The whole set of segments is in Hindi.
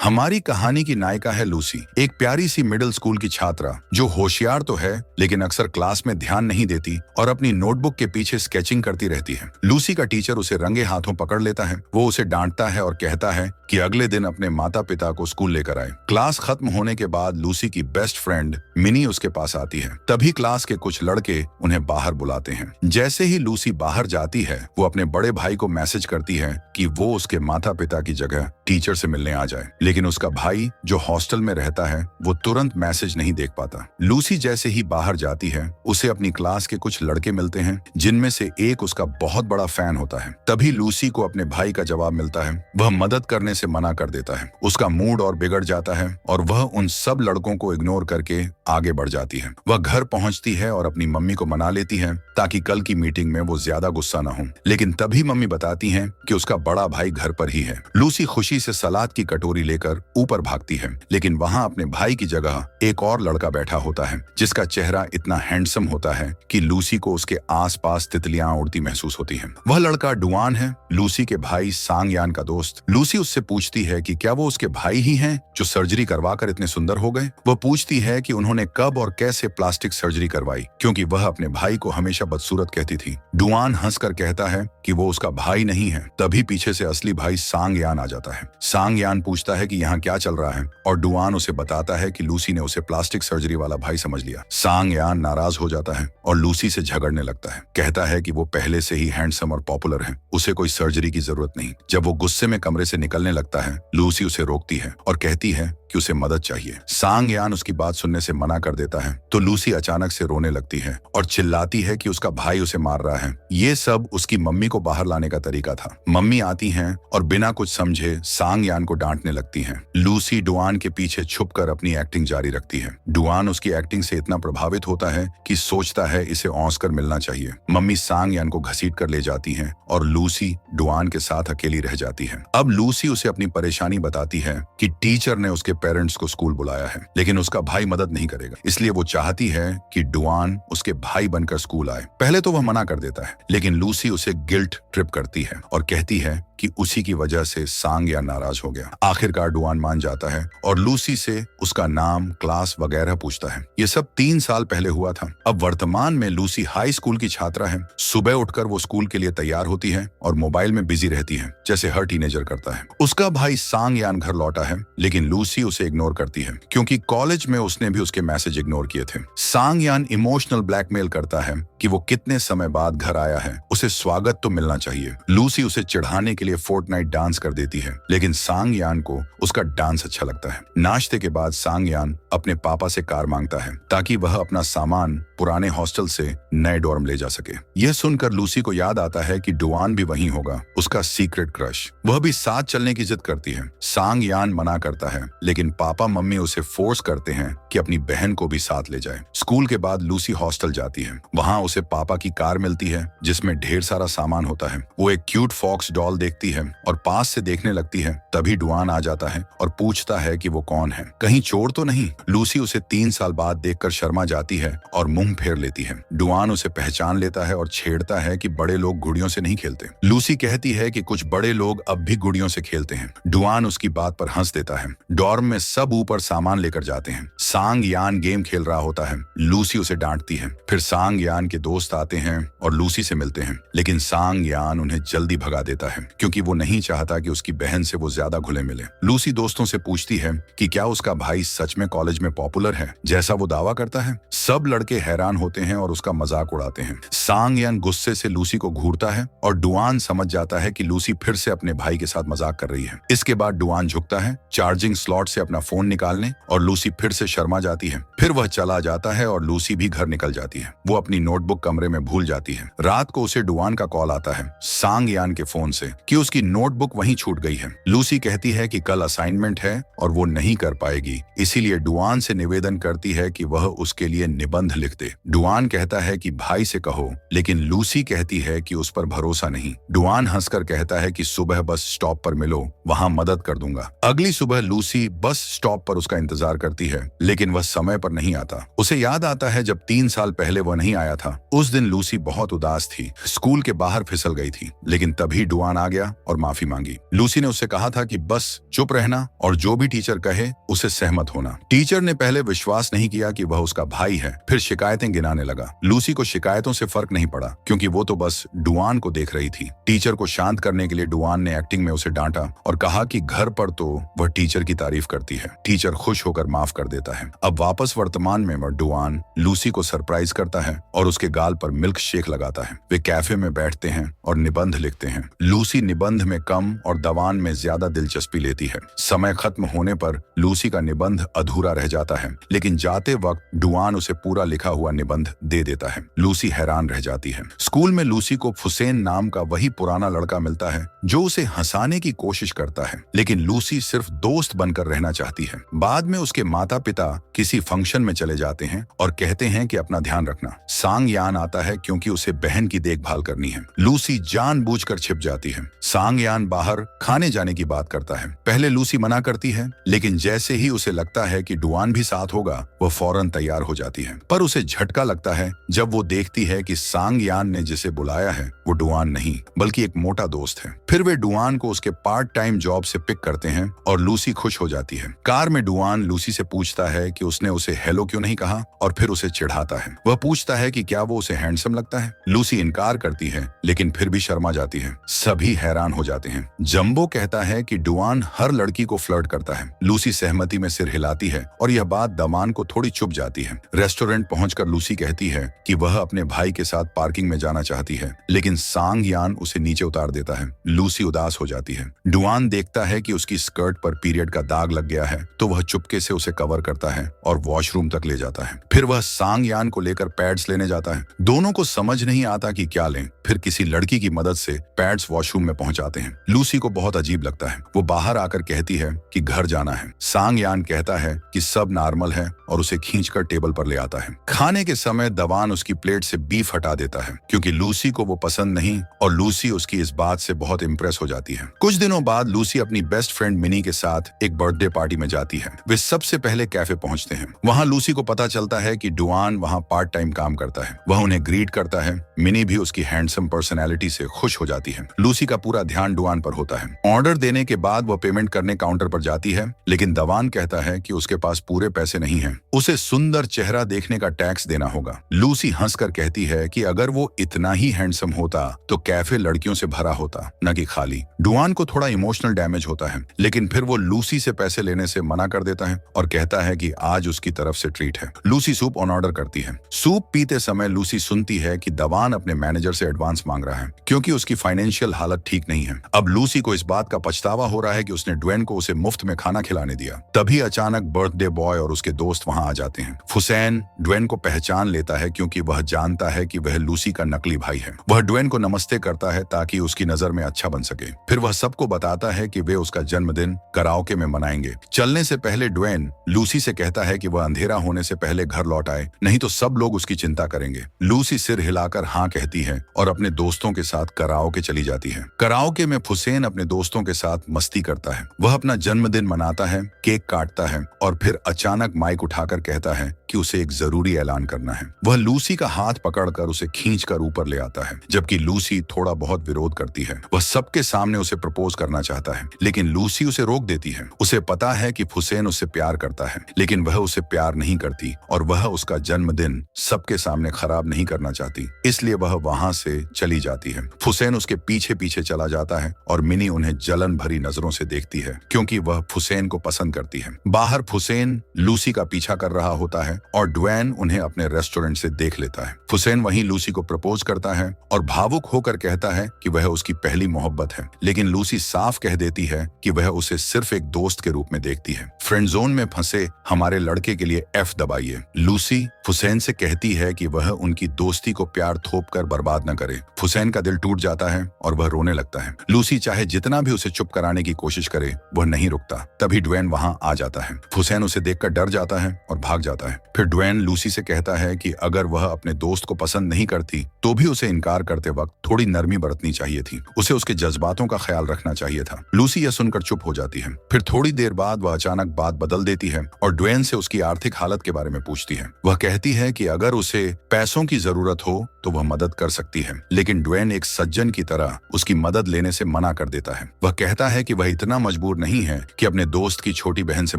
हमारी कहानी की नायिका है लूसी, एक प्यारी सी मिडिल स्कूल की छात्रा जो होशियार तो है लेकिन अक्सर क्लास में ध्यान नहीं देती और अपनी नोटबुक के पीछे स्केचिंग करती रहती है। लूसी का टीचर उसे रंगे हाथों पकड़ लेता है। वो उसे डांटता है और कहता है कि अगले दिन अपने माता पिता को स्कूल लेकर आए। क्लास खत्म होने के बाद लूसी की बेस्ट फ्रेंड मिनी उसके पास आती है। तभी क्लास के कुछ लड़के उन्हें बाहर बुलाते हैं। जैसे ही लूसी बाहर जाती है वो अपने बड़े भाई को मैसेज करती है कि वो उसके माता पिता की जगह टीचर से मिलने आ जाए, लेकिन उसका भाई जो हॉस्टल में रहता है वो तुरंत मैसेज नहीं देख पाता। लूसी जैसे ही बाहर जाती है उसे अपनी क्लास के कुछ लड़के मिलते हैं जिनमें से एक उसका बहुत बड़ा फैन होता है। तभी लूसी को अपने भाई का जवाब मिलता है। वह मदद करने से मना कर देता है। उसका मूड और बिगड़ जाता है और वह उन सब लड़कों को इग्नोर करके आगे बढ़ जाती है। वह घर पहुंचती है और अपनी मम्मी को मना लेती है ताकि कल की मीटिंग में वो ज्यादा गुस्सा न हो, लेकिन तभी मम्मी बताती हैं कि उसका बड़ा भाई घर पर ही है। लूसी खुशी से सलाद की कटोरी लेकर ऊपर भागती है, लेकिन वहां अपने भाई की जगह एक और लड़का बैठा होता है जिसका चेहरा इतना हैंडसम होता है कि लूसी को उसके आसपास तितलियां उड़ती महसूस होती हैं। वह लड़का डुआन है, लूसी के भाई सांग यान का दोस्त। लूसी उससे पूछती है कि क्या वो उसके भाई ही हैं जो सर्जरी करवाकर इतने सुंदर हो गए। वह पूछती है कि उन्होंने कब और कैसे प्लास्टिक सर्जरी करवाई, क्योंकि वह अपने भाई को हमेशा बदसूरत कहती थी। डुआन हंसकर कहता है कि वो उसका भाई नहीं है। तभी पीछे से असली भाई सांग यान आ जाता है। सांग यान पूछता है कि यहाँ क्या चल रहा है और डुआन उसे बताता है कि लूसी ने उसे प्लास्टिक सर्जरी वाला भाई समझ लिया। सांग यान नाराज हो जाता है और लूसी से झगड़ने लगता है। कहता है कि वो पहले से ही हैंडसम और पॉपुलर है, उसे कोई सर्जरी की जरूरत नहीं। जब वो गुस्से में कमरे से निकलने लगता है लूसी उसे रोकती है और कहती है कि उसे मदद चाहिए। सांग यान उसकी बात सुनने से मना कर देता है तो लूसी अचानक से रोने लगती है और चिल्लाती है कि उसका भाई उसे मार रहा है। ये सब उसकी मम्मी को बाहर लाने का तरीका था। मम्मी आती हैं और बिना कुछ समझे सांग यान को डांटने लगती हैं। लूसी डुआन के पीछे छुपकर अपनी एक्टिंग जारी रखती है। डुआन उसकी एक्टिंग से इतना प्रभावित होता है कि सोचता है इसे ऑस्कर मिलना चाहिए। मम्मी सांग यान को घसीट कर ले जाती है और लूसी डुआन के साथ अकेली रह जाती है। अब लूसी उसे अपनी परेशानी बताती है कि टीचर ने उसके पेरेंट्स को स्कूल बुलाया है, लेकिन उसका भाई मदद नहीं करेगा, इसलिए वो चाहती है कि डुआन उसके भाई बनकर स्कूल आए। पहले तो वह मना कर देता है, लेकिन लूसी उसे गिल्ट ट्रिप करती है और कहती है कि उसी की वजह से सांग यान नाराज हो गया। आखिरकार डुआन मान जाता है और लूसी से उसका नाम, क्लास वगैरह पूछता है। ये सब 3 साल पहले हुआ था। अब वर्तमान में लूसी हाई स्कूल की छात्रा है। सुबह उठकर वो स्कूल के लिए तैयार होती है और मोबाइल में बिजी रहती है, जैसे हर टीनेजर करता है। उसका भाई सांग यान घर लौटा है, लेकिन लूसी उसे इग्नोर करती है क्योंकि कॉलेज में उसने भी उसके मैसेज इग्नोर किए थे। सांग यान इमोशनल ब्लैकमेल करता है कि वो कितने समय बाद घर आया है, उसे स्वागत तो मिलना चाहिए। लूसी उसे चिढ़ाने के लिए फोर्टनाइट डांस कर देती है, लेकिन सांग यान को उसका डांस अच्छा लगता है। नाश्ते के बाद सांग यान अपने पापा से कार मांगता है ताकि वह अपना सामान पुराने हॉस्टल से नए डॉर्म ले जा सके। यह सुनकर लूसी को याद आता है कि डुआन भी वहीं होगा, उसका सीक्रेट क्रश। वह भी साथ चलने की जिद करती है। सांग यान मना करता है, लेकिन पापा मम्मी उसे फोर्स करते हैं कि अपनी बहन को भी साथ ले जाए। स्कूल के बाद लूसी हॉस्टल जाती है। वहां उसे पापा की कार मिलती है जिसमें ढेर सारा सामान होता है। वो एक क्यूट फॉक्स डॉल देखती है और पास से देखने लगती है। तभी डुआन आ जाता है और पूछता है कि वो कौन है, कहीं चोर तो नहीं। लूसी उसे 3 साल बाद देखकर शर्मा जाती है और मुंह फेर लेती है। डुआन उसे पहचान लेता है और छेड़ता है कि बड़े लोग गुड़ियों से नहीं खेलते। लूसी कहती है कि कुछ बड़े लोग अब भी गुड़ियों से खेलते हैं। डुआन उसकी बात पर हंस देता है। डॉर्म में सब ऊपर सामान लेकर जाते हैं। सांग यान गेम खेल रहा होता है। लूसी उसे डांटती है। फिर सांग यान के दोस्त आते हैं और लूसी से मिलते हैं, लेकिन सांग यान उन्हें जल्दी भगा देता है क्योंकि वो नहीं चाहता कि उसकी बहन से वो ज्यादा घुले मिले। लूसी दोस्तों से पूछती है कि क्या उसका भाई सच में कॉलेज में पॉपुलर है जैसा वो दावा करता है। सब लड़के हैरान होते हैं और उसका मजाक उड़ाते हैं। सांग यान गुस्से से लूसी को घूरता है और डुआन समझ जाता है कि लूसी फिर से अपने भाई के साथ मजाक कर रही है। इसके बाद डुआन झुकता है चार्जिंग स्लॉट से अपना फोन निकालने और लूसी फिर से शर्मा जाती है। फिर वह चला जाता है और लूसी भी घर निकल जाती है। वो अपनी नोटबुक कमरे में भूल जाती है। रात को उसे डुआन का कॉल आता है सांग यान के फोन से कि उसकी नोटबुक वहीं छूट गई है। लूसी कहती है कि कल असाइनमेंट है और वो नहीं कर पाएगी, इसीलिए डुआन से निवेदन करती है कि वह उसके लिए निबंध लिख दे। डुआन कहता है कि भाई से कहो, लेकिन लूसी कहती है कि उस पर भरोसा नहीं। डुआन हंसकर कहता है कि सुबह बस स्टॉप पर मिलो, वहां मदद कर दूंगा। अगली सुबह लूसी बस स्टॉप पर उसका इंतजार करती है, लेकिन वह समय पर नहीं आता। उसे याद आता है जब 3 साल पहले वह नहीं आया था उस दिन लूसी बहुत उदास थी, स्कूल के बाहर फिसल गई थी, लेकिन तभी डुआन आ गया और माफी मांगी। लूसी ने उससे कहा था कि बस चुप रहना और जो भी टीचर कहे उसे सहमत होना। टीचर ने पहले विश्वास नहीं किया कि वह उसका भाई है, फिर शिकायतें गिनाने लगा। लूसी को शिकायतों से फर्क नहीं पड़ा क्योंकि वो तो बस डुआन को देख रही थी। टीचर को शांत करने के लिए डुआन ने एक्टिंग में उसे डांटा और कहा कि घर पर तो वह टीचर की तारीफ करती है। टीचर खुश होकर माफ कर देता है। अब वापस वर्तमान में डुआन लूसी को सरप्राइज करता है और उसके गाल पर मिल्क शेक लगाता है। वे कैफे में बैठते हैं और निबंध लिखते हैं। लूसी निबंध में कम और दवान में ज्यादा दिलचस्पी लेती है। समय खत्म होने पर लूसी का निबंध अधूरा रह जाता है, लेकिन जाते वक्त डुआन उसे पूरा लिखा हुआ निबंध दे देता है। लूसी हैरान रह जाती है। स्कूल में लूसी को फुसेन नाम का वही पुराना लड़का मिलता है जो उसे हंसाने की कोशिश करता है, लेकिन लूसी सिर्फ दोस्त बनकर रहना चाहती है। बाद में उसके माता पिता किसी फंक्शन में चले जाते हैं और कहते हैं कि अपना ध्यान रखना। सांग यान आता है क्योंकि उसे बहन की देखभाल करनी है। लूसी जानबूझकर छिप जाती है। सांग यान बाहर खाने जाने की बात करता है। पहले लूसी मना करती है, लेकिन जैसे ही उसे लगता है कि डुआन भी साथ होगा, वह फौरन तैयार हो जाती है। पर उसे झटका लगता है जब वो देखती है कि सांग यान ने जिसे बुलाया है वो डुआन नहीं बल्कि एक मोटा दोस्त है। फिर वे डुआन को उसके पार्ट टाइम जॉब से पिक करते हैं और लूसी खुश हो जाती है। कार में डुआन लूसी से पूछता है कि उसने उसे हेलो क्यों नहीं कहा और फिर उसे चिढ़ाता है। वह पूछता है कि क्या वो उसे हैंडसम लगता है। लूसी इनकार करती है, लेकिन फिर भी शर्मा जाती है। सभी हैरान हो जाते हैं। जंबो कहता है कि डुआन हर लड़की को फ्लर्ट करता है। लूसी सहमति में सिर हिलाती है और यह बात दवान को थोड़ी चुभ जाती है। रेस्टोरेंट पहुंचकर लूसी कहती है कि वह अपने भाई के साथ पार्किंग में जाना चाहती है, लेकिन सांग यान उसे नीचे उतार देता है। लूसी उदास हो जाती है। डुआन देखता है कि उसकी स्कर्ट पर पीरियड का दाग लग गया है, तो वह चुपके से उसे कवर करता है और वॉशरूम तक ले जाता है। फिर वह सांग यान को लेकर पैड्स लेने जाता है। दोनों को समझ नहीं आता कि क्या लें। फिर किसी लड़की की मदद से पैड्स वॉशरूम में पहुंचाते हैं। लूसी को बहुत अजीब लगता है। वो बाहर आकर कहती है कि घर जाना है। सांग यान कहता है कि सब नॉर्मल है और उसे खींचकर टेबल पर ले आता है। खाने के समय दवान उसकी प्लेट से बीफ हटा देता है क्योंकि लूसी को वो पसंद नहीं और लूसी उसकी इस बात से बहुत इम्प्रेस हो जाती है। कुछ दिनों बाद लूसी अपनी बेस्ट फ्रेंड मिनी के साथ एक बर्थडे पार्टी में जाती है। वे सबसे पहले कैफे पहुंचते हैं। वहां लूसी को पता चलता है कि डुआन वहां पार्ट टाइम काम करता है। वह उन्हें ग्रीट करता है। मिनी भी उसकी हैंडसम पर्सनैलिटी से खुश हो जाती है। लूसी का पूरा ध्यान डुआन पर होता है। ऑर्डर देने के बाद वह पेमेंट करने काउंटर पर जाती है, लेकिन दवान कहता है कि उसके पास पूरे पैसे नहीं हैं। उसे सुंदर चेहरा देखने का टैक्स देना होगा। लूसी हंसकर कहती है कि अगर वो इतना ही हैंडसम होता तो कैफे लड़कियों से भरा होता, न कि खाली। डुआन को थोड़ा इमोशनल डैमेज होता है, लेकिन फिर वो लूसी से पैसे लेने से मना कर देता है और कहता है कि आज उसकी तरफ से ट्रीट है। लूसी सूप ऑन ऑर्डर करती है। सूप पीते समय लूसी सुनती है कि दवान अपने मैनेजर से एडवांस मांग रहा है क्योंकि उसकी फाइनेंशियल हालत ठीक नहीं है। अब लूसी को इस बात का पछतावा हो रहा है कि उसने ड्वेन को उसे मुफ्त में खाना खिलाने दिया। तभी अचानक बर्थडे बॉय और उसके दोस्त वहां आ जाते हैं। फुसैन ड्वेन को पहचान लेता है क्योंकि वह जानता है कि वह लूसी का नकली भाई है। वह ड्वेन को नमस्ते करता है ताकि उसकी नजर में अच्छा बन सके। फिर वह सबको बताता है कि वे उसका जन्मदिन कराओके में मनाएंगे। चलने से पहले ड्वेन लूसी से कहता है कि वह अंधेरा होने से पहले घर लौट आए, नहीं तो सब लोग उसकी चिंता करेंगे। लूसी सिर हिलाकर हाँ कहती है और अपने दोस्तों के साथ कराओके चली जाती है। कराओके में फुसैन अपने दोस्तों के साथ मस्ती करता है। वह अपना जन्मदिन मनाता है, केक काटता है और फिर अचानक माइक उठाकर कहता है कि उसे एक जरूरी ऐलान करना है। वह लूसी का हाथ पकड़कर उसे खींचकर ऊपर ले आता है, जबकि लूसी थोड़ा बहुत विरोध करती है। वह सबके सामने उसे प्रपोज करना चाहता है, लेकिन लूसी उसे रोक देती है। उसे पता है कि फुसैन उससे प्यार करता है, लेकिन वह उसे प्यार नहीं करती और वह उसका जन्मदिन सबके सामने खराब नहीं करना चाहती, इसलिए वह वहां से चली जाती है। फुसैन उसके पीछे पीछे चला जाता है और मिनी उन्हें जलन भरी नजरों से देखती है क्योंकि वह फुसैन को पसंद करती है। बाहर फुसैन लूसी का पीछा कर रहा होता है और ड्वेन उन्हें अपने रेस्टोरेंट से देख लेता है। फुसैन वहीं लूसी को प्रपोज करता है और भावुक होकर कहता है कि वह उसकी पहली मोहब्बत है, लेकिन लूसी साफ कह देती है कि वह उसे सिर्फ एक दोस्त के रूप में देखती है। फ्रेंड जोन में फंसे हमारे लड़के के लिए F दबाइए। लूसी फुसैन से कहती है कि वह उनकी दोस्ती को प्यार थोप कर बर्बाद न करे। फुसैन का दिल टूट जाता है और वह रोने लगता है। लूसी चाहे जितना भी उसे चुप कराने की कोशिश करे, वह नहीं रुकता। तभी ड्वेन वहां आ जाता है। फुसैन उसे देखकर डर जाता है और भाग जाता है। फिर ड्वेन लूसी से कहता है कि अगर वह अपने दोस्त को पसंद नहीं करती तो भी उसे इनकार करते वक्त थोड़ी नरमी बरतनी चाहिए थी। उसे उसके जज्बातों का ख्याल रखना चाहिए था। लूसी यह सुनकर चुप हो जाती है। फिर थोड़ी देर बाद वह अचानक बात बदल देती है और ड्वेन से उसकी आर्थिक हालत के बारे में पूछती है। वह कहती है कि अगर उसे पैसों पैसों की जरूरत हो तो वह मदद कर सकती है, लेकिन ड्वेन एक सज्जन की तरह उसकी मदद लेने से मना कर देता है। वह कहता है कि वह इतना मजबूर नहीं है कि अपने दोस्त की छोटी बहन से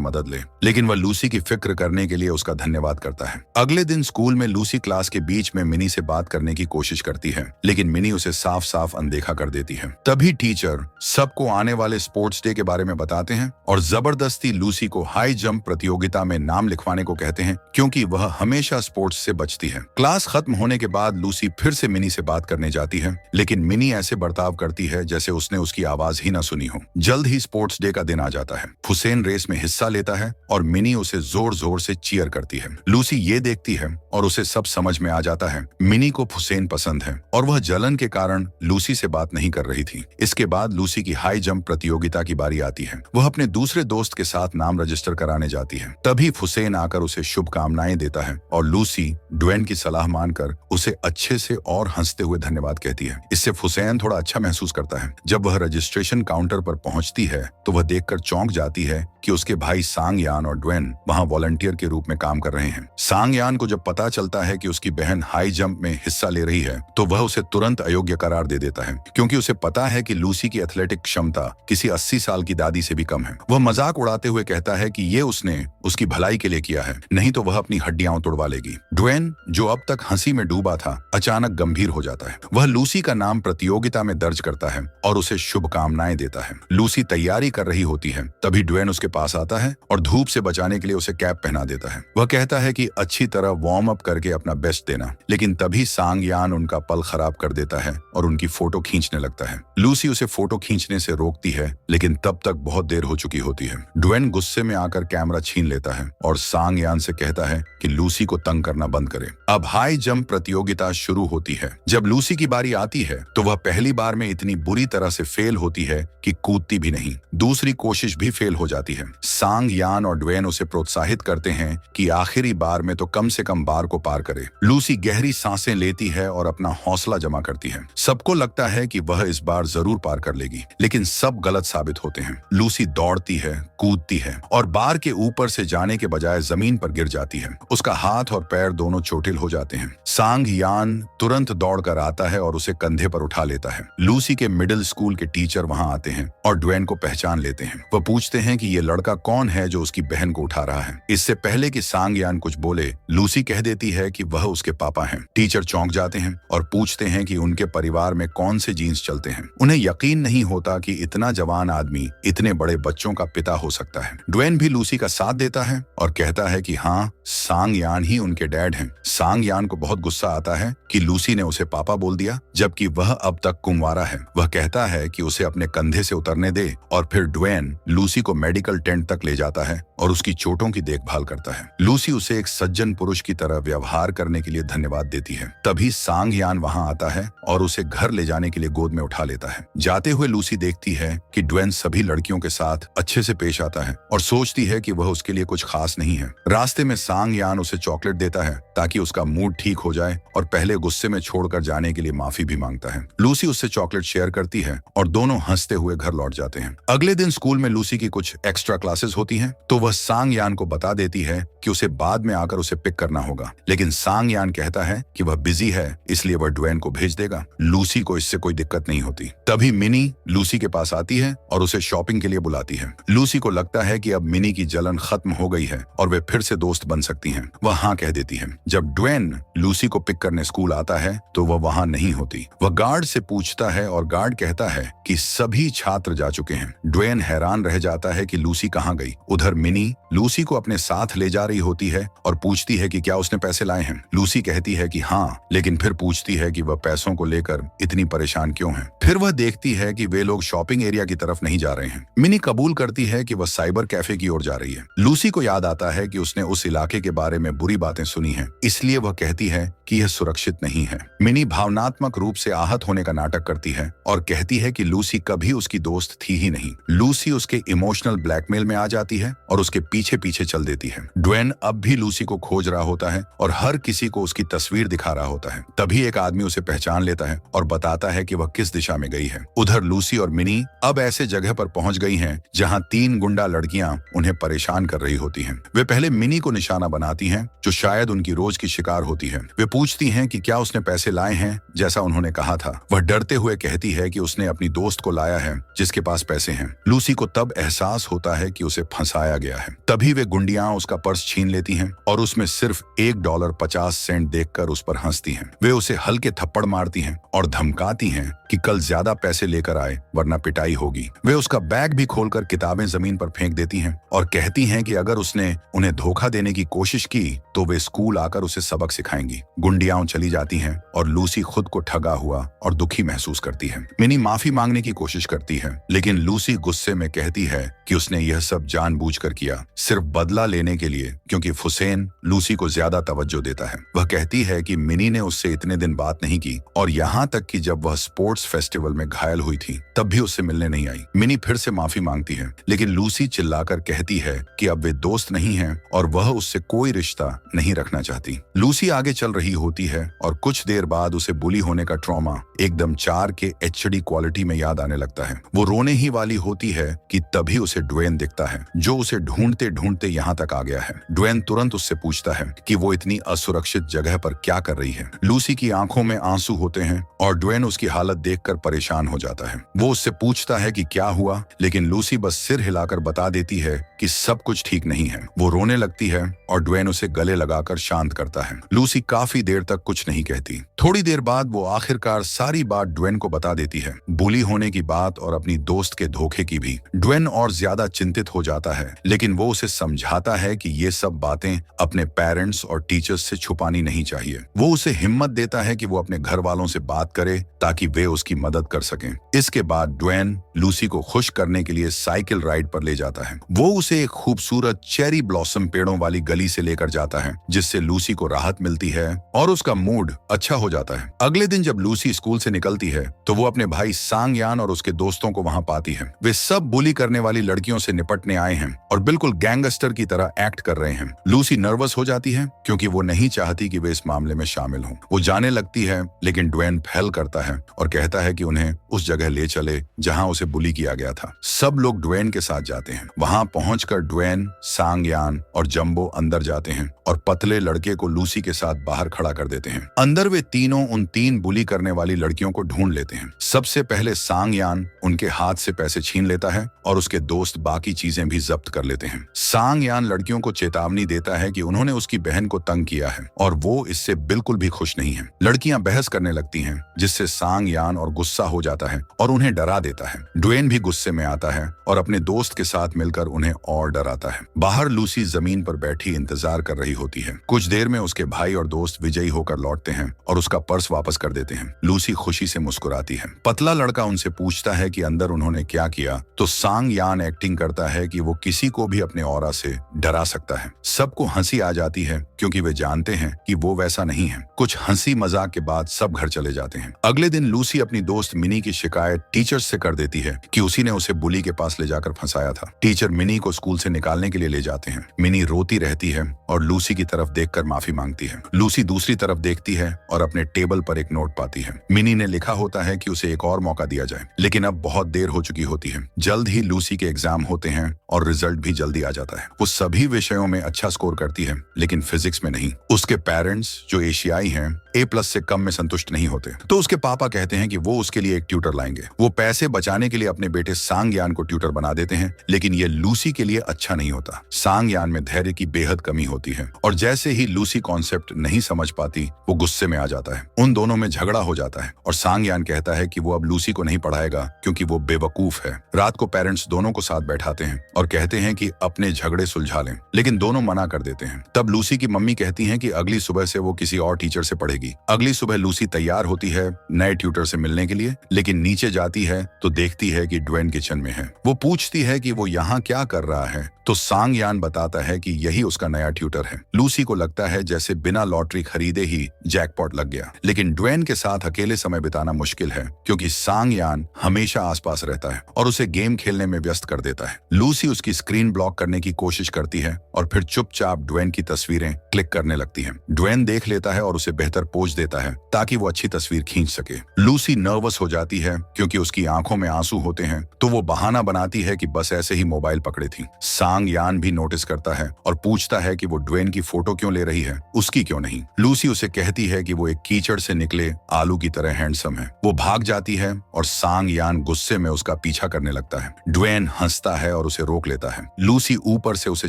मदद ले, लेकिन वह लूसी की फिक्र करने के लिए उसका धन्यवाद करता है। अगले दिन स्कूल में लूसी क्लास के बीच में मिनी से बात करने की कोशिश करती है, लेकिन मिनी उसे साफ साफ अनदेखा कर देती है। तभी टीचर सबको आने वाले स्पोर्ट्स डे के बारे में बताते हैं और जबरदस्ती लूसी को हाई जंप प्रतियोगिता में नाम लिखवाने को कहते हैं, क्योंकि वह हमेशा स्पोर्ट्स से बचती है। क्लास खत्म होने के बाद लूसी फिर से मिनी से बात करने जाती है, लेकिन मिनी ऐसे बर्ताव करती है जैसे उसने उसकी आवाज ही न सुनी हो। जल्द ही स्पोर्ट्स डे का दिन आ जाता है। हुसैन रेस में हिस्सा लेता है और मिनी उसे जोर जोर से चीयर करती है। लूसी ये देखती है और उसे सब समझ में आ जाता है। मिनी को हुसैन पसंद है और वह जलन के कारण लूसी से बात नहीं कर रही थी। इसके बाद लूसी की हाई जंप प्रतियोगिता की बारी आती है। वह अपने दूसरे दोस्त के साथ नाम रजिस्टर कराने जाती है। तभी हुसैन आकर उसे शुभकामनाएं देता है और लूसी ड्वेन की सलाह मानकर उसे अच्छे से और हंसते हुए धन्यवाद कहती है। इससे हुसैन थोड़ा अच्छा महसूस करता है। जब वह रजिस्ट्रेशन काउंटर पर पहुंचती है तो वह देखकर चौंक जाती है कि उसके भाई सांग यान और ड्वेन वहां वॉलंटियर के रूप में काम कर रहे हैं। सांग यान को जब पता चलता है कि उसकी बहन हाई जंप में हिस्सा ले रही है तो वह उसे तुरंत अयोग्य करार दे देता है, क्योंकि उसे पता है कि लूसी की एथलेटिक क्षमता किसी 80 साल की दादी से भी कम है। वह मजाक उड़ाते हुए कहता है कि ये उसने उसकी भलाई के लिए किया है, नहीं तो वह अपनी हड्डियां तोड़वा लेगी। ड्वेन, जो अब तक हंसी में डूबा था, अचानक गंभीर हो जाता है। वह लूसी का नाम प्रतियोगिता में दर्ज करता है और उसे शुभकामनाएं देता है। लूसी तैयारी कर रही होती है, तभी ड्वेन उसके पास आता है और धूप से बचाने के लिए उसे कैप पहना देता है। वह कहता है कि अच्छी तरह वार्म अप करके अपना बेस्ट देना, लेकिन तभी सांग यान उनका पल खराब कर देता है और उनकी फोटो खींचने लगता है। लूसी उसे फोटो खींचने से रोकती है, लेकिन तब तक बहुत देर हो चुकी होती है। ड्वेन गुस्से में आकर कैमरा छीन लेता है और सांग यान से कहता है कि लूसी को तंग करना बंद करे। अब हाई जंप प्रतियोगिता शुरू होती है। जब लूसी की बारी आती है तो वह पहली बार में इतनी बुरी तरह से फेल होती है कि कूदती भी नहीं। दूसरी कोशिश भी फेल हो जाती है। सांग यान और ड्वेन उसे प्रोत्साहित करते हैं कि आखिरी बार में तो कम से कम बार को पार करे। लूसी गहरी सांसें लेती है और अपना हौसला जमा करती है। सबको लगता है कि वह इस बार जरूर पार कर लेगी, लेकिन सब गलत साबित होते हैं। लूसी दौड़ती है, कूदती है और बार के ऊपर से जाने के बजाय जमीन पर गिर जाती है। उसका हाथ और पैर दोनों चोटिल हो जाते हैं। सांग यान तुरंत दौड़कर आता है और उसे कंधे पर उठा लेता है। लूसी के मिडिल स्कूल के टीचर वहां आते हैं और ड्वेन को पहचान लेते हैं। वह पूछते हैं कि ये लड़का कौन है जो उसकी बहन को उठा रहा है। इससे पहले कि सांग यान कुछ बोले, लूसी कह देती है कि वह उसके पापा हैं। टीचर चौंक जाते हैं और पूछते हैं कि उनके परिवार में कौन से जीन्स चलते हैं। उन्हें यकीन नहीं होता कि इतना जवान आदमी इतने बड़े बच्चों का पिता हो सकता है। ड्वेन भी लूसी का साथ देता है और कहता है कि हाँ, सांग यान ही उनके डैड हैं। सांग यान को बहुत गुस्सा आता है कि लूसी ने उसे पापा बोल दिया, जबकि वह अब तक कुंवारा है। वह कहता है कि उसे अपने कंधे से उतरने दे और फिर ड्वेन लूसी को मेडिकल टेंट तक ले जाता है और उसकी चोटों की देखभाल करता है। लूसी उसे एक सज्जन पुरुष की तरह व्यवहार करने के लिए धन्यवाद देती है। तभी सांग यान वहां आता है और उसे घर ले जाने के लिए गोद में उठा लेता है। जाते हुए लूसी देखती है कि ड्वेन सभी लड़कियों के साथ अच्छे से पेश आता है और सोचती है कि वह उसके लिए कुछ खास नहीं है। रास्ते में सांग यान उसे चॉकलेट देता है ताकि उसका मूड ठीक हो जाए और पहले गुस्से में छोड़कर जाने के लिए माफी भी मांगता है। लूसी उससे चॉकलेट शेयर करती है और दोनों हंसते हुए घर लौट जाते हैं। अगले दिन स्कूल में लूसी की कुछ एक्स्ट्रा क्लासेस होती हैं, तो वह सांग यान को बता देती है कि उसे बाद में आकर उसे पिक करना होगा, लेकिन सांग यान कहता है कि वह बिजी है, इसलिए वह ड्वेन को भेज देगा। लूसी को इससे कोई दिक्कत नहीं होती। तभी मिनी लूसी के पास आती है और उसे शॉपिंग के लिए बुलाती है। लूसी को लगता है कि अब मिनी की जलन खत्म हो गई है और वे फिर से दोस्त बन सकती हैं। वह हाँ कह देती है। जब ड्वेन लूसी को पिक करने स्कूल आता है तो वह वहां नहीं होती। वह गार्ड से पूछता है और गार्ड कहता है कि सभी छात्र जा चुके हैं। ड्वेन हैरान रह जाता है कि लूसी कहाँ गई। उधर मिनी लूसी को अपने साथ ले जा रही होती है और पूछती है कि क्या उसने पैसे लाए हैं। लूसी कहती है कि हाँ, लेकिन फिर पूछती है कि वह पैसों को लेकर इतनी परेशान क्यों है। फिर वह देखती है कि वे लोग शॉपिंग एरिया की तरफ नहीं जा रहे हैं। मिनी कबूल करती है कि वह साइबर कैफे की ओर जा रही है। लूसी को याद आता है कि उसने उस इलाके के बारे में बुरी बातें सुनी हैं, इसलिए वह कहती है कि यह सुरक्षित नहीं है। मिनी भावनात्मक रूप से आहत होने का नाटक करती है और कहती है कि लूसी कभी उसकी दोस्त थी ही नहीं। लूसी उसके इमोशनल ब्लैकमेल में आ जाती है और उसके पीछे पीछे चल देती है। ड्वेन अब भी लूसी को खोज रहा होता है और हर किसी को उसकी तस्वीर दिखा रहा होता है। तभी एक आदमी उसे पहचान लेता है और बताता है कि वह किस दिशा में गई है। उधर लूसी और मिनी अब ऐसे जगह पर पहुंच गई हैं जहां 3 गुंडा लड़कियां उन्हें परेशान कर रही होती हैं। वे पहले मिनी को निशाना बनाती हैं, जो शायद उनकी रोज की शिकार होती है। वे पूछती हैं कि क्या उसने पैसे लाए हैं जैसा उन्होंने कहा था। वह डरते हुए कहती है कि उसने अपनी दोस्त को लाया है जिसके पास पैसे हैं। लूसी को तब एहसास होता है कि उसे फंसाया गया है। तभी वे गुंडियां उसका पर्स छीन लेती हैं और उसमें सिर्फ $1.50 देखकर उस पर हंसती हैं। वे उसे हल्के थप्पड़ मारती हैं और धमकाती हैं कि कल ज्यादा पैसे लेकर आए वरना पिटाई होगी। वे उसका बैग भी खोलकर किताबें जमीन पर फेंक देती हैं और कहती हैं कि अगर उसने उन्हें धोखा देने की कोशिश की तो वे स्कूल आकर उसे सबक सिखाएंगी। गुंडियां चली जाती हैं और लूसी खुद को ठगा हुआ और दुखी महसूस करती है। मिनी माफी मांगने की कोशिश करती है, लेकिन लूसी गुस्से में कहती है कि उसने यह सब जानबूझकर किया, सिर्फ बदला लेने के लिए, क्योंकि हुसैन लूसी को ज्यादा तवज्जो देता है। वह कहती है कि मिनी ने उससे इतने दिन बात नहीं की और यहाँ तक कि जब वह स्पोर्ट्स फेस्टिवल में घायल हुई थी तब भी उससे मिलने नहीं आई। मिनी फिर से माफी मांगती है, लेकिन लूसी चिल्लाकर कहती है कि अब वे दोस्त नहीं हैं और वह उससे कोई रिश्ता नहीं रखना चाहती। लूसी आगे चल रही होती है और कुछ देर बाद उसे बुली होने का ट्रॉमा एकदम 4 के HD क्वालिटी में याद आने लगता है। वो रोने ही वाली होती है कि तभी उसे ड्वेन दिखता है, जो उसे ढूंढते ढूंढते यहाँ तक आ गया है। ड्वेन तुरंत उससे पूछता है कि वो इतनी असुरक्षित जगह पर क्या कर रही है। लूसी की आंखों में आंसू होते हैं और ड्वेन उसकी हालत देखकर परेशान हो जाता है। वो उससे पूछता है कि क्या हुआ, लेकिन लूसी बस सिर हिलाकर बता देती है कि सब कुछ ठीक नहीं है। वो रोने लगती है और ड्वेन उसे गले लगाकर शांत करता है। लूसी काफी देर तक कुछ नहीं कहती। थोड़ी देर बाद वो आखिरकार सारी बात ड्वेन को बता देती है, बुली होने की बात और अपनी दोस्त के धोखे की भी। ड्वेन और ज्यादा चिंतित हो जाता है, लेकिन वो उसे समझाता है कि ये सब बातें अपने पेरेंट्स और टीचर्स से छुपानी नहीं चाहिए। वो उसे हिम्मत देता है कि वो अपने घर वालों से बात करे ताकि वे उसकी मदद कर सकें। इसके बाद ड्वेन लूसी को खुश करने के लिए साइकिल राइड पर ले जाता है। वो उसे एक खूबसूरत चेरी ब्लॉसम पेड़ों वाली गली से लेकर जाता है, जिससे लूसी को राहत मिलती है और उसका मूड अच्छा हो जाता है। अगले दिन जब लूसी स्कूल से निकलती है तो वो अपने भाई सांग यान और उसके दोस्तों को वहां पाती है। वे सब बुली करने वाली लड़कियों से निपटने आए हैं और बिल्कुल गैंगस्टर की तरह एक्ट कर रहे हैं। लूसी नर्वस हो जाती है क्योंकि वो नहीं चाहती कि वे इस मामले में शामिल हों। वो जाने लगती है, लेकिन ड्वेन फैल करता है और कहता है कि उन्हें उस जगह ले चले जहां उसे बुली किया गया था। सब लोग ड्वेन के साथ जाते हैं। वहां पहुंचकर ड्वेन, सांग यान और जंबो अंदर जाते हैं और पतले लड़के को लूसी के साथ बाहर खड़ा कर देते हैं। अंदर वे तीनों उन 3 बुली करने वाली लड़कियों को ढूंढ लेते हैं। सबसे पहले सांग यान उनके हाथ से पैसे छीन लेता है और उसके दोस्त बाकी चीजें भी जब्त कर लेते हैं। सांग यान लड़कियों को चेतावनी देता है कि उन्होंने उसकी बहन को तंग किया है और वो इससे बिल्कुल भी खुश नहीं है। लड़कियां बहस करने लगती हैं, जिससे सांग यान और गुस्सा हो जाता है और उन्हें डरा देता है। ड्वेन भी गुस्से में आता है और अपने दोस्त के साथ मिलकर उन्हें और डराता है। बाहर लूसी जमीन पर बैठी इंतजार कर रही होती है। कुछ देर में उसके भाई और दोस्त विजयी होकर लौटते हैं और उसका पर्स वापस कर देते हैं। लूसी खुशी से मुस्कुराती है। पतला लड़का उनसे पूछता है कि अंदर उन्होंने क्या किया, तो सांग यान एक्टिंग करता है कि वो किसी को भी अपने ऑरा से डरा सकता है। सबको हंसी आ जाती है क्योंकि वे जानते हैं कि वो वैसा नहीं है। कुछ हंसी मजाक के बाद सब घर चले जाते हैं। अगले दिन लूसी अपनी दोस्त मिनी की शिकायत टीचर्स से कर देती है कि उसी ने उसे बुली के पास ले जाकर फंसाया था। टीचर मिनी को स्कूल से निकालने के लिए ले जाते हैं। मिनी रोती रहती है और लूसी की तरफ देखकर माफी मांगती है। लूसी दूसरी तरफ देखती है और अपने टेबल पर एक नोट पाती है। मिनी ने लिखा होता है कि उसे एक और मौका दिया जाए, लेकिन अब बहुत देर हो चुकी होती है। जल्द ही लूसी के एग्जाम होते हैं और रिजल्ट भी जल्दी आ जाता है। वो सभी विषयों में अच्छा स्कोर करती है, लेकिन फिजिक्स में नहीं। उसके पेरेंट्स, जो एशियाई हैं, A+ से कम में संतुष्ट नहीं होते, तो उसके पापा कहते हैं कि वो उसके लिए एक ट्यूटर लाएंगे। वो पैसे बचाने के लिए अपने बेटे सांग यान को ट्यूटर बना देते हैं, लेकिन ये लूसी के लिए अच्छा नहीं होता। सांग यान में धैर्य की बेहद कमी होती है और जैसे ही लूसी कॉन्सेप्ट नहीं समझ पाती, वो गुस्से में आ जाता है। उन दोनों में झगड़ा हो जाता है और सांग यान कहता है कि वो अब लूसी को नहीं पढ़ाएगा क्योंकि वो बेवकूफ है। रात को पेरेंट्स दोनों को साथ बैठाते हैं और कहते हैं कि अपने झगड़े सुलझा लें, लेकिन दोनों मना कर देते हैं। तब लूसी की मम्मी कहती हैं कि अगली सुबह से वो किसी और टीचर से पढ़ेगी करेगी। अगली सुबह लूसी तैयार होती है नए ट्यूटर से मिलने के लिए, लेकिन नीचे जाती है तो देखती है कि ड्वेन किचन में है। वो पूछती है कि वो यहाँ क्या कर रहा है, तो सांग यान बताता है कि यही उसका नया ट्यूटर है। लूसी को लगता है जैसे बिना लॉटरी खरीदे ही जैकपॉट लग गया, लेकिन ड्वेन के साथ अकेले समय बिताना मुश्किल है क्योंकि सांग यान हमेशा आसपास रहता है और उसे गेम खेलने में व्यस्त कर देता है। लूसी उसकी स्क्रीन ब्लॉक करने की कोशिश करती है और फिर चुपचाप ड्वेन की तस्वीरें क्लिक करने लगती है। ड्वेन देख लेता है और उसे बेहतर पोज देता है ताकि वो अच्छी तस्वीर खींच सके। लूसी नर्वस हो जाती है क्योंकि उसकी आंखों में आंसू होते हैं, तो वो बहाना बनाती है कि बस ऐसे ही मोबाइल पकड़े थी। सांग यान भी नोटिस करता है और पूछता है कि वो ड्वेन की फोटो क्यों ले रही है, उसकी क्यों नहीं। लूसी उसे कहती है कि वो एक कीचड़ से निकले आलू की तरह हैंडसम है। वो भाग जाती है और सांग यान गुस्से में उसका पीछा करने लगता है। ड्वेन हंसता है और उसे रोक लेता है। लूसी ऊपर से उसे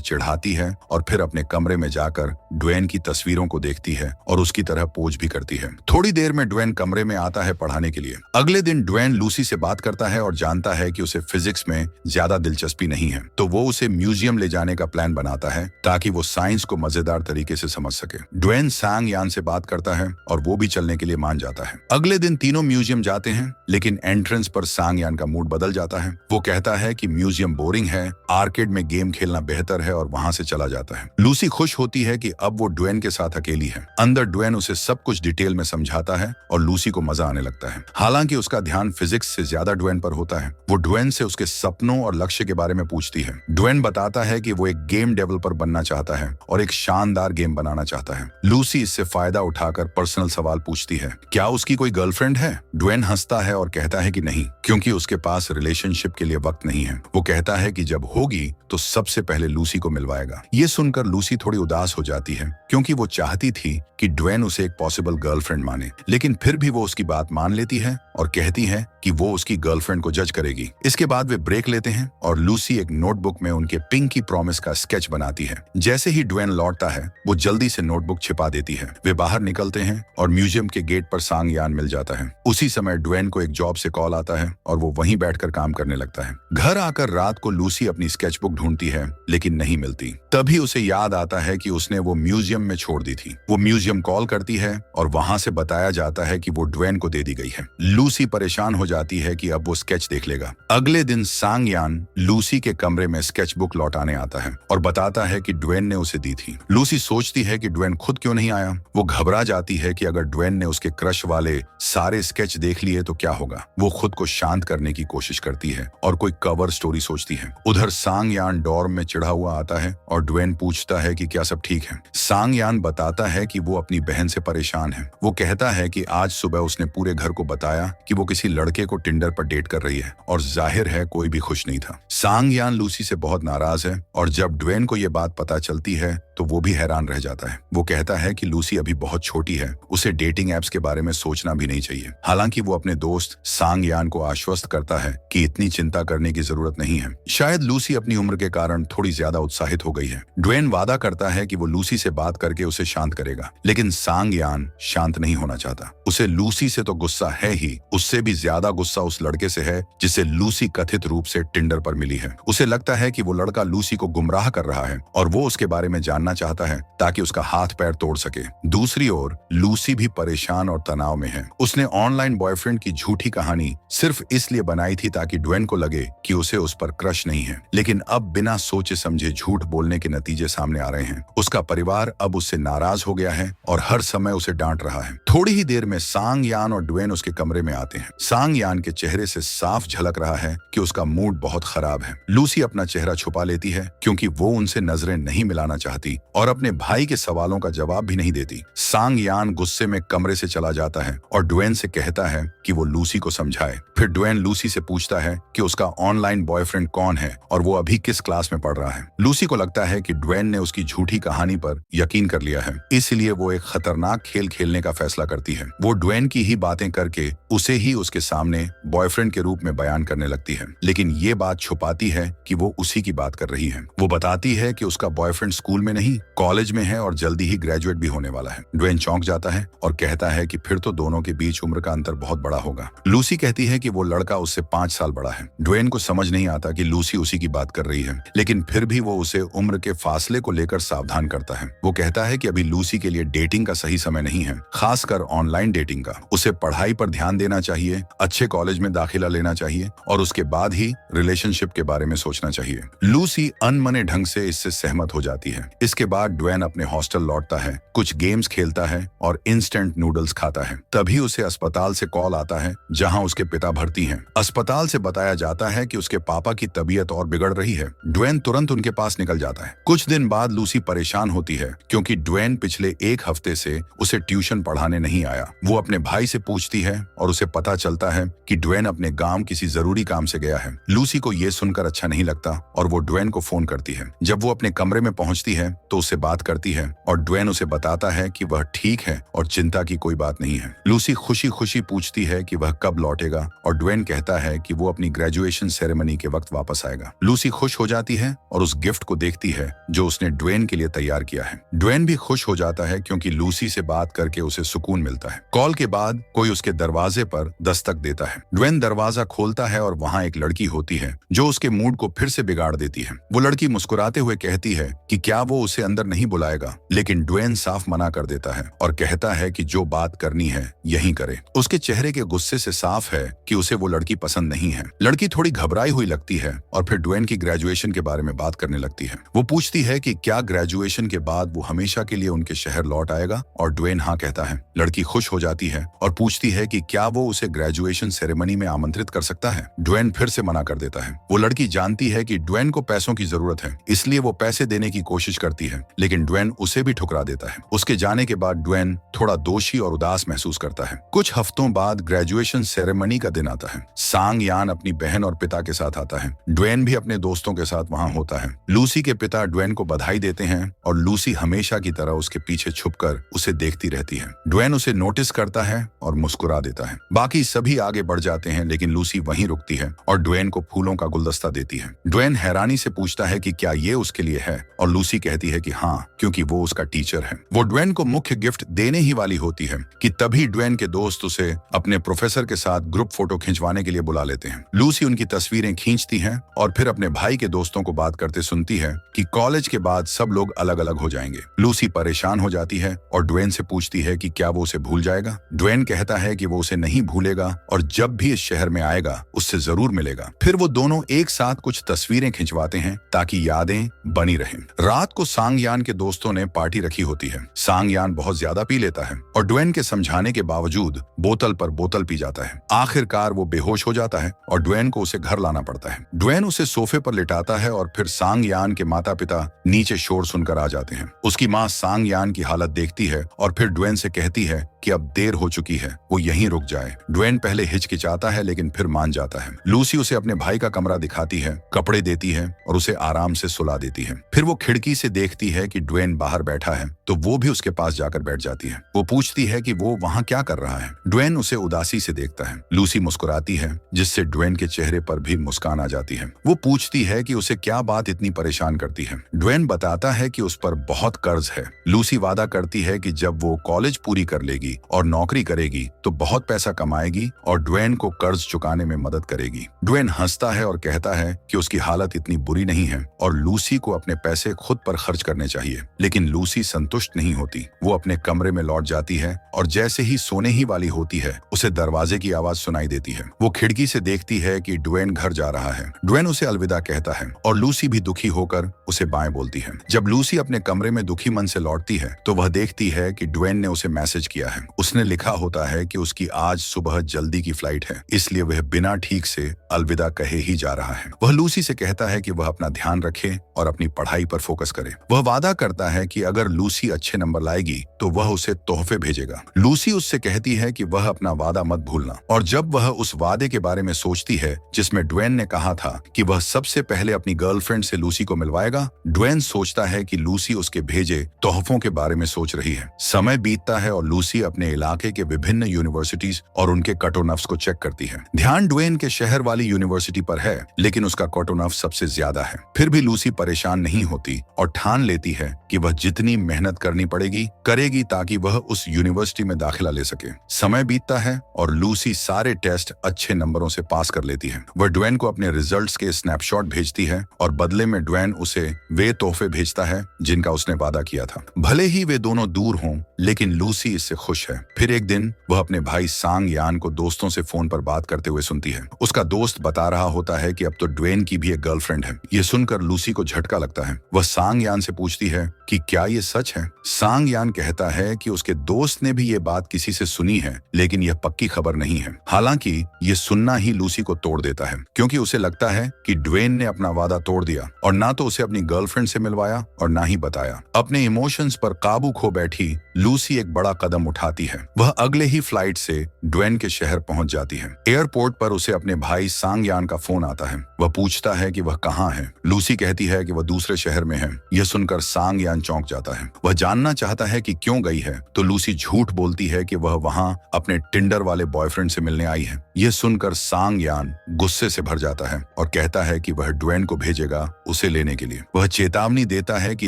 चिढ़ाती है और फिर अपने कमरे में जाकर ड्वेन की तस्वीरों को देखती है और उसकी तरह पोज भी करती है। थोड़ी देर में ड्वेन कमरे में आता है पढ़ाने के लिए। अगले दिन ड्वेन लूसी से बात करता है और जानता है कि उसे फिजिक्स में ज्यादा दिलचस्पी नहीं है, तो वो उसे म्यूजियम ले जाने का प्लान बनाता है ताकि वो साइंस को मजेदार तरीके से समझ सके। ड्वेन सांग यान से बात करता है और वो भी चलने के लिए मान जाता है। अगले दिन तीनों म्यूजियम जाते हैं, लेकिन एंट्रेंस पर सांग यान का मूड बदल जाता है। वो कहता है कि म्यूजियम बोरिंग है, आर्केड में गेम खेलना बेहतर है और वहां से चला जाता है। लूसी खुश होती है कि अब वो ड्वेन के साथ अकेली है। अंदर ड्वेन उसे सब कुछ डिटेल में समझाता है और लूसी को मजा आने लगता है। हालांकि उसका ध्यान फिजिक्स से ज्यादा ड्वेन पर होता है। वो ड्वेन से उसके सपनों और लक्ष्य के बारे में पूछती है। ड्वेन बताता है कि वो एक गेम डेवलपर बनना चाहता है और एक शानदार गेम बनाना चाहता है। लूसी इससे फायदा उठाकर पर्सनल सवाल पूछती है, क्या उसकी कोई गर्लफ्रेंड है? ड्वेन हंसता है और कहता है कि नहीं, क्योंकि उसके पास रिलेशनशिप के लिए वक्त नहीं है। वो कहता है कि जब होगी तो सबसे पहले लूसी को मिलवाएगा। ये सुनकर लूसी थोड़ी उदास हो जाती है क्योंकि वो चाहती थी कि ड्वेन उसे एक पॉसिबल गर्लफ्रेंड माने, लेकिन फिर भी वो उसकी बात मान लेती है और कहती है कि वो उसकी गर्लफ्रेंड को जज करेगी। इसके बाद वे ब्रेक लेते हैं और लूसी एक नोटबुक में उनके पिंकी प्रॉमिस का स्केच बनाती है। जैसे ही ड्वेन लौटता है, वो जल्दी से नोटबुक छिपा देती है। वे बाहर निकलते हैं और म्यूजियम के गेट पर सांग यान मिल जाता है। उसी समय ड्वेन को एक जॉब से कॉल आता है और वो वहीं बैठकर काम करने लगता है। घर आकर रात को लूसी अपनी स्केचबुक ढूंढती है, लेकिन नहीं मिलती। तभी उसे याद आता है कि उसने वो म्यूजियम में छोड़ दी थी। वो म्यूजियम कॉल करती है और वहां से बताया जाता है कि वो ड्वेन को दे दी गई है। लूसी परेशान हो जाती है कि अब वो स्केच देख लेगा। अगले दिन सांग यान लूसी के कमरे में स्केचबुक लौटाने आता है और बताता है कि ड्वेन ने उसे दी थी। लूसी सोचती है कि ड्वेन खुद क्यों नहीं आया। वो घबरा जाती है कि अगर ड्वेन ने उसके क्रश वाले सारे स्केच देख लिए तो क्या होगा। वो खुद को शांत करने की कोशिश करती है और कोई कवर स्टोरी सोचती है। उधर सांग यान डॉर्म में चिढ़ा हुआ आता है और ड्वेन पूछता है कि क्या सब ठीक है। सांग यान बताता है कि वो अपनी बहन से परेशान है। वो कहता है कि आज सुबह उसने पूरे घर को बताया कि वो किसी लड़के को टिंडर पर डेट कर रही है और जाहिर है कोई भी खुश नहीं था। सांग यान लूसी से बहुत नाराज है और जब ड्वेन को ये बात पता चलती है तो वो भी हैरान रह जाता है। वो कहता है कि लूसी अभी बहुत छोटी है, उसे डेटिंग एप्स के बारे में सोचना भी नहीं चाहिए। हालांकि वो अपने दोस्त सांग यान को आश्वस्त करता है कि इतनी चिंता करने की जरूरत नहीं है। शायद लूसी अपनी उम्र के कारण थोड़ी ज्यादा उत्साहित हो गई है। ड्वेन वादा करता है कि वो लूसी से बात करके उसे शांत करेगा, लेकिन सांग यान शांत नहीं होना चाहता। उसे लूसी से तो गुस्सा है ही, उससे भी ज्यादा गुस्सा उस लड़के से है जिसे लूसी कथित रूप से टिंडर पर मिली है। उसे लगता है कि वो लड़का लूसी को गुमराह कर रहा है और वो उसके बारे में जानना चाहता है ताकि उसका हाथ पैर तोड़ सके। दूसरी ओर लूसी भी परेशान और तनाव में है। उसने ऑनलाइन बॉयफ्रेंड की झूठी कहानी सिर्फ इसलिए बनाई थी ताकि ड्वेन को लगे कि उसे उस पर क्रश नहीं है, लेकिन अब बिना सोचे समझे झूठ बोलने के नतीजे सामने आ रहे हैं। उसका परिवार अब उससे नाराज हो गया है और हर समय उसे डांट रहा है। थोड़ी ही देर में सांग यान और ड्वेन उसके कमरे में आते हैं। सांग यान के चेहरे से साफ झलक रहा है कि उसका मूड बहुत खराब है। लूसी अपना चेहरा छुपा लेती है क्योंकि वो उनसे नजरें नहीं मिलाना चाहती और अपने भाई के सवालों का जवाब भी नहीं देती। सांग यान गुस्से में कमरे से चला जाता है और ड्वेन से कहता है कि वो लूसी को समझाए। फिर ड्वेन लूसी से पूछता है कि उसका ऑनलाइन बॉयफ्रेंड कौन है और वो अभी किस क्लास में पढ़ रहा है। लूसी को लगता है कि ड्वेन ने उसकी झूठी कहानी पर यकीन कर लिया है, इसलिए वो एक खतरनाक खेल खेलने का फैसला करती है। वो ड्वेन की ही बातें करके उसे ही उसके सामने बॉयफ्रेंड के रूप में बयान करने लगती है, लेकिन ये बात छुपाती है कि वो उसी की बात कर रही है। वो बताती है कि उसका बॉयफ्रेंड स्कूल में नहीं नहीं, कॉलेज में है और जल्दी ही ग्रेजुएट भी होने वाला है। ड्वेन चौंक जाता है और कहता है कि फिर तो दोनों के बीच उम्र का अंतर बहुत बड़ा होगा। लूसी कहती है कि वो लड़का उससे 5 साल बड़ा है। ड्वेन को समझ नहीं आता कि लूसी उसी की बात कर रही है, लेकिन फिर भी वो उसे उम्र के फासले को लेकर सावधान करता है। वो कहता है कि अभी लूसी के लिए डेटिंग का सही समय नहीं है, खासकर ऑनलाइन डेटिंग का। उसे पढ़ाई पर ध्यान देना चाहिए, अच्छे कॉलेज में दाखिला लेना चाहिए और उसके बाद ही रिलेशनशिप के बारे में सोचना चाहिए। लूसी अनमने ढंग से इससे सहमत हो जाती है। इसके बाद ड्वेन अपने हॉस्टल लौटता है, कुछ गेम्स खेलता है और इंस्टेंट नूडल्स खाता है। तभी उसे अस्पताल से कॉल आता है जहां उसके पिता भर्ती हैं। अस्पताल से बताया जाता है कि उसके पापा की तबीयत और बिगड़ रही है। ड्वेन तुरंत उनके पास निकल जाता है। कुछ दिन बाद लूसी परेशान होती है क्योंकि ड्वेन पिछले 1 हफ्ते से उसे ट्यूशन पढ़ाने नहीं आया। वो अपने भाई से पूछती है और उसे पता चलता है कि ड्वेन अपने गांव किसी जरूरी काम से गया है। लूसी को ये सुनकर अच्छा नहीं लगता और वो ड्वेन को फोन करती है। जब वो अपने कमरे में पहुंचती है तो उससे बात करती है और ड्वेन उसे बताता है कि वह ठीक है और चिंता की कोई बात नहीं है। लूसी खुशी खुशी पूछती है कि वह कब लौटेगा और ड्वेन कहता है कि वो अपनी ग्रेजुएशन सेरेमनी के वक्त वापस आएगा। लूसी खुश हो जाती है और उस गिफ्ट को देखती है जो उसने ड्वेन के लिए तैयार किया है। ड्वेन भी खुश हो जाता है क्योंकि लूसी से बात करके उसे सुकून मिलता है। कॉल के बाद कोई उसके दरवाजे पर दस्तक देता है। ड्वेन दरवाजा खोलता है और वहां एक लड़की होती है जो उसके मूड को फिर से बिगाड़ देती है। वो लड़की मुस्कुराते हुए कहती है कि क्या वो उसे अंदर नहीं बुलाएगा, लेकिन ड्वेन साफ मना कर देता है और कहता है कि जो बात करनी है यहीं करे। उसके चेहरे के गुस्से से साफ है कि उसे वो लड़की पसंद नहीं है। लड़की थोड़ी घबराई हुई लगती है और फिर ड्वेन की ग्रेजुएशन के बारे में बात करने लगती है। वो पूछती है कि क्या ग्रेजुएशन के बाद वो हमेशा के लिए उनके शहर लौट आएगा और ड्वेन हाँ कहता है। लड़की खुश हो जाती है और पूछती है कि क्या वो उसे ग्रेजुएशन सेरेमनी में आमंत्रित कर सकता है। ड्वेन फिर से मना कर देता है। वो लड़की जानती है कि ड्वेन को पैसों की जरूरत है, इसलिए वो पैसे देने की कोशिश करती है, लेकिन ड्वेन उसे भी ठुकरा देता है। उसके जाने के बाद ड्वेन थोड़ा दोषी और उदास महसूस करता है। कुछ हफ्तों बाद ग्रेजुएशन सेरेमनी का दिन आता है। सांग यान अपनी बहन और पिता के साथ आता है। ड्वेन भी अपने दोस्तों के साथ वहां होता है। लूसी के पिता ड्वेन को बधाई देते हैं और लूसी हमेशा की तरह उसके पीछे छुपकर उसे देखती रहती है। ड्वेन उसे नोटिस करता है और मुस्कुरा देता है। बाकी सभी आगे बढ़ जाते हैं, लेकिन लूसी वहीं रुकती है और ड्वेन को फूलों का गुलदस्ता देती है। ड्वेन हैरानी से पूछता है कि क्या ये उसके लिए है और लूसी कहती है कि हाँ, क्योंकि वो उसका टीचर है। वो ड्वेन को मुख्य गिफ्ट देने ही वाली होती है कि तभी ड्वेन के दोस्त उसे अपने प्रोफेसर के साथ ग्रुप फोटो खिंचवाने के लिए बुला लेते हैं। लूसी उनकी तस्वीरें खींचती है और फिर अपने भाई के दोस्तों को बात करते सुनती है कि कॉलेज के बाद सब लोग अलग अलग हो जाएंगे। लूसी परेशान हो जाती है और ड्वेन से पूछती है कि क्या वो उसे भूल जाएगा। ड्वेन कहता है कि वो उसे नहीं भूलेगा और जब भी इस शहर में आएगा उससे जरूर मिलेगा। फिर वो दोनों एक साथ कुछ तस्वीरें खिंचवाते हैं ताकि यादें बनी रहें। रात को सांगयान के दोस्तों ने पार्टी रखी होती है। सांगयान बहुत ज्यादा पी लेता है और ड्वेन के समझाने के बावजूद बोतल पर बोतल पी जाता है। आखिरकार वो बेहोश हो जाता है और ड्वेन को उसे घर लाना पड़ता है। ड्वेन उसे सोफे पर लिटाता है और फिर सांगयान के माता पिता नीचे शोर सुनकर आ जाते हैं। उसकी माँ सांगयान की हालत देखती है और फिर ड्वेन से कहती है कि अब देर हो चुकी है, वो यहीं रुक जाए। ड्वेन पहले हिचकिचाता है लेकिन फिर मान जाता है। लूसी उसे अपने भाई का कमरा दिखाती है, कपड़े देती है और उसे आराम से सुला देती है। फिर वो खिड़की से देखती है कि ड्वेन बाहर बैठा है तो वो भी उसके पास जाकर बैठ जाती है। वो पूछती है कि वो वहाँ क्या कर रहा है। ड्वेन उसे उदासी से देखता है। लूसी मुस्कुराती है जिससे ड्वेन के चेहरे पर भी मुस्कान आ जाती है। वो पूछती है कि उसे क्या बात इतनी परेशान करती है। ड्वेन बताता है कि उस पर बहुत कर्ज है। लूसी वादा करती है कि जब वो कॉलेज पूरी कर लेगी और नौकरी करेगी तो बहुत पैसा कमाएगी और ड्वेन को कर्ज चुकाने में मदद करेगी। ड्वेन हंसता है और कहता है कि उसकी हालत इतनी बुरी नहीं है और लूसी को अपने पैसे खुद पर खर्च करने चाहिए, लेकिन लूसी संतुष्ट नहीं होती। वो अपने कमरे में लौट जाती है और जैसे ही सोने ही वाली होती है उसे दरवाजे की आवाज सुनाई देती है। वो खिड़की से देखती है कि ड्वेन घर जा रहा है। ड्वेन उसे अलविदा कहता है और लूसी भी दुखी होकर उसे बाएं बोलती है। जब लूसी अपने कमरे में दुखी मन से लौटती है तो वह देखती है कि ड्वेन ने उसे मैसेज किया है। उसने लिखा होता है कि उसकी आज सुबह जल्दी की फ्लाइट है, इसलिए वह बिना ठीक से अलविदा कहे ही जा रहा है। वह लूसी से कहता है कि वह अपना ध्यान रखे और अपनी पढ़ाई पर फोकस करे। वह वादा करता है कि अगर लूसी लूसी अच्छे नंबर लाएगी तो वह उसे तोहफे भेजेगा। लूसी उससे कहती है कि वह अपना वादा मत भूलना, और जब वह उस वादे के बारे में सोचती है जिसमें ड्वेन ने कहा था कि वह सबसे पहले अपनी गर्लफ्रेंड से लूसी को मिलवाएगा, ड्वेन सोचता है कि लूसी उसके भेजे तोहफों के बारे में सोच रही है। समय बीतता है और लूसी अपने इलाके के विभिन्न यूनिवर्सिटीज और उनके कटोनफ्स को चेक करती है। ध्यान ड्वेन के शहर वाली यूनिवर्सिटी पर है, लेकिन उसका कटोनफ सबसे ज्यादा है। फिर भी लूसी परेशान नहीं होती और ठान लेती है कि वह जितनी मेहनत करनी पड़ेगी करेगी ताकि वह उस यूनिवर्सिटी में दाखिला ले सके। समय बीतता है और लूसी सारे टेस्ट अच्छे नंबरों से पास कर लेती है। वह ड्वेन को अपने रिजल्ट्स के स्नैपशॉट भेजती है और बदले में ड्वेन उसे वे तोहफे भेजता है जिनका उसने वादा किया था। भले ही वे दोनों दूर हों, लेकिन लूसी इससे खुश है। फिर एक दिन वह अपने भाई सांग यान को दोस्तों से फोन पर बात करते हुए सुनती है। उसका दोस्त बता रहा होता है कि अब तो ड्वेन की भी एक गर्लफ्रेंड है। ये सुनकर लूसी को झटका लगता है। वह सांग यान से पूछती है कि क्या ये सच है। सांग यान कहता है कि उसके दोस्त ने भी ये बात किसी से सुनी है, लेकिन यह पक्की खबर नहीं है। हालांकि ये सुनना ही लूसी को तोड़ देता है, क्योंकि उसे लगता है कि ड्वेन ने अपना वादा तोड़ दिया और ना तो उसे अपनी गर्लफ्रेंड से मिलवाया और ना ही बताया। अपने इमोशंस पर काबू खो बैठी लूसी एक बड़ा कदम उठाती है। वह अगले ही फ्लाइट से ड्वेन के शहर पहुंच जाती है। एयरपोर्ट पर उसे अपने भाई सांग यान का फोन आता है। वह पूछता है कि वह कहाँ है। लूसी कहती है कि वह दूसरे शहर में है। यह सुनकर सांग यान चौंक जाता है। वह जानना चाहता है कि क्यों गई है, तो लूसी झूठ बोलती है कि वह वहां अपने टिंडर वाले बॉयफ्रेंड से मिलने आई है। यह सुनकर सांग यान गुस्से से भर जाता है और कहता है कि वह ड्वेन को भेजेगा उसे लेने के लिए। वह चेतावनी देता है कि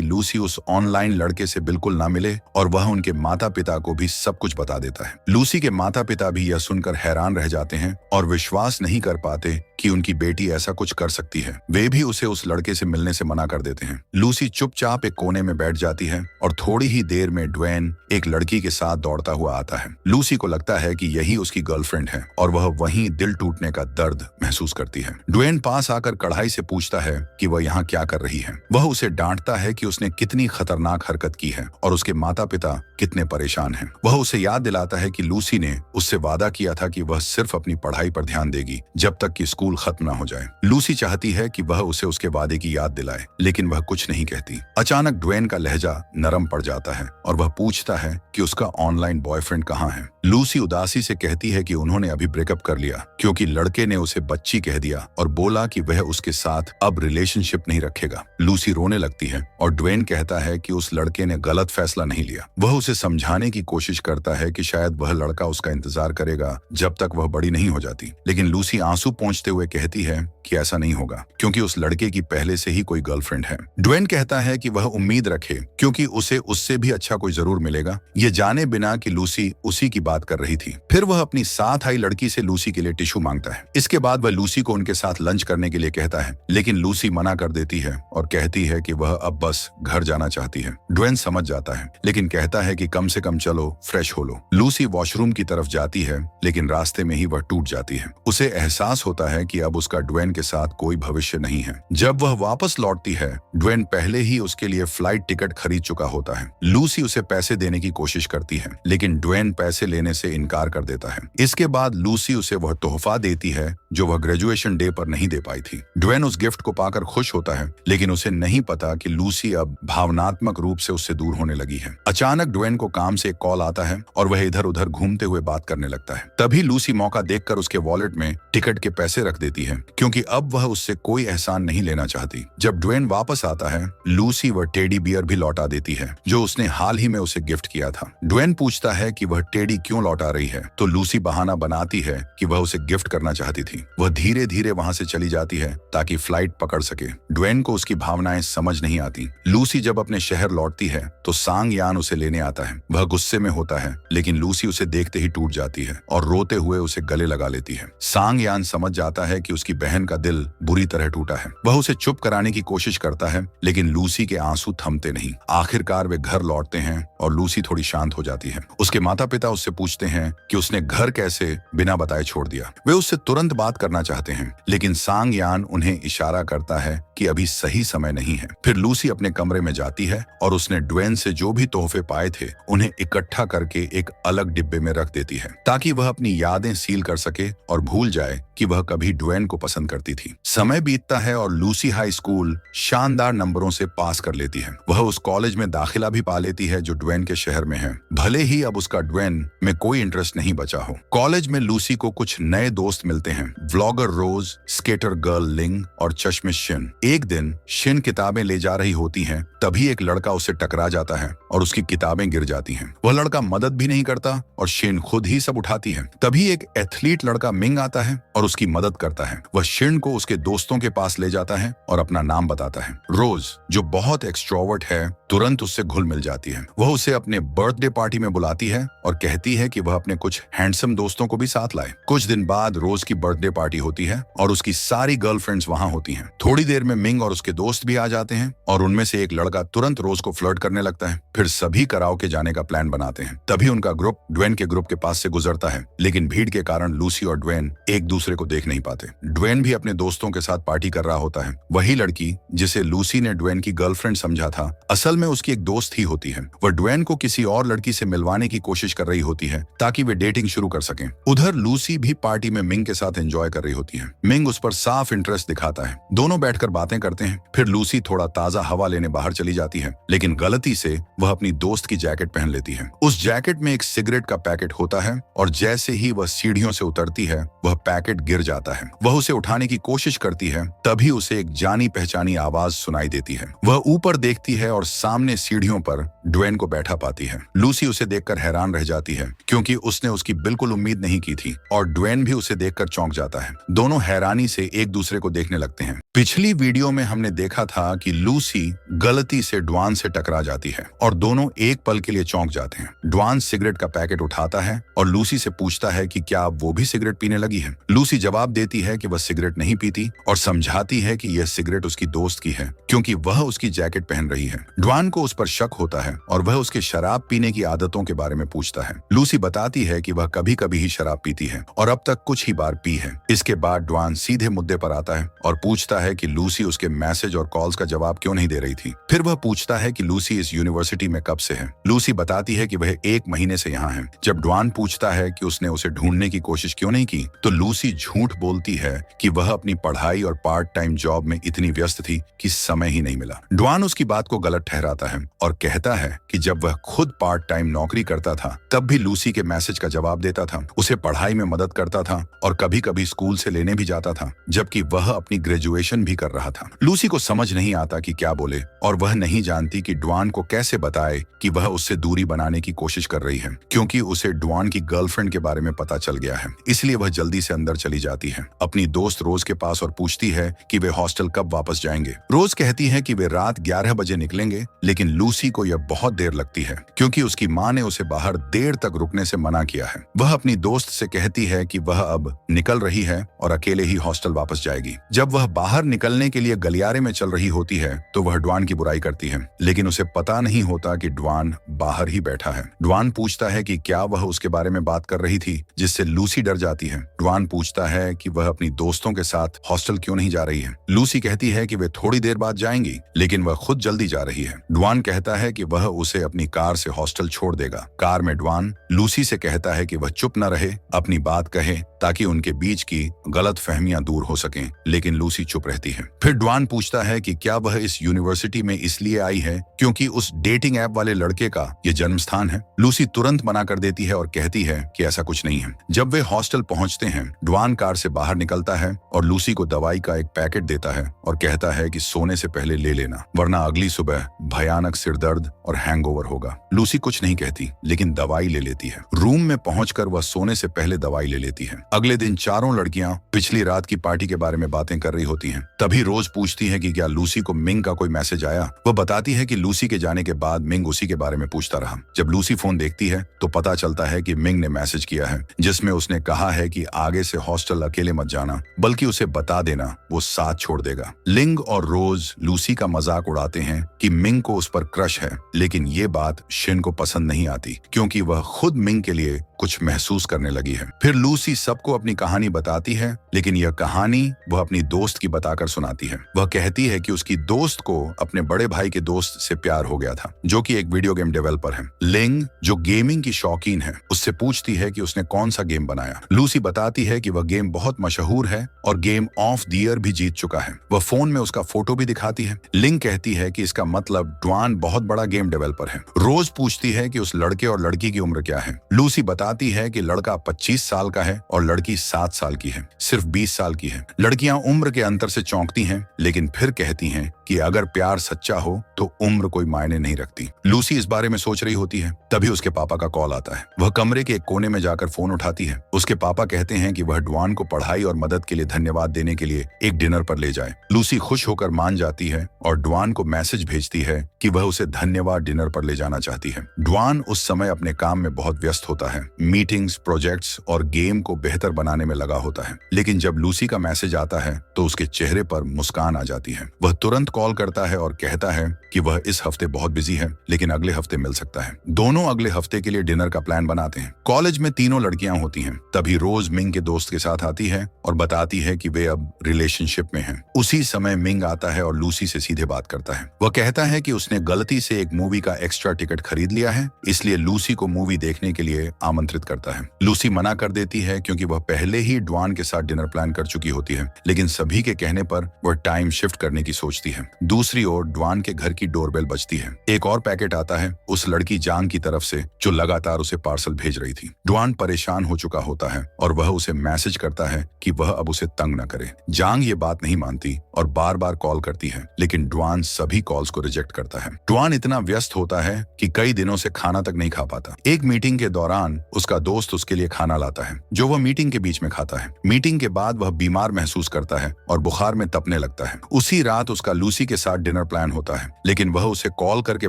लूसी उस ऑनलाइन लड़के से बिल्कुल ना मिले और वह उनके माता पिता को भी सब कुछ बता देता है। लूसी के माता पिता भी यह सुनकर हैरान रह जाते हैं और विश्वास नहीं कर पाते कि उनकी बेटी ऐसा कुछ कर सकती है। वे भी उसे उस लड़के से मिलने से मना कर देते हैं। लूसी चुपचाप एक कोने में बैठ जाती है और थोड़ी ही देर में ड्वेन एक लड़की के साथ दौड़ता हुआ आता है। लूसी को लगता है कि यही उसकी गर्लफ्रेंड है और वह वहीं दिल टूटने का दर्द महसूस करती है। ड्वेन पास आकर कढ़ाई से पूछता है कि वह यहाँ क्या कर रही है। वह उसे डांटता है कि उसने कितनी खतरनाक हरकत की है और उसके माता पिता कितने परेशान हैं। वह उसे याद दिलाता है कि लूसी ने उससे वादा किया था कि वह सिर्फ अपनी पढ़ाई पर ध्यान देगी जब तक कि स्कूल खत्म न हो जाए। लूसी चाहती है कि वह उसे उसके वादे की याद दिलाए, लेकिन वह कुछ नहीं कहती। अचानक ड्वेन का लहजा नरम पड़ जाता है और वह पूछता है कि उसका ऑनलाइन बॉयफ्रेंड कहाँ है। लूसी उदासी से कहती है कि उन्होंने अभी ब्रेकअप कर लिया क्योंकि लड़के ने उसे बच्ची कह दिया और बोला कि वह उसके साथ अब रिलेशनशिप नहीं रखेगा। लूसी रोने लगती है और ड्वेन कहता है कि उस लड़के ने गलत फैसला नहीं लिया। वह उसे समझाने की कोशिश करता है कि शायद वह लड़का उसका इंतजार करेगा जब तक वह बड़ी नहीं हो जाती, लेकिन लूसी आंसू पोंछते हुए कहती है कि ऐसा नहीं होगा क्योंकि उस लड़के की पहले से ही कोई गर्लफ्रेंड है। ड्वेन कहता है कि वह उम्मीद रखे क्योंकि उसे उससे भी अच्छा कोई जरूर मिलेगा, ये जाने बिना कि लूसी उसी की बात कर रही थी। फिर वह अपनी साथ आई लड़की से लूसी के लिए टिश्यू मांगता है। इसके बाद वह लूसी को उनके साथ लंच करने के लिए कहता है, लेकिन लूसी मना कर देती है और कहती है कि वह अब बस घर जाना चाहती है। ड्वेन समझ जाता है, लेकिन कहता है कि कम से कम चलो फ्रेश हो लो। लूसी वॉशरूम की तरफ जाती है, लेकिन रास्ते में ही वह टूट जाती है। उसे एहसास होता है कि अब उसका ड्वेन के साथ कोई भविष्य नहीं है। जब वह वापस लौटती है, ड्वेन पहले ही उसके लिए फ्लाइट टिकट खरीद चुका होता है। लूसी उसे पैसे देने की कोशिश करती है, लेकिन ड्वेन पैसे लेने से इनकार कर देता है। इसके बाद लूसी उसे वह तोहफा देती है जो वह ग्रेजुएशन डे पर नहीं दे पाई थी। ड्वेन उस गिफ्ट को पाकर खुश होता है, लेकिन उसे नहीं पता कि लूसी अब भावनात्मक रूप से उससे दूर होने लगी है। अचानक ड्वेन को काम से एक कॉल आता है और वह इधर उधर घूमते हुए बात करने लगता है। तभी लूसी मौका देखकर उसके वॉलेट में टिकट के पैसे रख देती है, क्योंकि अब वह उससे कोई एहसान नहीं लेना चाहती। जब ड्वेन वापस आता है, लूसी वह टेडी बियर भी लौटा देती है जो उसने हाल ही में उसे गिफ्ट किया था। ड्वेन पूछता है कि वह टेडी क्यों लौटा रही है, तो लूसी बहाना बनाती है कि वह उसे गिफ्ट करना चाहती थी। वह धीरे धीरे वहां से चली जाती है ताकि फ्लाइट पकड़ सके। ड्वेन को उसकी भावनाएं समझ नहीं आती। लूसी जब अपने शहर लौटती है तो सांग यान उसे लेने आता है। वह गुस्से में होता है, लेकिन लूसी उसे देखते ही टूट जाती है और रोते हुए उसे गले लगा लेती है। सांग यान समझ जाता है कि उसकी बहन का दिल बुरी तरह टूटा है। वह उसे चुप कराने की कोशिश करता है, लेकिन लूसी के आंसू थमते नहीं। आखिरकार वे घर लौटते हैं और लूसी थोड़ी शांत हो जाती है। उसके माता पिता उससे पूछते हैं कि उसने घर कैसे बिना बताए छोड़ दिया। वे उससे तुरंत बात करना चाहते हैं, लेकिन सांग यान उन्हें इशारा करता है कि अभी सही समय नहीं है। फिर लूसी अपने कमरे में जाती है और उसने ड्वेन से जो भी तोहफे पाए थे उन्हें इकट्ठा करके एक अलग डिब्बे में रख देती है, ताकि वह अपनी यादें सील कर सके और भूल जाए कि वह कभी ड्वेन को पसंद करती थी। समय बीतता है और लूसी हाई स्कूल शानदार नंबरों से पास कर लेती है। वह उस कॉलेज में दाखिला भी पा लेती है जो ड्वेन के शहर में है, भले ही अब उसका ड्वेन में कोई इंटरेस्ट नहीं बचा हो। कॉलेज में लूसी को कुछ नए दोस्त मिलते हैं, व्लॉगर रोज, स्केटर गर्ल लिंग और चश्मिश शिन। एक दिन शिन किताबें ले जा रही होती हैं, तभी एक लड़का उससे टकरा जाता है और उसकी किताबें गिर जाती हैं। वह लड़का मदद भी नहीं करता और शिन खुद ही सब उठाती है। तभी एक एथलीट लड़का मिंग आता है और उसकी मदद करता है। वह शिन को उसके दोस्तों के पास ले जाता है और अपना नाम बताता है। रोज, जो बहुत एक्सट्रोवर्ट है, तुरंत उससे घुल मिल जाती है। वह उसे अपने बर्थडे पार्टी में बुलाती है और कहती है कि वह अपने कुछ हैंडसम दोस्तों को भी साथ लाए। कुछ दिन बाद रोज की बर्थडे पार्टी होती है और उसकी सारी गर्लफ्रेंड्स वहां होती हैं। थोड़ी देर में मिंग और उसके दोस्त भी आ जाते हैं और उनमें से एक लड़का तुरंत रोज को फ्लर्ट करने लगता है। फिर सभी कराओके जाने का प्लान बनाते हैं। तभी उनका ग्रुप ड्वेन के ग्रुप के पास से गुजरता है, लेकिन भीड़ के कारण लूसी और ड्वेन एक दूसरे को देख नहीं पाते। ड्वेन भी अपने दोस्तों के साथ पार्टी कर रहा होता है। वही लड़की जिसे लूसी ने ड्वेन की गर्लफ्रेंड समझा था, असल में उसकी एक दोस्त ही होती है। वह ड्वेन को किसी और लड़की से मिलवाने की कोशिश कर रही होती है ताकि वे डेटिंग शुरू कर सकें। उधर लूसी भी पार्टी में मिंग के साथ एंजॉय कर रही होती है। मिंग उस पर साफ इंटरेस्ट दिखाता है। दोनों बैठकर बातें करते हैं। फिर लूसी थोड़ा ताजा हवा लेने बाहर चली जाती है, लेकिन गलती से वह अपनी दोस्त की जैकेट पहन लेती है। उस जैकेट में एक सिगरेट का पैकेट होता है और जैसे ही वह सीढ़ियों से उतरती है, वह पैकेट गिर जाता है। वह उसे उठाने की कोशिश करती है, तभी उसे एक जानी पहचानी आवाज सुनाई देती है। वह ऊपर देखती है और सामने सीढ़ियों पर ड्वेन को बैठा पाती है। लूसी उसे देखकर हैरान रह जाती है, क्योंकि उसने उसकी बिल्कुल उम्मीद नहीं की थी, और ड्वेन भी उसे देखकर चौंक जाता है। दोनों हैरानी से एक दूसरे को देखने लगते हैं। पिछली वीडियो में हमने देखा था कि लूसी गलती से ड्वान से टकरा जाती है और दोनों एक पल के लिए चौंक जाते हैं। ड्वान सिगरेट का पैकेट उठाता है और लूसी से पूछता है कि क्या वो भी सिगरेट पीने लगी है। लूसी जवाब देती है कि वह सिगरेट नहीं पीती और समझाती है कि यह सिगरेट उसकी दोस्त की है, क्योंकि वह उसकी जैकेट पहन रही है। ड्वान को उस पर शक होता है और वह उसके शराब पीने की आदतों के बारे में पूछता है। लूसी बताती है कि वह कभी कभी ही शराब पीती है और अब तक कुछ ही बार पी है। इसके बाद ड्वान सीधे मुद्दे पर आता है और पूछता है कि लूसी उसके मैसेज और कॉल्स का जवाब क्यों नहीं दे रही थी। फिर वह पूछता है कि लूसी इस यूनिवर्सिटी में कब से है। लूसी बताती है कि वह 1 महीने से यहाँ है। जब ड्वान पूछता है कि उसने उसे ढूंढने की कोशिश क्यों नहीं की, तो लूसी झूठ बोलती है कि वह अपनी पढ़ाई और पार्ट टाइम जॉब में इतनी व्यस्त थी कि समय ही नहीं मिला। ड्वान उसकी बात को गलत ठहराता है और कहता है कि जब वह खुद पार्ट टाइम नौकरी करता था, तब भी लूसी के मैसेज का जवाब देता था, उसे पढ़ाई में मदद करता था और कभी कभी स्कूल से लेने भी जाता था, जबकि वह अपनी ग्रेजुएशन भी कर रहा था। लूसी को समझ नहीं आता कि क्या बोले और वह नहीं जानती कि ड्वान को कैसे बताए कि वह उससे दूरी बनाने की कोशिश कर रही है, क्योंकि उसे ड्वान की गर्लफ्रेंड के बारे में पता चल गया है। इसलिए वह जल्दी से अंदर चली जाती है अपनी दोस्त रोज के पास और पूछती है कि वे हॉस्टल कब वापस जाएंगे। रोज कहती है कि वे रात 11 बजे निकलेंगे, लेकिन लूसी को यह बहुत देर लगती है, क्योंकि उसकी माँ ने उसे बाहर देर तक रुकने से मना किया है। वह अपनी दोस्त से कहती है कि वह अब निकल रही है और अकेले ही हॉस्टल वापस जाएगी। जब वह बाहर निकलने के लिए गलियारे में चल रही होती है, तो वह ड्वान की बुराई करती है, लेकिन उसे पता नहीं होता कि ड्वान बाहर ही बैठा है। ड्वान पूछता है कि क्या वह उसके बारे में बात कर रही थी, जिससे लूसी डर जाती है। ड्वान पूछता है कि वह अपनी दोस्तों के साथ हॉस्टल क्यों नहीं जा रही है। लूसी कहती है कि वे थोड़ी देर बाद जाएंगी, लेकिन वह खुद जल्दी जा रही है। ड्वान कहता है कि वह उसे अपनी कार से हॉस्टल छोड़ देगा। कार में ड्वान लूसी से कहता है कि वह चुप न रहे, अपनी बात कहे, ताकि उनके बीच की गलत फहमियां दूर हो सकें, लेकिन लूसी चुप रहती है। फिर ड्वान पूछता है कि क्या वह इस यूनिवर्सिटी में इसलिए आई है क्योंकि उस डेटिंग ऐप वाले लड़के का ये जन्म स्थान है। लूसी तुरंत मना कर देती है और कहती है कि ऐसा कुछ नहीं है। जब वे हॉस्टल पहुंचते हैं, ड्वान कार से बाहर निकलता है और लूसी को दवाई का एक पैकेट देता है और कहता है कि सोने से पहले ले लेना, वरना अगली सुबह भयानक सिरदर्द और हैंगओवर होगा। लूसी कुछ नहीं कहती, लेकिन दवाई ले लेती है। रूम में पहुंचकर वह सोने से पहले दवाई ले लेती है। अगले दिन चारों लड़कियां पिछली रात की पार्टी के बारे में बातें कर रही होती हैं। तभी रोज पूछती है कि क्या लूसी को मिंग का कोई मैसेज आया। वह बताती है कि लूसी के जाने के बाद मिंग उसी के बारे में पूछता रहा। जब लूसी फोन देखती है तो पता चलता है कि मिंग ने मैसेज किया है, जिसमें उसने कहा है कि आगे से हॉस्टल अकेले मत जाना, बल्कि उसे बता देना, वो साथ छोड़ देगा। लिंग और रोज लूसी का मजाक उड़ाते हैं कि मिंग को उस पर क्रश है, लेकिन ये बात शिन को पसंद नहीं आती, क्योंकि वह खुद मिंग के लिए कुछ महसूस करने लगी है। फिर लूसी सबको अपनी कहानी बताती है, लेकिन यह कहानी वह अपनी दोस्त की बताकर सुनाती है। वह कहती है कि उसकी दोस्त को अपने बड़े भाई के दोस्त से प्यार हो गया था, जो कि एक वीडियो गेम डेवलपर है। लिंग, जो गेमिंग की शौकीन है, उससे पूछती है कि उसने कौन सा गेम बनाया। लूसी बताती है कि वह गेम बहुत मशहूर है और गेम ऑफ द ईयर भी जीत चुका है। वह फोन में उसका फोटो भी दिखाती है। लिंग कहती है कि इसका मतलब ड्वान बहुत बड़ा गेम डेवलपर है। रोज पूछती है कि उस लड़के और लड़की की उम्र क्या है। लूसी बताती है कि लड़का 25 साल का है और लड़की 7 साल की है, सिर्फ 20 साल की है। लड़कियां उम्र के अंतर से चौंकती हैं, लेकिन फिर कहती हैं कि अगर प्यार सच्चा हो तो उम्र कोई मायने नहीं रखती। लूसी इस बारे में सोच रही होती है, तभी उसके पापा का कॉल आता है। वह कमरे के एक कोने में जाकर फोन उठाती है। उसके पापा कहते हैं कि वह ड्वान को पढ़ाई और मदद के लिए धन्यवाद देने के लिए एक डिनर पर ले जाए। लूसी खुश होकर मान जाती है और ड्वान को मैसेज भेजती है कि वह उसे धन्यवाद डिनर पर ले जाना चाहती है। ड्वान उस समय अपने काम में बहुत व्यस्त होता है, मीटिंग्स, प्रोजेक्ट्स और गेम को बेहतर बनाने में लगा होता है। लेकिन जब लूसी का मैसेज आता है तो उसके चेहरे पर मुस्कान आ जाती है। वह तुरंत कॉल करता है और कहता है कि वह इस हफ्ते बहुत बिजी है, लेकिन अगले हफ्ते मिल सकता है। दोनों अगले हफ्ते के लिए डिनर का प्लान बनाते हैं। कॉलेज में तीनों लड़कियां होती हैं। तभी रोज मिंग के दोस्त के साथ आती है और बताती है कि वे अब रिलेशनशिप में हैं। उसी समय मिंग आता है और लूसी से सीधे बात करता है। वह कहता है कि उसने गलती से एक मूवी का एक्स्ट्रा टिकट खरीद लिया है, इसलिए लूसी को मूवी देखने के लिए आमंत्रित करता है। लूसी मना कर देती है क्योंकि वह पहले ही ड्वान के साथ डिनर प्लान कर चुकी होती है, लेकिन सभी के कहने पर वह टाइम शिफ्ट करने की सोचती है। दूसरी ओर ड्वान के घर की डोरबेल बजती है। एक और पैकेट आता है उस लड़की जांग की तरफ से, जो लगातार उसे पार्सल भेज रही थी। ड्वान परेशान हो चुका होता है और वह उसे मैसेज करता है कि वह अब उसे तंग न करे। जांग ये बात नहीं मानती और बार बार कॉल करती है, लेकिन ड्वान सभी कॉल्स को रिजेक्ट करता है। ड्वान इतना व्यस्त होता है कि कई दिनों से खाना तक नहीं खा पाता। एक मीटिंग के दौरान उसका दोस्त उसके लिए खाना लाता है, जो वह मीटिंग के बीच में खाता है। मीटिंग के बाद वह बीमार महसूस करता है और बुखार में तपने लगता है। उसी रात उसका लूसी के साथ डिनर प्लान होता है, लेकिन वह उसे कॉल करके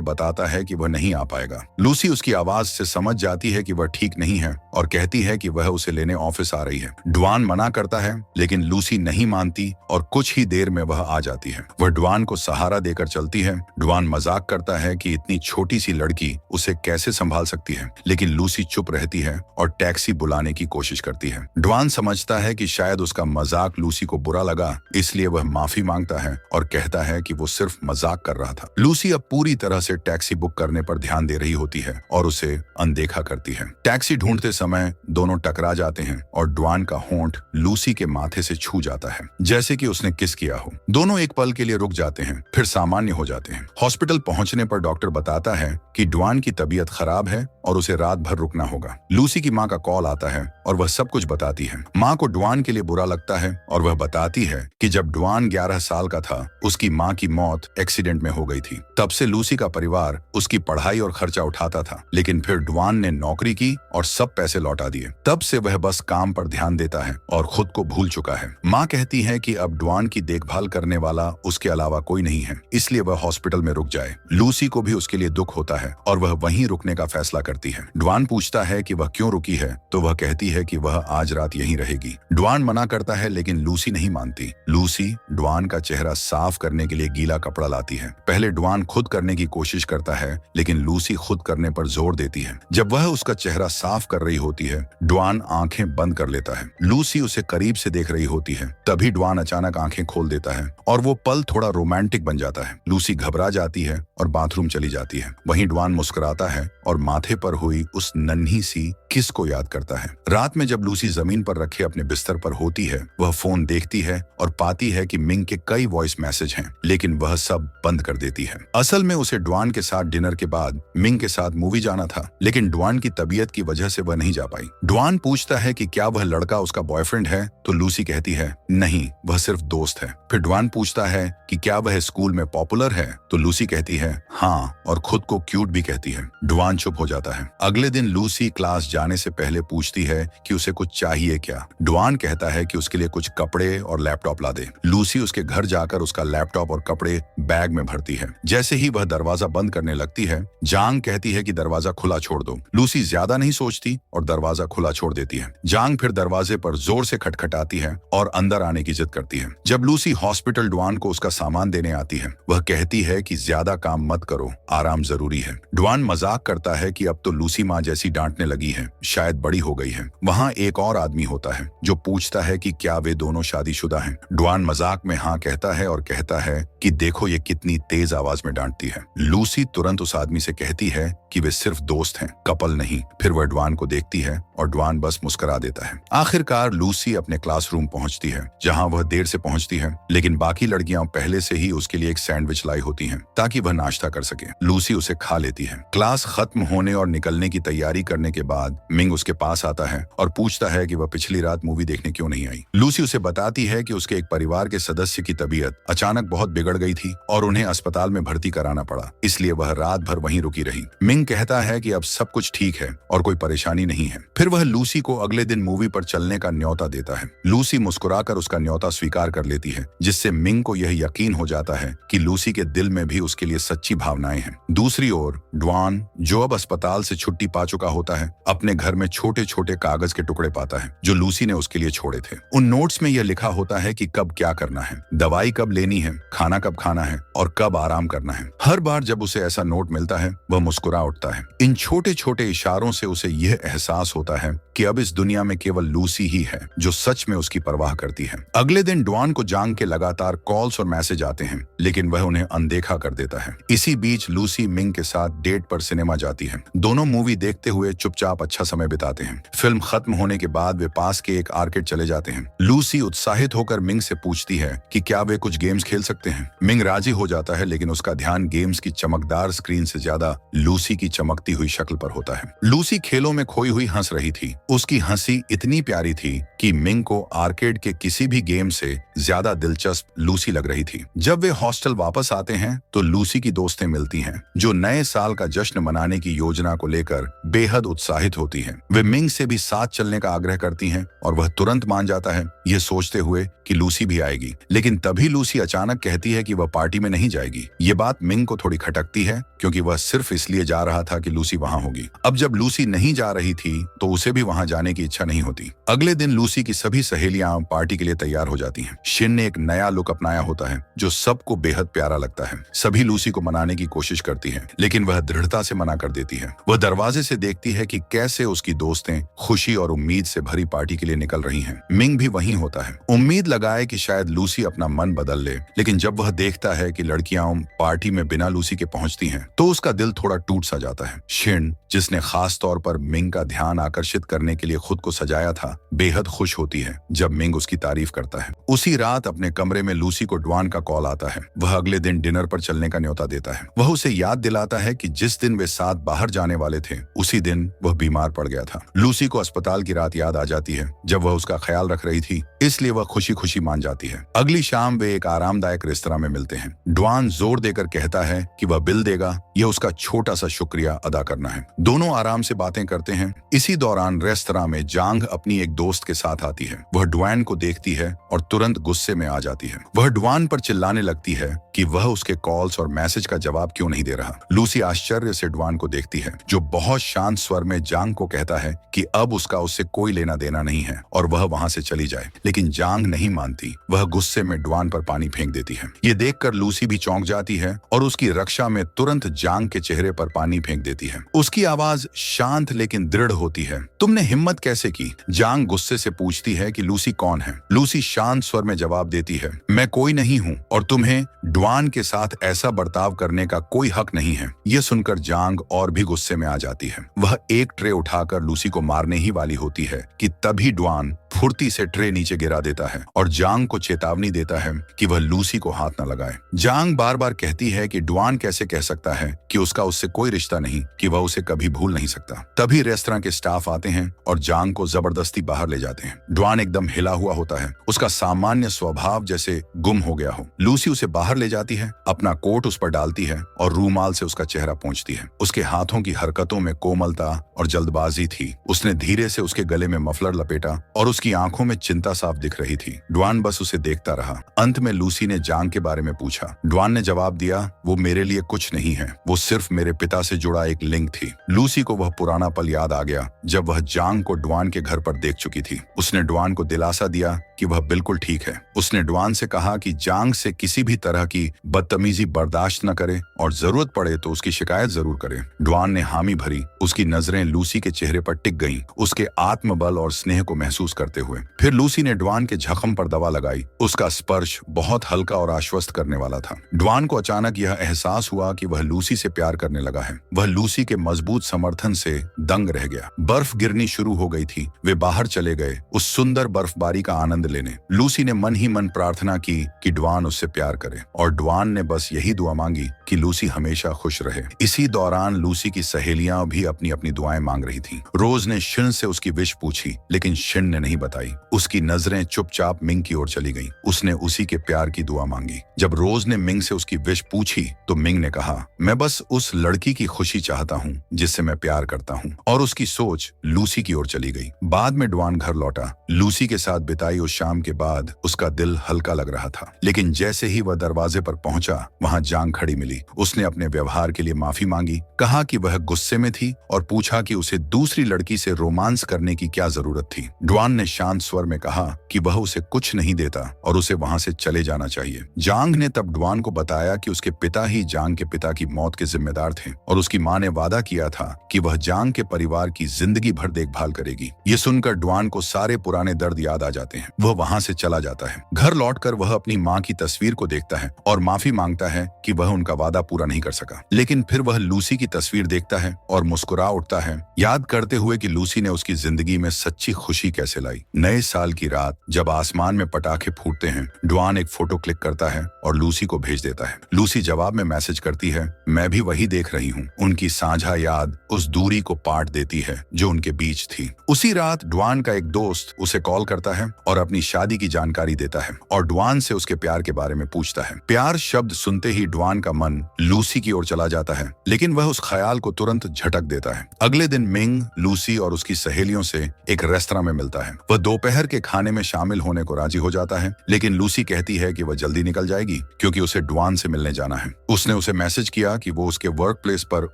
बताता है कि वह नहीं आ पाएगा। लूसी उसकी आवाज से समझ जाती है कि वह ठीक नहीं है और कहती है कि वह उसे लेने ऑफिस आ रही है। ड्वान मना करता है, लेकिन लूसी नहीं मानती और कुछ ही देर में वह आ जाती है। वह ड्वान को सहारा देकर चलती है। ड्वान मजाक करता है कि इतनी छोटी सी लड़की उसे कैसे संभाल सकती है, लेकिन लूसी चुप रहती है और टैक्सी बुलाने की कोशिश करती है। ड्वान समझता है कि शायद उसका मजाक लूसी को बुरा लगा, इसलिए वह माफी मांगता है और कहता है कि वो सिर्फ मजाक कर रहा था। लूसी अब पूरी तरह से टैक्सी बुक करने पर ध्यान दे रही होती है और उसे अनदेखा करती है। टैक्सी ढूंढते समय दोनों टकरा जाते हैं और ड्वान का होंठ लूसी के माथे से छू जाता है, जैसे कि उसने किस किया हो। दोनों एक पल के लिए रुक जाते हैं, फिर सामान्य हो जाते हैं। हॉस्पिटल पहुंचने पर डॉक्टर बताता है कि ड्वान की तबीयत खराब है और उसे रात भर रुकना होगा। लूसी की माँ का कॉल आता है और वह सब कुछ बताती है। माँ को ड्वान के लिए बुरा लगता है और वह बताती है कि जब ड्वान 11 साल का था, उसकी माँ की मौत एक्सीडेंट में हो गई थी। तब से लूसी का परिवार उसकी पढ़ाई और खर्चा उठाता था, लेकिन फिर ड्वान ने नौकरी की और सब पैसे लौटा दिए। तब से वह बस काम पर ध्यान देता है और खुद को भूल चुका है। माँ कहती है कि अब ड्वान की देखभाल करने वाला उसके अलावा कोई नहीं है, इसलिए वह हॉस्पिटल में रुक जाए। लूसी को भी उसके लिए दुख होता है और वह वहीं रुकने का फैसला करती है। ड्वान पूछता है कि वह क्यों रुकी है, तो वह कहती है कि वह आज रात यहीं रहेगी। ड्वान मना करता है, लेकिन लूसी नहीं मानती। लूसी ड्वान का चेहरा साफ करने के लिए गीला कपड़ा लाती है। पहले ड्वान खुद करने की कोशिश करता है, लेकिन लूसी खुद करने पर जोर देती है। जब वह उसका चेहरा साफ कर रही होती है, ड्वान आंखें बंद कर लेता है। लूसी उसे करीब से देख रही होती है, तभी ड्वान अचानक आंखें खोल देता है और वो पल थोड़ा रोमांटिक बन जाता है। लूसी घबरा जाती है और बाथरूम चली जाती है। वहीं ड्वान मुस्कुराता है और माथे पर हुई उस नन्ही सी किस को याद करता है। रात में जब लूसी जमीन पर रखे अपने बिस्तर पर होती है, वह फोन देखती है और पाती है कि मिंग के कई वॉइस मैसेज हैं, लेकिन वह सब बंद कर देती है। असल में उसे ड्वान के साथ डिनर के बाद मिंग के साथ मूवी जाना था, लेकिन ड्वान की तबीयत की वजह से वह नहीं जा पाई। ड्वान पूछता है कि क्या वह लड़का उसका बॉयफ्रेंड है, तो लूसी कहती है नहीं, वह सिर्फ दोस्त है। फिर ड्वान पूछता है कि क्या वह स्कूल में पॉपुलर है, तो लूसी कहती है हाँ, और खुद को क्यूट भी कहती है। ड्वान चुप हो जाता है। अगले दिन लूसी क्लास जाने से पहले पूछती है कि उसे कुछ चाहिए क्या। ड्वान कहता है कि उसके लिए कुछ कपड़े और लैपटॉप ला दे। लूसी उसके घर जाकर उसका लैपटॉप और कपड़े बैग में भरती है। जैसे ही वह दरवाजा बंद करने लगती है, जांग कहती है कि दरवाजा खुला छोड़ दो। लूसी ज्यादा नहीं सोचती और दरवाजा खुला छोड़ देती है। जांग फिर दरवाजे पर जोर से खटखटाती है और अंदर आने की जिद करती है। जब लूसी हॉस्पिटल ड्वान को उसका सामान देने आती है, वह कहती है कि ज्यादा काम मत करो, आराम जरूरी है। ड्वान मजाक करता है कि अब तो लूसी माँ जैसी डांटने लगी है। हैं, शायद बड़ी हो गई है। वहाँ एक और आदमी होता है जो पूछता है कि क्या वे दोनों शादीशुदा हैं। ड्वान मजाक में हाँ कहता है और कहता है कि देखो ये कितनी तेज आवाज में डांटती है। लूसी तुरंत उस आदमी से कहती है कि वे सिर्फ दोस्त हैं, कपल नहीं। फिर वह ड्वान को देखती है और ड्वान बस मुस्कुरा देता है। आखिरकार लूसी अपने क्लासरूम पहुंचती है, जहां वह देर से पहुंचती है, लेकिन बाकी लड़कियां पहले से ही उसके लिए एक सैंडविच लाई होती हैं ताकि वह नाश्ता कर सके। लूसी उसे खा लेती है। क्लास खत्म होने और निकलने की तैयारी करने के बाद मिंग उसके पास आता है और पूछता है कि वह पिछली रात मूवी देखने क्यों नहीं आई। लूसी उसे बताती है कि उसके एक परिवार के सदस्य की तबीयत अचानक बहुत बिगड़ गई थी और उन्हें अस्पताल में भर्ती कराना पड़ा, इसलिए वह रात भर वहीं रुकी रही। मिंग कहता है कि अब सब कुछ ठीक है और कोई परेशानी नहीं है। फिर वह लूसी को अगले दिन मूवी पर चलने का न्योता देता है। लूसी मुस्कुराकर उसका न्योता स्वीकार कर लेती है, जिससे मिंग को यह यकीन हो जाता है कि लूसी के दिल में भी उसके लिए सच्ची भावनाएं हैं। दूसरी ओर ड्वान, जो अब अस्पताल से छुट्टी पा चुका होता है, अपने घर में छोटे छोटे कागज के टुकड़े पाता है जो लूसी ने उसके लिए छोड़े थे। उन नोट्स में यह लिखा होता है कि कब क्या करना है, दवाई कब लेनी है, खाना कब खाना है और कब आराम करना है। हर बार जब उसे ऐसा नोट मिलता है वह मुस्कुरा उठता है। इन छोटे छोटे इशारों से उसे यह एहसास होता है कि अब इस दुनिया में केवल लूसी ही है जो सच में उसकी परवाह करती है। अगले दिन ड्वान को जांग के लगातार कॉल्स और मैसेज आते हैं, लेकिन वह उन्हें अनदेखा कर देता है। इसी बीच लूसी मिंग के साथ डेट पर सिनेमा जाती है। दोनों मूवी देखते हुए चुपचाप अच्छा समय बिताते हैं। फिल्म खत्म होने के बाद वे पास के एक आर्केड चले जाते हैं। लूसी उत्साहित होकर मिंग से पूछती है कि क्या वे कुछ गेम्स खेल सकते हैं। मिंग राजी हो जाता है, लेकिन उसका ध्यान गेम्स की चमकदार स्क्रीन से ज्यादा लूसी की चमकती हुई शक्ल पर होता है। लूसी खेलों में खोई हुई हंस रही थी। उसकी हंसी इतनी प्यारी थी कि मिंग को आर्केड के किसी भी गेम से ज्यादा दिलचस्प लूसी लग रही थी। जब वे हॉस्टल वापस आते हैं तो लूसी की दोस्तें मिलती हैं, जो नए साल का जश्न मनाने की योजना को लेकर बेहद उत्साहित होती हैं। वे मिंग से भी साथ चलने का आग्रह करती हैं और वह तुरंत मान जाता है, ये सोचते हुए कि लूसी भी आएगी। लेकिन तभी लूसी अचानक कहती है कि वह पार्टी में नहीं जाएगी। ये बात मिंग को थोड़ी खटकती है, क्योंकि वह सिर्फ इसलिए जा रहा था कि लूसी वहां होगी। अब जब लूसी नहीं जा रही थी तो उसे भी वहां जाने की इच्छा नहीं होती। अगले दिन लूसी की सभी सहेलियां पार्टी के लिए तैयार हो जाती हैं। शिन ने एक नया लुक अपनाया होता है जो सबको बेहद प्यारा लगता है। सभी लूसी को मनाने की कोशिश करती हैं, लेकिन वह दृढ़ता से मना कर देती है। वह दरवाजे से देखती है कि कैसे उसकी दोस्तें खुशी और उम्मीद से भरी पार्टी के लिए निकल रही हैं। मिंग भी वहीं होता है, उम्मीद लगाए कि शायद लूसी अपना मन बदल ले, लेकिन जब वह देखता है कि लड़कियां पार्टी में बिना लूसी के पहुंचती हैं, तो उसका दिल थोड़ा टूट सा जाता है। शिन, जिसने खास तौर पर मिंग का ध्यान आकर्षित करने के लिए खुद को सजाया था, बेहद खुश होती है जब मिंग उसकी तारीफ करता है। उसी रात अपने कमरे में लूसी को ड्वान का कॉल आता है। वह अगले दिन डिनर पर चलने का न्योता देता है। वह उसे याद दिलाता है कि जिस दिन वे साथ बाहर जाने वाले थे, उसी दिन वह बीमार पड़ गया था। लूसी को अस्पताल की रात याद आ जाती है जब वह उसका ख्याल रख रही थी, इसलिए वह खुशी खुशी मान जाती है। अगली शाम वे एक आरामदायक रेस्तरां में मिलते हैं। ड्वान जोर देकर कहता है कि वह बिल देगा, यह उसका छोटा सा शुक्रिया अदा करना है। दोनों आराम से बातें करते हैं। इसी दौरान रेस्तरां में जांग अपनी एक दोस्त के साथ आती है। वह ड्वान को देखती है और तुरंत गुस्से में आ जाती है। वह ड्वान पर चिल्लाने लगती है कि वह उसके कॉल्स और मैसेज का जवाब क्यों नहीं दे रहा। लूसी आश्चर्य से ड्वान को देखती है, जो बहुत शांत स्वर में जांग को कहता है कि अब उसका उससे कोई लेना देना नहीं है और वह वहां से चली जाए। लेकिन जांग नहीं मानती। वह गुस्से में ड्वान पर पानी फेंक देती है। ये देखकर लूसी भी चौंक जाती है और उसकी रक्षा में तुरंत जांग के चेहरे पर पानी फेंक देती है। उसकी आवाज शांत लेकिन दृढ़ होती है। तुमने हिम्मत कैसे की? जांग गुस्से से पूछती है कि लूसी कौन है। लूसी शांत स्वर में जवाब देती है, मैं कोई नहीं हूँ और तुम्हें ड्वान के साथ ऐसा बर्ताव करने का कोई हक नहीं है। यह सुनकर जांग और भी गुस्से में आ जाती है। वह एक ट्रे उठाकर लूसी को मारने ही वाली होती है कि तभी ड्वान फुर्ती से ट्रे नीचे गिरा देता है और जांग को चेतावनी देता है कि वह लूसी को हाथ न लगाए। जांग बार बार कहती है कि ड्वान कैसे कह सकता है कि उसका उससे कोई रिश्ता नहीं, कि वह उसे कभी भूल नहीं सकता। तभी रेस्तरां के स्टाफ आते हैं और जांग को जबरदस्ती बाहर ले जाते हैं। ड्वान एकदम हिला हुआ होता है, उसका सामान्य स्वभाव जैसे गुम हो गया हो। लूसी उसे बाहर ले जाती है, अपना कोट उस पर डालती है और रूमाल से उसका चेहरा पोंछती है। उसके हाथों की हरकतों में कोमलता और जल्दबाजी थी। उसने धीरे से उसके गले में मफलर लपेटा और उसकी आंखों में चिंता साफ दिख रही थी। ड्वान बस उसे देखता रहा। अंत में लूसी ने जांग के बारे में पूछा। ड्वान ने जवाब दिया, वो मेरे लिए कुछ नहीं है, वो सिर्फ मेरे पिता से जुड़ा एक लिंक थी। लूसी को वह पुराना पल याद आ गया जब वह जांग को ड्वान के घर पर देख चुकी थी। उसने ड्वान को दिलासा दिया कि वह बिल्कुल ठीक है। उसने डवान से कहा कि जांग से किसी भी तरह की बदतमीजी बर्दाश्त न करे और जरूरत पड़े तो उसकी शिकायत जरूर करे। डवान ने हामी भरी। उसकी नजरें लूसी के चेहरे पर टिक गईं, उसके आत्मबल और स्नेह को महसूस करते हुए। फिर लूसी ने डवान के जख्म पर दवा लगाई। उसका स्पर्श बहुत हल्का और आश्वस्त करने वाला था। डवान को अचानक यह एहसास हुआ कि वह लूसी से प्यार करने लगा है। वह लूसी के मजबूत समर्थन से दंग रह गया। बर्फ गिरनी शुरू हो गई थी। वे बाहर चले गए उस सुंदर बर्फबारी का आनंद लेने। लूसी ने मन ही मन प्रार्थना की कि डवान उससे प्यार करे और डवान ने बस यही दुआ मांगी कि लूसी हमेशा खुश रहे। इसी दौरान लूसी की सहेलियां भी अपनी अपनी दुआएं मांग रही थीं। रोज ने शिन से उसकी विश पूछी, लेकिन शिन ने नहीं बताई। उसकी नजरें चुपचाप मिंग की ओर चली गईं। उसने उसी के प्यार की दुआ मांगी। जब रोज ने मिंग से उसकी विश पूछी तो मिंग ने कहा, मैं बस उस लड़की की खुशी चाहता हूँ जिससे मैं प्यार करता हूँ। और उसकी सोच लूसी की ओर चली गई। बाद में डवान घर लौटा। लूसी के साथ बिताई उस शाम के बाद उसका दिल हल्का लग रहा था। लेकिन जैसे ही वह दरवाजे पर पहुंचा, वहां जांग खड़ी मिली। उसने अपने व्यवहार के लिए माफी मांगी, कहा कि वह गुस्से में थी और पूछा कि उसे दूसरी लड़की से रोमांस करने की क्या जरूरत थी। डवान ने शांत स्वर में कहा कि वह उसे कुछ नहीं देता और उसे वहां से चले जाना चाहिए। जांग ने तब डवान को बताया कि उसके पिता ही जांग के पिता की मौत के जिम्मेदार थे और उसकी मां ने वादा किया था कि वह जांग के परिवार की जिंदगी भर देखभाल करेगी। ये सुनकर डवान को सारे पुराने दर्द याद आ जाते हैं। वह वहां से चला जाता है। घर लौटकर वह अपनी मां की तस्वीर को देखता है और माफी मांगता है कि वह उनका वादा पूरा नहीं कर सका। लेकिन फिर वह लूसी की तस्वीर देखता है और मुस्कुरा उठता है, याद करते हुए कि लूसी ने उसकी जिंदगी में सच्ची खुशी कैसे लाई। नए साल की रात जब आसमान में पटाखे फूटते हैं, डवान एक फोटो क्लिक करता है और लूसी को भेज देता है। लूसी जवाब में मैसेज करती है, मैं भी वही देख रही हूँ। उनकी साझा याद उस दूरी को पाट देती है जो उनके बीच थी। उसी रात डवान का एक दोस्त उसे कॉल करता है और अपनी शादी की जानकारी देता है और डवान से उसके प्यार के बारे में पूछता है। प्यार शब्द सुनते ही डवान का मन लूसी की ओर चला जाता है, लेकिन वह उस ख्याल को तुरंत झटक देता है। अगले दिन मिंग, लूसी और उसकी सहेलियों से एक रेस्तरां में मिलता है। वह दोपहर के खाने में शामिल होने को राजी हो जाता है, लेकिन लूसी कहती है कि वह जल्दी निकल जाएगी क्योंकि उसे डवान से मिलने जाना है। उसने उसे मैसेज किया कि वो उसके वर्क प्लेस पर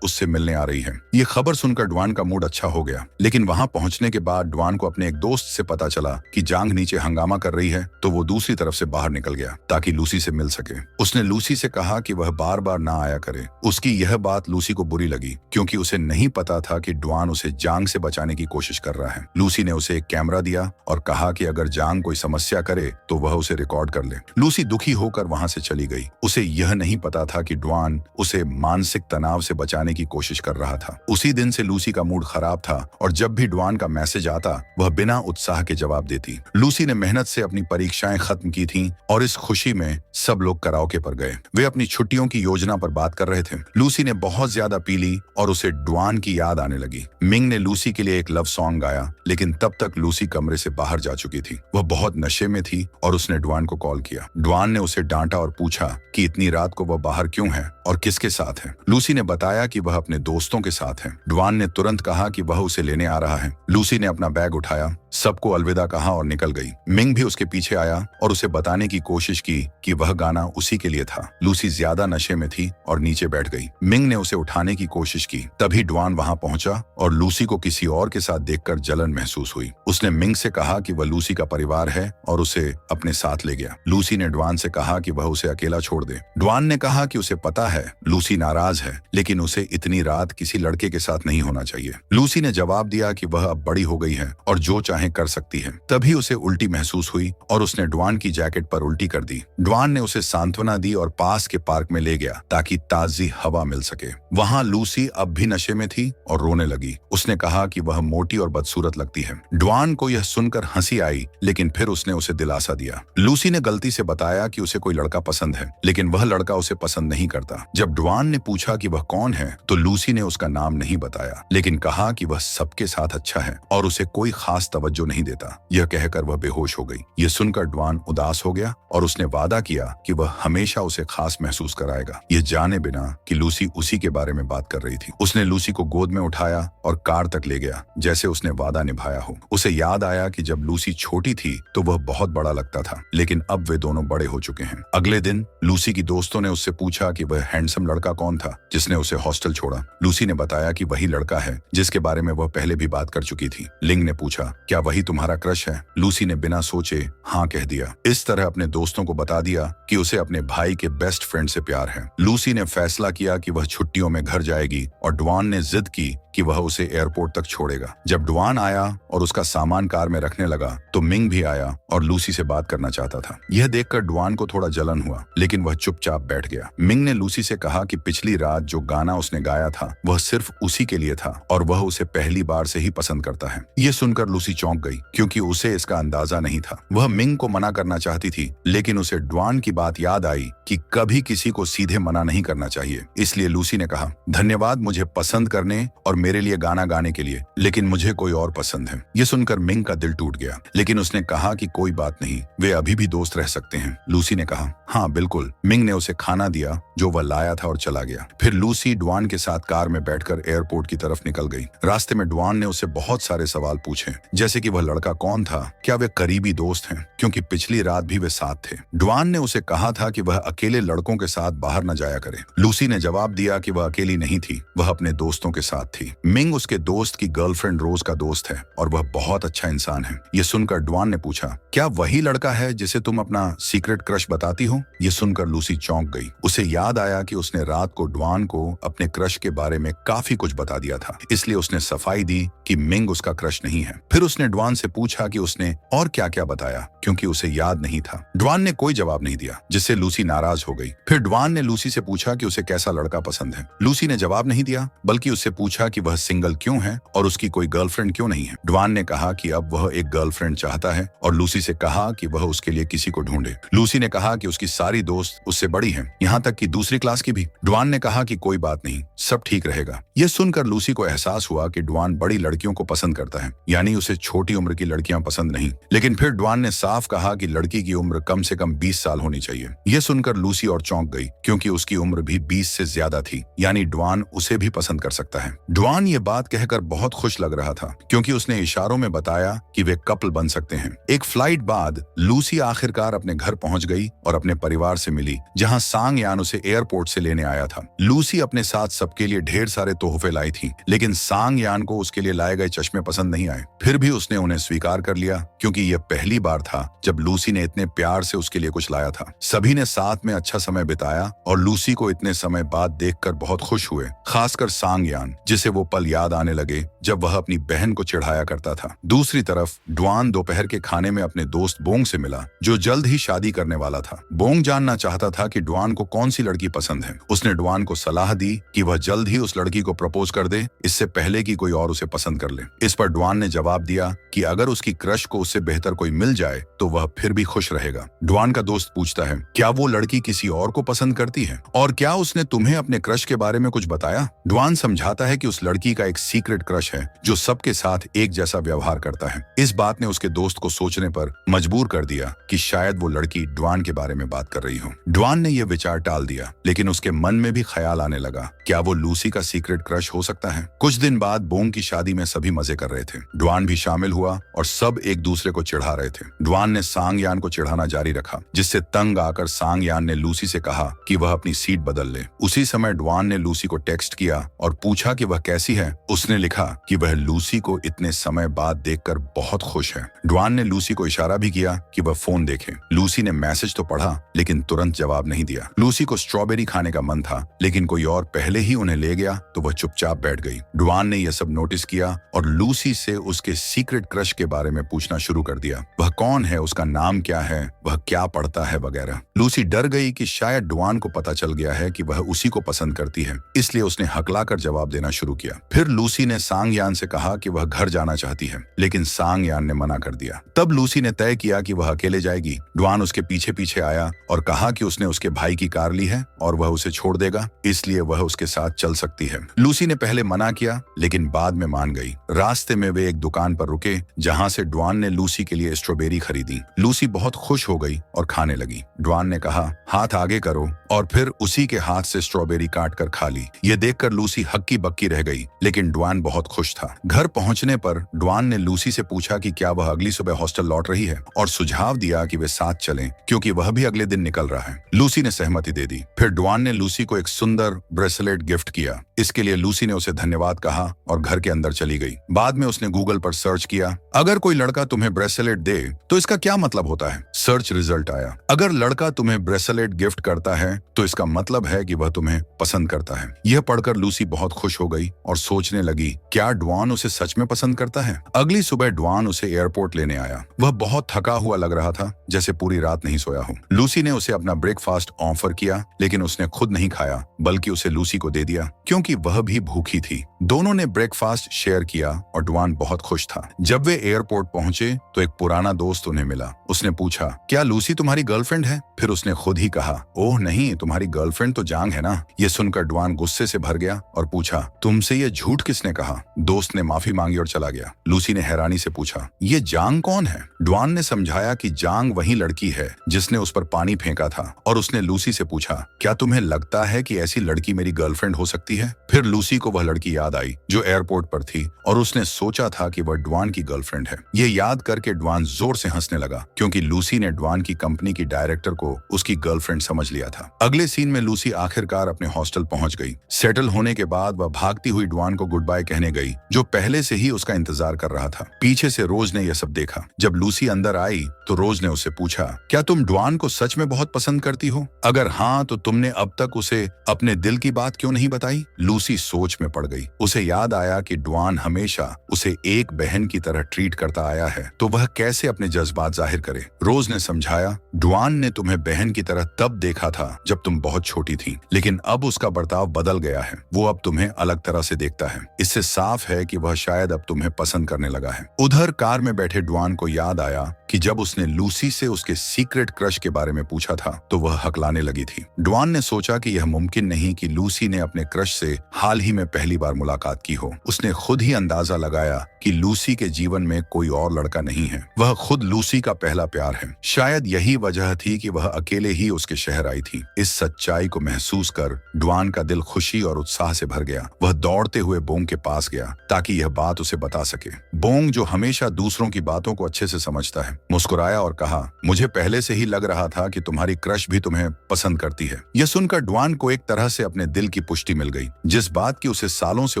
उससे मिलने आ रही है। ये खबर सुनकर डवान का मूड अच्छा हो गया, लेकिन वहां पहुंचने के बाद डवान को अपने एक दोस्त से पता चला कि जांग नीचे हंगामा कर रही है, तो वो दूसरी तरफ से बाहर निकल गया ताकि लूसी से मिल सके। उसने लूसी से कहा कि वह बार बार ना आया करे। उसकी यह बात लूसी को बुरी लगी क्योंकि उसे नहीं पता था कि डवान उसे जांग से बचाने की कोशिश कर रहा है। लूसी ने उसे एक कैमरा दिया और कहा कि अगर जांग कोई समस्या करे तो वह उसे रिकॉर्ड कर ले। लूसी दुखी होकर वहां से चली गई। उसे यह नहीं पता था कि डवान उसे मानसिक तनाव से बचाने की कोशिश कर रहा था। उसी दिन से लूसी का मूड खराब था और जब भी डवान का मैसेज आता वह बिना उत्साह के जवाब देती। लूसी ने मेहनत से अपनी परीक्षाएं खत्म की थीं और इस खुशी में सब लोग कराओके पर गए। वे अपनी छुट्टियों की योजना पर बात कर रहे थे। लूसी ने बहुत ज्यादा पी ली और उसे डवान की याद आने लगी। मिंग ने लूसी के लिए एक लव सॉन्ग गाया, लेकिन तब तक लूसी कमरे से बाहर जा चुकी थी। वह बहुत नशे में थी और उसने डवान को कॉल किया। डवान ने उसे डांटा और पूछा कि इतनी रात को वह बाहर क्यों है और किसके साथ है। लूसी ने बताया कि वह अपने दोस्तों के साथ है। डवान ने तुरंत कहा कि वह उसे लेने आ रहा है। लूसी ने अपना बैग उठाया, सबको अलविदा कहा और निकल गई। मिंग भी उसके पीछे आया और उसे बताने की कोशिश की कि वह गाना उसी के लिए था। लूसी ज्यादा नशे में थी और नीचे बैठ गई। मिंग ने उसे उठाने की कोशिश की, तभी डवान वहां पहुंचा और लूसी को किसी और के साथ देखकर जलन महसूस हुई। उसने मिंग से कहा कि वह लूसी का परिवार है और उसे अपने साथ ले गया। लूसी ने डवान से कहा कि वह उसे अकेला छोड़ दे। डवान ने कहा कि उसे पता है लूसी नाराज है, लेकिन उसे इतनी रात किसी लड़के के साथ नहीं होना चाहिए। लूसी ने जवाब दिया कि वह अब बड़ी हो गई है और जो चाहे कर सकती है। तभी उसे उल्टी महसूस हुई और उसने डवान की जैकेट पर उल्टी कर दी। डवान ने उसे सांत्वना दी और पास के पार्क में ले गया ताकि ताजी हवा मिल सके। वहां लूसी अब भी नशे में थी और रोने लगी। उसने कहा कि वह मोटी और बदसूरत लगती है। डवान को यह सुनकर हंसी आई, लेकिन फिर उसने उसे दिलासा दिया। लूसी ने गलती से बताया कि उसे कोई लड़का पसंद है, लेकिन वह लड़का उसे पसंद नहीं करता। जब डवान ने पूछा कि वह कौन है, तो लूसी ने उसका नाम नहीं बताया, लेकिन कहा कि वह सबके साथ अच्छा है और उसे कोई खास तवज्जो नहीं देता। यह कहकर वह बेहोश हो गई। यह सुनकर डवान उदास हो गया और उसने वादा किया कि वह हमेशा उसे खास महसूस कराएगा, यह जाने बिना कि लूसी उसी के बारे में बात कर रही थी। उसने लूसी को गोद में उठाया और कार तक ले गया, जैसे उसने वादा निभाया हो। उसे याद आया कि जब लूसी छोटी थी तो वह बहुत बड़ा लगता था, लेकिन अब वे दोनों बड़े हो चुके हैं। अगले दिन लूसी की दोस्तों ने उससे पूछा कि वह हैंडसम लड़का कौन था जिसने उसे हॉस्टल छोड़ा। लूसी ने बताया कि वही लड़का है जिसके बारे में वह पहले भी बात कर चुकी थी। लिंग ने पूछा, क्या वही तुम्हारा क्रश है? लूसी ने बिना बिना सोचे हाँ कह दिया। इस तरह अपने दोस्तों को बता दिया कि उसे अपने भाई के बेस्ट फ्रेंड से प्यार है। लूसी ने फैसला किया कि वह छुट्टियों में घर जाएगी और डुआन ने जिद की कि वह उसे एयरपोर्ट तक छोड़ेगा। जब डुआन आया और उसका सामान कार में रखने लगा तो मिंग भी आया और लूसी से बात करना चाहता था। यह देखकर डुआन को थोड़ा जलन हुआ, लेकिन वह चुपचाप बैठ गया। मिंग ने लूसी से कहा कि पिछली रात जो गाना उसने गाया था वह सिर्फ उसी के लिए था और वह उसे पहली बार से ही पसंद करता है। यह सुनकर लूसी चौंक गई क्योंकि उसे इसका अंदाजा नहीं था। वह मिंग को मना करना चाहती थी, लेकिन उसे डुआन की बात याद आई कि कभी किसी को सीधे मना नहीं करना चाहिए। इसलिए लूसी ने कहा, धन्यवाद मुझे पसंद करने और मेरे लिए गाना गाने के लिए, लेकिन मुझे कोई और पसंद है। यह सुनकर मिंग का दिल टूट गया, लेकिन उसने कहा कि कोई बात नहीं, वे अभी भी दोस्त रह सकते हैं। लूसी ने कहा, हाँ बिल्कुल। मिंग ने उसे खाना दिया जो वह लाया था और चला गया। फिर लूसी डुआन के साथ कार में बैठकर एयरपोर्ट की तरफ निकल गई। रास्ते में डुआन ने उससे बहुत सारे सवाल पूछे, जैसे कि वह लड़का कौन था, क्या वे करीबी दोस्त हैं, क्योंकि पिछली रात भी वे साथ थे। डुआन ने उसे कहा था कि वह अकेले लड़कों के साथ बाहर न जाया करे। लूसी ने जवाब दिया कि वह अकेली नहीं थी, वह अपने दोस्तों के साथ थी। मिंग उसके दोस्त की गर्लफ्रेंड रोज का दोस्त है और वह बहुत अच्छा इंसान है। यह सुनकर डुआन ने पूछा, क्या वही लड़का है जिसे तुम अपना सीक्रेट क्रश बताती हो? यह सुनकर लूसी चौंक गई। उसे याद आया कि उसने रात को डुआन को अपने क्रश के बारे में काफी कुछ बता दिया था, इसलिए उसने सफाई दी कि मिंग उसका क्रश नहीं है। फिर उसने डुआन से पूछा कि उसने और क्या क्या बताया, क्योंकि उसे याद नहीं था। डुआन ने कोई जवाब नहीं दिया, जिससे लूसी नाराज हो गई। फिर डुआन ने लूसी से पूछा कि उसे कैसा लड़का पसंद है। लूसी ने जवाब नहीं दिया, बल्कि उससे पूछा कि वह सिंगल क्यों है और उसकी कोई गर्लफ्रेंड क्यों नहीं है। डुआन ने कहा कि अब वह एक गर्लफ्रेंड चाहता है और लूसी से कहा कि वह उसके लिए किसी को ढूंढे। लूसी ने कहा कि उसकी सारी दोस्त उससे बड़ी हैं, यहाँ तक कि दूसरी क्लास की भी। डुआन ने कहा कि कोई बात नहीं, सब ठीक रहेगा। यह सुनकर लूसी को एहसास हुआ कि डुआन बड़ी लड़कियों को पसंद करता है, यानी उसे छोटी उम्र की लड़कियां पसंद नहीं। लेकिन फिर डुआन ने साफ कहा कि लड़की की उम्र कम से कम 20 साल होनी चाहिए। यह सुनकर लूसी और चौंक गई, क्योंकि उसकी उम्र भी 20 से ज्यादा थी, यानी डुआन उसे भी पसंद कर सकता है। डुआन ये बात कहकर बहुत खुश लग रहा था, क्योंकि उसने इशारों में बताया कि वे कपल बन सकते हैं। एक फ्लाइट बाद लूसी आखिरकार अपने घर पहुंच गई और अपने परिवार से मिली, जहां सांग यान उसे एयरपोर्ट से लेने आया था। लूसी अपने साथ सबके लिए ढेर सारे तोहफे लाई थी, लेकिन सांग यान को उसके लिए लाए गए चश्मे पसंद नहीं आए। फिर भी उसने उन्हें स्वीकार कर लिया, क्योंकि यह पहली बार था जब लूसी ने इतने प्यार से उसके लिए कुछ लाया था। सभी ने साथ में अच्छा समय बिताया और लूसी को इतने समय बाद देखकर बहुत खुश हुए, खासकर सांग यान, जिसे वो पल याद आने लगे जब वह अपनी बहन को चिढ़ाया करता था। दूसरी तरफ डुआन दोपहर के खाने में अपने दोस्त बोंग से मिला, जो जल्द ही शादी करने वाला था। बोंग जानना चाहता था कि डुआन को कौन सी लड़की पसंद है। उसने डुआन को सलाह दी कि वह जल्द ही उस लड़की को प्रपोज कर दे, इससे पहले कि कोई और उसे पसंद कर ले। इस पर डुआन ने जवाब दिया कि अगर उसकी क्रश को उससे बेहतर कोई मिल जाए तो वह फिर भी खुश रहेगा। डुआन का दोस्त पूछता है, क्या वो लड़की किसी और को पसंद करती है, और क्या उसने तुम्हें अपने क्रश के बारे में कुछ बताया? डुआन समझाता है कि उस लड़की का एक सीक्रेट क्रश है जो सबके साथ एक जैसा व्यवहार करता है। इस बात ने उसके दोस्त को सोचने पर मजबूर कर दिया कि शायद वो लड़की डुआन के बारे में बात कर रही हो। डुआन ने यह विचार टाल दिया, लेकिन उसके मन में भी ख्याल आने लगा, क्या वो लूसी का सीक्रेट क्रश हो सकता है? कुछ दिन बाद बोंग की शादी में सभी मजे कर रहे थे। डुआन भी शामिल हुआ और सब एक दूसरे को चिढ़ा रहे थे। डुआन ने सांग यान को चिढ़ाना जारी रखा, जिससे तंग आकर सांग यान ने लूसी से कहा कि वह अपनी सीट बदल ले। उसी समय डुआन ने लूसी को टेक्स्ट किया और पूछा कि वह कैसी है। उसने लिखा कि वह लूसी को इतने समय बाद देखकर बहुत खुश है। डुआन ने लूसी को इशारा भी किया कि वह फोन देखे। लूसी ने मैसेज तो पढ़ा, लेकिन तुरंत जवाब नहीं दिया। लूसी को स्ट्रॉबेरी खाने का मन था, लेकिन कोई और पहले ही उन्हें ले गया तो वह चुपचाप बैठ गई। डुआन ने यह सब नोटिस किया और लूसी से उसके सीक्रेट क्रश के बारे में पूछना शुरू कर दिया। वह कौन है, उसका नाम क्या है, वह क्या पढ़ता है वगैरह। लूसी डर गई कि शायद डुआन को पता चल गया है कि वह उसी को पसंद करती है, इसलिए उसने हकलाकर जवाब देना शुरू किया। फिर लूसी ने सांग यान से कहा कि वह घर जाना चाहती है, लेकिन सांग यान ने मना कर दिया। तब लूसी ने तय किया कि वह अकेले जाएगी। डुआन उसके पीछे पीछे आया और कहा कि उसने उसके भाई की कार ली है और वह उसे छोड़ देगा, इसलिए वह उसके साथ चल सकती है। लूसी ने पहले मना किया, लेकिन बाद में मान गई। रास्ते में वे एक दुकान पर रुके, जहां से डुआन ने लूसी के लिए स्ट्रॉबेरी खरीदी। लूसी बहुत खुश हो गई और खाने लगी। डुआन ने कहा, हाथ आगे करो, और फिर उसी के हाथ से स्ट्रॉबेरी काट कर खा ली। यह देखकर लूसी हक्की बक्की रह गई गई, लेकिन डुआन बहुत खुश था। घर पहुंचने पर डुआन ने लूसी से पूछा कि क्या वह अगली सुबह हॉस्टल लौट रही है और सुझाव दिया कि वे साथ चलें क्योंकि वह भी अगले दिन निकल रहा है। लूसी ने सहमति दे दी। फिर डुआन ने लूसी को एक सुंदर ब्रेसलेट गिफ्ट किया। इसके लिए लूसी ने उसे धन्यवाद कहा और घर के अंदर चली गई। बाद में उसने गूगल पर सर्च किया, अगर कोई लड़का तुम्हें ब्रेसलेट दे तो इसका क्या मतलब होता है। सर्च रिजल्ट आया, अगर लड़का तुम्हें ब्रेसलेट गिफ्ट करता है तो इसका मतलब है कि वह तुम्हें पसंद करता है। यह पढ़कर लूसी बहुत खुश हो गई और सोचने लगी, क्या डुआन उसे सच में पसंद करता है। अगली सुबह डुआन उसे एयरपोर्ट लेने आया। वह बहुत थका हुआ लग रहा था, जैसे पूरी रात नहीं सोया हो। लूसी ने उसे अपना ब्रेकफास्ट ऑफर किया, लेकिन उसने खुद नहीं खाया बल्कि उसे लूसी को दे दिया क्योंकि वह भी भूखी थी। दोनों ने ब्रेकफास्ट शेयर किया और डुआन बहुत खुश था। जब वे एयरपोर्ट पहुंचे तो एक पुराना दोस्त उन्हें मिला। उसने पूछा, क्या लूसी तुम्हारी गर्लफ्रेंड है। फिर उसने खुद ही कहा, ओह नहीं, तुम्हारी गर्लफ्रेंड तो जांग है ना। यह सुनकर डुआन गुस्से से भर गया और पूछा, तुमसे यह झूठ किसने कहा। दोस्त ने माफी मांगी और चला गया। लूसी ने हैरानी से पूछा, ये जांग कौन है। डुआन ने समझाया कि जांग वही लड़की है जिसने उस पर पानी फेंका था और उसने लूसी से पूछा, क्या तुम्हें लगता है कि ऐसी लड़की मेरी गर्लफ्रेंड हो सकती है। फिर लूसी को वह लड़की याद आई जो एयरपोर्ट पर थी और उसने सोचा था कि वह डुआन की गर्लफ्रेंड है। यह याद करके डुआन जोर से हंसने लगा क्योंकि लूसी ने डुआन की कंपनी की डायरेक्टर को उसकी गर्लफ्रेंड समझ लिया था। अगले सीन में लूसी आखिरकार अपने हॉस्टल पहुंच गई। सेटल होने के बाद वह भागती हुई डुआन को गुड बाय कहने गई जो पहले से ही उसका इंतजार कर रहा था। पीछे से रोज ने यह सब देखा। जब लूसी अंदर आई तो रोज ने उसे पूछा, क्या तुम डुआन को सच में बहुत पसंद करती हो। अगर हाँ तो तुमने अब तक उसे अपने दिल की बात क्यों नहीं बताई। लूसी सोच में पड़ गई। उसे याद आया कि डुआन हमेशा उसे एक बहन की तरह ट्रीट करता आया है, तो वह कैसे अपने जज्बात जाहिर करे। रोज ने समझाया, डुआन ने तुम्हें बहन की तरह तब देखा था जब तुम बहुत छोटी थी, लेकिन अब उसका बर्ताव बदल गया है। वो अब तुम्हें अलग तरह से देखता है। इससे साफ है कि वह शायद अब तुम्हें पसंद करने लगा है। उधर कार में बैठे डुआन को याद आया कि जब उसने लूसी से उसके सीक्रेट क्रश के बारे में पूछा था तो वह हकलाने लगी थी। डुआन ने सोचा कि यह मुमकिन नहीं कि लूसी ने अपने क्रश से हाल ही में पहली बार मुलाकात की हो। उसने खुद ही अंदाजा लगाया कि लूसी के जीवन में कोई और लड़का नहीं है। वह खुद लूसी का पहला प्यार है। शायद यही वजह थी कि वह अकेले ही उसके शहर आई थी। इस सच्चाई को महसूस कर डुआन का दिल खुशी और उत्साह से भर गया। वह दौड़ते हुए बोंग के पास गया ताकि यह बात उसे बता सके। बोंग, जो हमेशा दूसरों की बातों को अच्छे से समझता है, मुस्कुराया और कहा, मुझे पहले से ही लग रहा था कि तुम्हारी क्रश भी तुम्हें पसंद करती है। यह सुनकर डुआन को एक तरह से अपने दिल की पुष्टि मिल गई। जिस बात की उसे सालों से